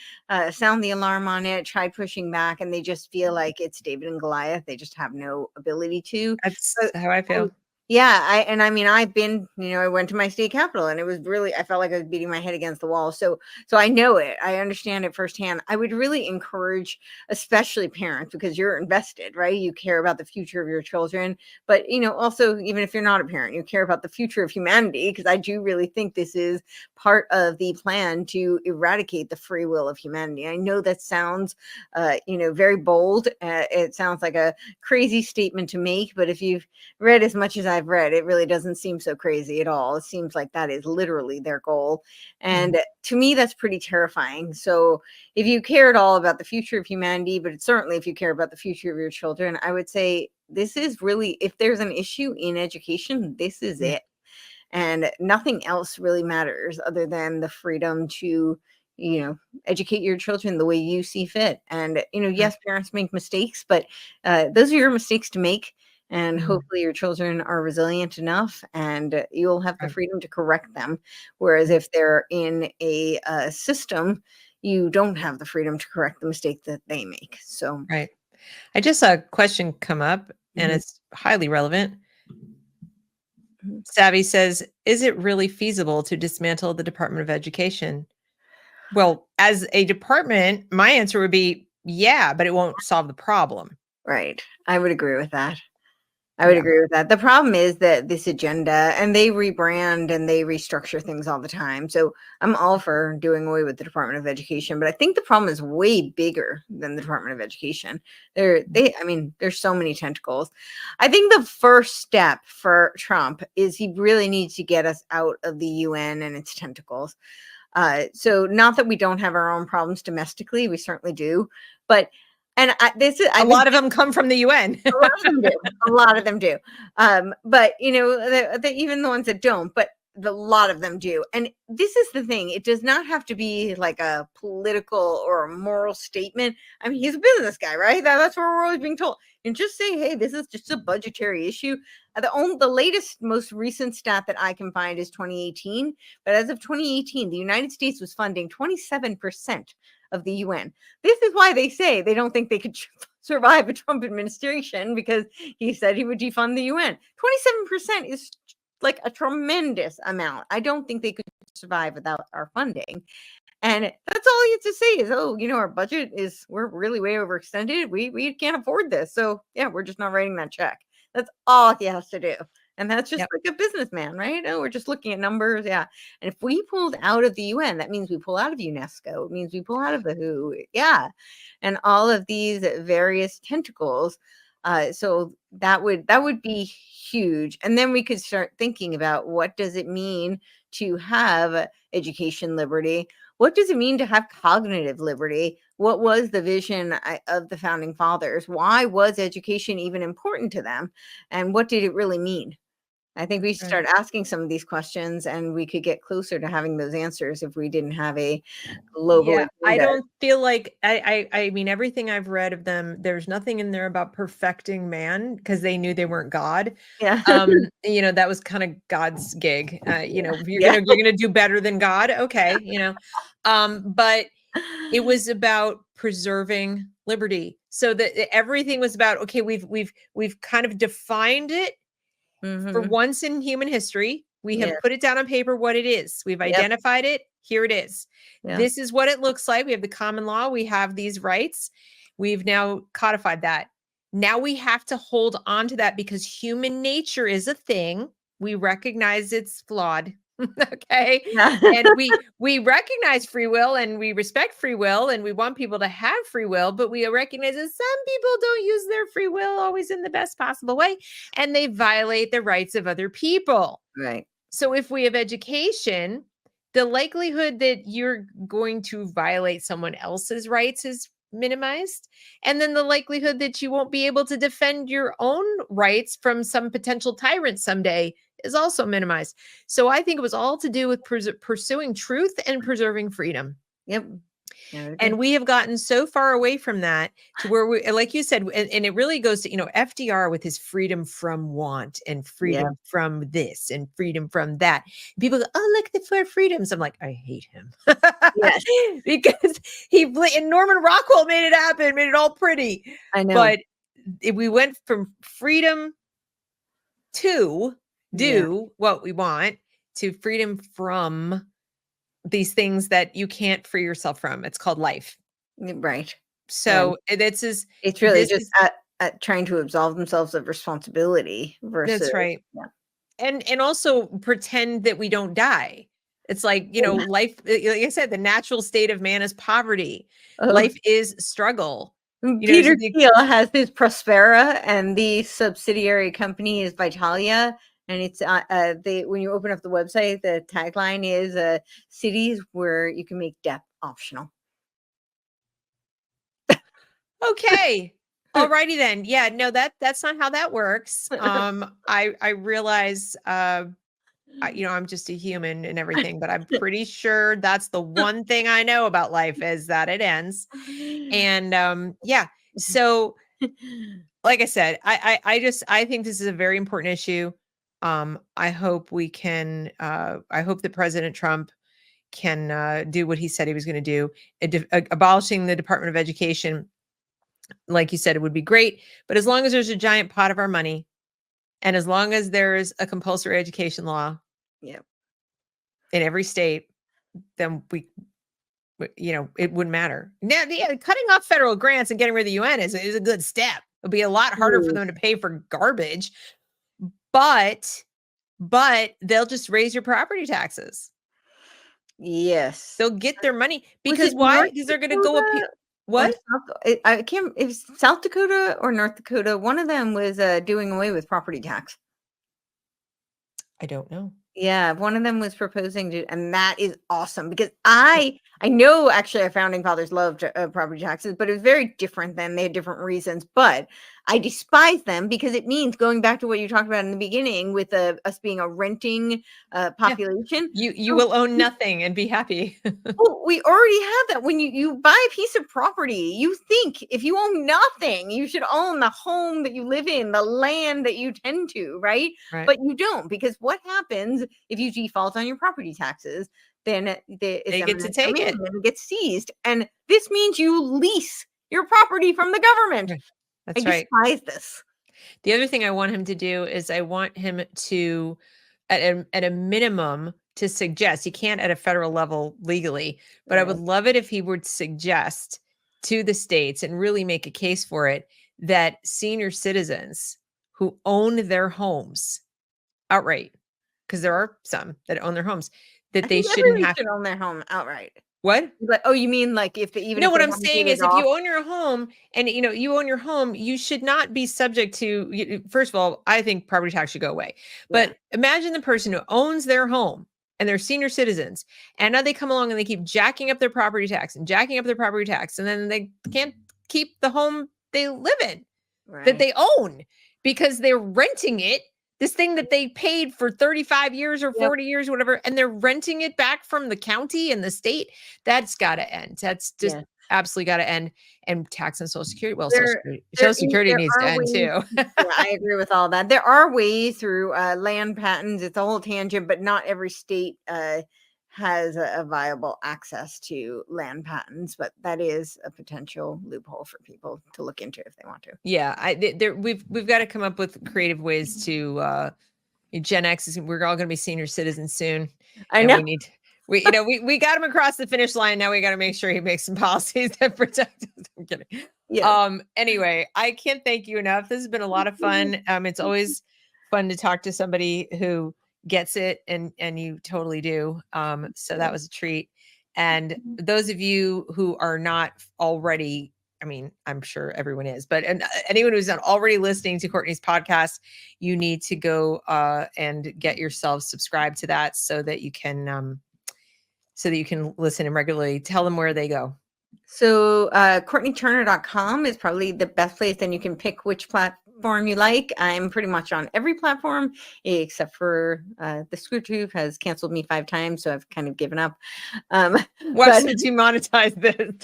sound the alarm on it, tried pushing back, and they just feel like it's David and Goliath. They just have no ability to. That's how I feel. Yeah, I mean, I've been, I went to my state capital, and it was really, I felt like I was beating my head against the wall. So I know it. I understand it firsthand. I would really encourage, especially parents, because you're invested, right? You care about the future of your children, but also, even if you're not a parent, you care about the future of humanity, because I do really think this is part of the plan to eradicate the free will of humanity. I know that sounds, very bold. It sounds like a crazy statement to make, but if you've read as much as I've read, it really doesn't seem so crazy at all. It seems like that is literally their goal. And to me, that's pretty terrifying. So if you care at all about the future of humanity, but certainly if you care about the future of your children, I would say this is really, if there's an issue in education, this is it. And nothing else really matters other than the freedom to educate your children the way you see fit. And yes, parents make mistakes, but those are your mistakes to make. And hopefully your children are resilient enough, and you'll have the freedom to correct them. Whereas if they're in a system, you don't have the freedom to correct the mistake that they make. So Right. I just saw a question come up, and it's highly relevant. Savvy says, is it really feasible to dismantle the Department of Education? Well, as a department, my answer would be, yeah, but it won't solve the problem. Right. I would agree with that. Agree with that. The problem is that this agenda, and they rebrand and they restructure things all the time. So I'm all for doing away with the Department of Education, but I think the problem is way bigger than the Department of Education. There's so many tentacles. I think the first step for Trump is he really needs to get us out of the UN and its tentacles. So not that we don't have our own problems domestically, we certainly do, but a lot of them come from the UN. A lot of them do. A lot of them do. But even the ones that don't, but a lot of them do. And this is the thing. It does not have to be like a political or a moral statement. I mean, he's a business guy, right? That's what we're always being told. And just say, hey, this is just a budgetary issue. The latest, most recent stat that I can find is 2018. But as of 2018, the United States was funding 27% of the UN. This is why they say they don't think they could survive a Trump administration, because he said he would defund the UN. 27% is like a tremendous amount. I don't think they could survive without our funding. And that's all you have to say is, our budget we're really way overextended. We can't afford this. So yeah, we're just not writing that check. That's all he has to do. And that's just like a businessman, right? Oh, we're just looking at numbers. Yeah. And if we pulled out of the UN, that means we pull out of UNESCO. It means we pull out of the WHO. Yeah. And all of these various tentacles. So that would be huge. And then we could start thinking about, what does it mean to have education liberty? What does it mean to have cognitive liberty? What was the vision of the founding fathers? Why was education even important to them? And what did it really mean? I think we should start asking some of these questions, and we could get closer to having those answers if we didn't have a global agenda. I don't feel like, I mean, everything I've read of them, there's nothing in there about perfecting man, because they knew they weren't God. Yeah. That was kind of God's gig. You're gonna do better than God. Okay. But it was about preserving liberty. So that everything was about, okay, we've kind of defined it. For once in human history, we have put it down on paper what it is. We've identified it. Here it is. This is what it looks like. We have the common law. We have these rights. We've now codified that. Now we have to hold on to that, because human nature is a thing. We recognize it's flawed. Okay. And we recognize free will, and we respect free will, and we want people to have free will, but we recognize that some people don't use their free will always in the best possible way, and they violate the rights of other people. Right. So if we have education, the likelihood that you're going to violate someone else's rights is minimized. And then the likelihood that you won't be able to defend your own rights from some potential tyrant someday is also minimized. So I think it was all to do with pursuing truth and preserving freedom. Yep. And we have gotten so far away from that to where we, like you said, and it really goes to, FDR with his freedom from want and freedom from this and freedom from that. People go, oh, look at the 4 freedoms. I'm like, I hate him. Yes. Because and Norman Rockwell made it happen, made it all pretty. I know. But we went from freedom to do what we want to freedom from these things that you can't free yourself from. It's called life. Right. So it's really just trying to absolve themselves of responsibility versus. That's right. Yeah. And also pretend that we don't die. It's like, life, like I said, the natural state of man is poverty. Life is struggle. Peter Thiel has his Prospera, and the subsidiary company is Vitalia. And it's when you open up the website, the tagline is cities where you can make death optional. Okay. Alrighty then. Yeah, no, that's not how that works. I realize I'm just a human and everything, but I'm pretty sure that's the one thing I know about life is that it ends. And so like I said, I think this is a very important issue. I hope I hope that President Trump can do what he said he was going to do, abolishing the Department of Education. Like you said, it would be great, but as long as there's a giant pot of our money, and as long as there's a compulsory education law, in every state, then it wouldn't matter. Now, cutting off federal grants and getting rid of the UN is a good step. It'll be a lot harder for them to pay for garbage, but they'll just raise your property taxes. Yes, they'll get their money because why? Because they're going to go up. What? I can't. It was South Dakota or North Dakota. One of them was doing away with property tax. I don't know. Yeah, one of them was proposing to, and that is awesome because I know actually our founding fathers loved property taxes, but it was very different then. They had different reasons, but I despise them because it means going back to what you talked about in the beginning with us being a renting population. You will own nothing and be happy. Well, we already have that. When you buy a piece of property, you think if you own nothing, you should own the home that you live in, the land that you tend to, right? But you don't, because what happens if you default on your property taxes? Then they get to take it and it gets seized. And this means you lease your property from the government. That's right. I despise this. The other thing I want him to do is I want him to, at a minimum, to suggest, he can't at a federal level legally, but I would love it if he would suggest to the states and really make a case for it that senior citizens who own their homes outright, because there are some that own their homes, that they shouldn't have to own their home outright. What? Like, oh, you mean like if they even? No, what I'm saying is, if you own your home and you own your home, you should not be subject to. First of all, I think property tax should go away. But imagine the person who owns their home and they're senior citizens, and now they come along and they keep jacking up their property tax and jacking up their property tax, and then they can't keep the home they live in that they own because they're renting it. This thing that they paid for 35 years or 40 years, whatever, and they're renting it back from the county and the state. That's got to end. That's just absolutely got to end. And tax and Social Security. Well, Social Security needs to end too. I agree with all that. There are ways through land patents. It's a whole tangent, but not every state has a viable access to land patents, but that is a potential loophole for people to look into if they want to. Yeah, we've got to come up with creative ways to Gen X we're all going to be senior citizens soon. I know. We got him across the finish line. Now we got to make sure he makes some policies that protect us. I'm kidding. Yeah. Anyway, I can't thank you enough. This has been a lot of fun. It's always fun to talk to somebody who gets it, and you totally do. So that was a treat. And those of you who are not already, I mean, I'm sure everyone is, but anyone who's not already listening to Courtney's podcast, you need to go and get yourself subscribed to that so that you can listen and regularly. Tell them where they go. So CourtneyTurner.com is probably the best place. Then you can pick which platform you like. I'm pretty much on every platform except for the ScrewTube has canceled me 5 times, so I've kind of given up. Watch But them demonetize this.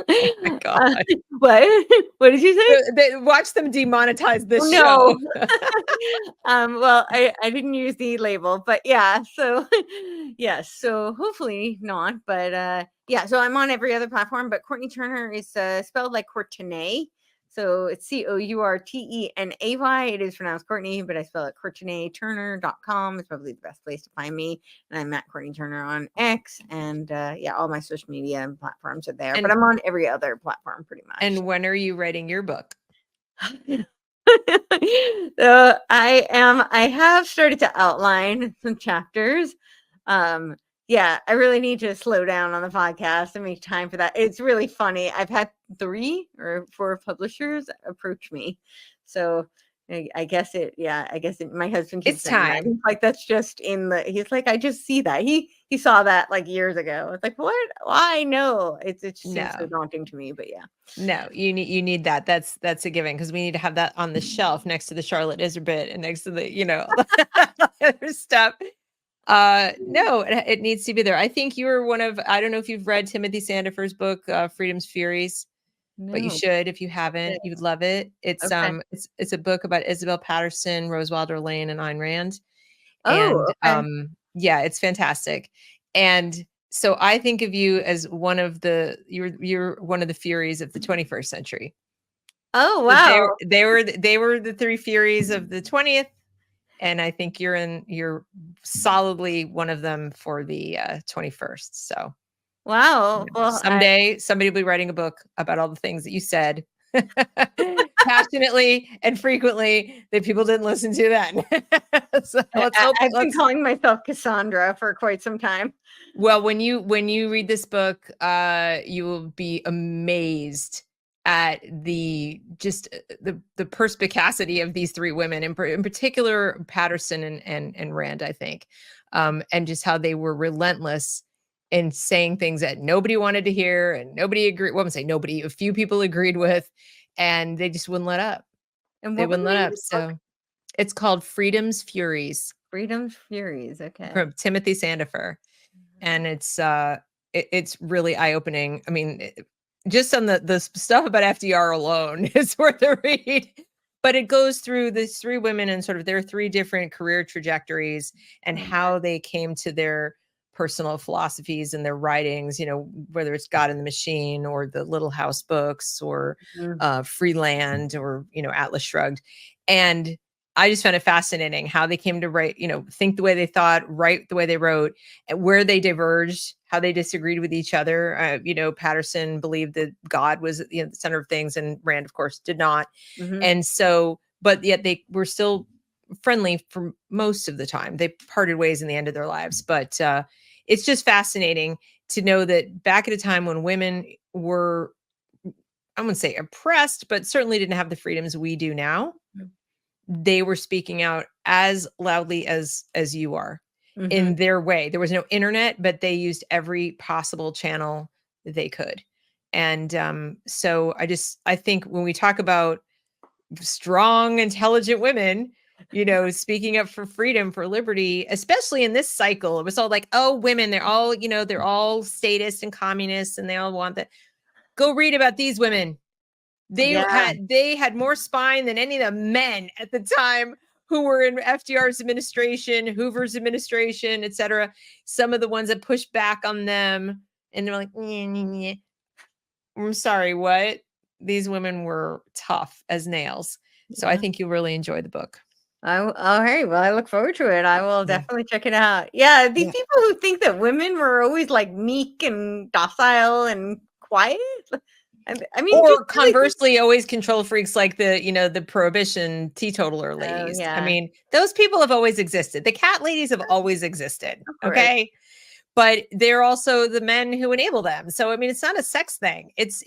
Oh my God. what? What did you say? Watch them demonetize this No. show. Well, I didn't use the label, but yeah, so yes, so hopefully not, but yeah, so I'm on every other platform, but Courtenay Turner is spelled like Courtenay. So it's Courtenay. It is pronounced Courtney, but I spell it CourtenayTurner.com is probably the best place to find me. And I'm at Courtenay Turner on X, and yeah, all my social media and platforms are there, but I'm on every other platform pretty much. And when are you writing your book? So I have started to outline some chapters. Yeah, I really need to slow down on the podcast and make time for that. It's really funny. I've had 3 or 4 publishers approach me. So I guess my husband keeps It's saying that. time. He's like, that's just he's like, I just see that. He saw that like years ago. It's like, what? Why? No, it just seems so No. daunting to me, but yeah. No, you need that. That's a given, because we need to have that on the shelf next to the Charlotte Iserbit and next to the, other stuff. No, it needs to be there. I think you were I don't know if you've read Timothy Sandifer's book, Freedom's Furies, but you No. should. If you haven't, you would love it. It's Okay. it's a book about Isabel Patterson, Rose Wilder Lane, and Ayn Rand. Oh, And okay. yeah, it's fantastic. And so I think of you as one of you're one of the Furies of the 21st century. Oh, But wow. they were the 3 Furies of the 20th, and I think you're solidly one of them for the 21st. So Wow. Well, someday somebody will be writing a book about all the things that you said passionately and frequently that people didn't listen to then. So I've been calling myself Cassandra for quite some time. Well, when you read this book, you will be amazed at the perspicacity of these 3 women, in particular Patterson and Rand, I think, and just how they were relentless in saying things that nobody wanted to hear and nobody agreed. Well, I'm saying nobody, a few people agreed with, and they just wouldn't let up. And They what was wouldn't the let name of up. this book? So it's called Freedom's Furies Freedom's Furies. Okay. from Timothy Sandifer. And it's really eye-opening. I mean, just on the stuff about FDR alone is worth a read. But it goes through these 3 women and sort of their 3 different career trajectories and how they came to their personal philosophies and their writings, whether it's God in the Machine or the Little House books or Freeland or, Atlas Shrugged. And I just found it fascinating how they came to write, think the way they thought, write the way they wrote, and where they diverged, how they disagreed with each other. Patterson believed that God was the center of things, and Rand, of course, did not. Mm-hmm. And so, but yet they were still friendly for most of the time. They parted ways in the end of their lives. But it's just fascinating to know that back at a time when women were, I wouldn't say oppressed, but certainly didn't have the freedoms we do now, they were speaking out as loudly as you are in their way. There was no internet, but they used every possible channel they could. And so I think when we talk about strong, intelligent women, speaking up for freedom, for liberty, especially in this cycle, it was all like, oh, women, they're all statists and communists, and they all want that. Go read about these women. They had more spine than any of the men at the time who were in FDR's administration, Hoover's administration, etc. Some of the ones that pushed back on them, and they're like, nye, nye, nye. I'm sorry, what? These women were tough as nails. So I think you'll really enjoy the book. All right. Well, I look forward to it. I will definitely check it out. Yeah, these people who think that women were always like meek and docile and quiet. I mean, or conversely, always control freaks like the prohibition teetotaler ladies. yeah. I mean, those people have always existed. The cat ladies have always existed. Okay. But they're also the men who enable them. So, I mean, it's not a sex thing. There's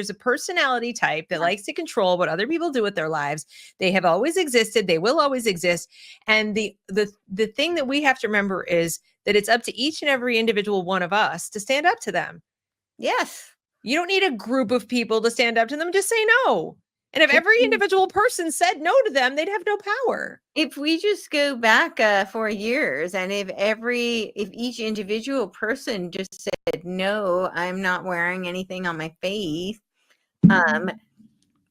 a personality type that likes to control what other people do with their lives. They have always existed. They will always exist. And the thing that we have to remember is that it's up to each and every individual one of us to stand up to them. Yes. You don't need a group of people to stand up to them. Just say no. And if every individual person said no to them, they'd have no power. If we just go back 4 years, and if each individual person just said, no, I'm not wearing anything on my face,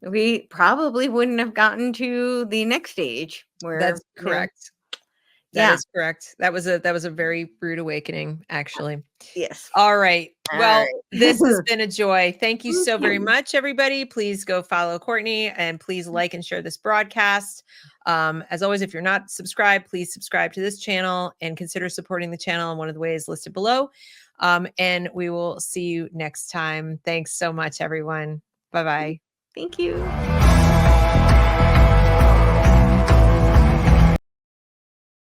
we probably wouldn't have gotten to the next stage where That's correct. That Yeah. is correct. That was a very rude awakening, actually. Yes. All right. All Well, right. this has been a joy. Thank you so very Okay. much, everybody. Please go follow Courtenay and please like and share this broadcast. As always, if you're not subscribed, please subscribe to this channel and consider supporting the channel in one of the ways listed below. And we will see you next time. Thanks so much, everyone. Bye-bye. Thank you.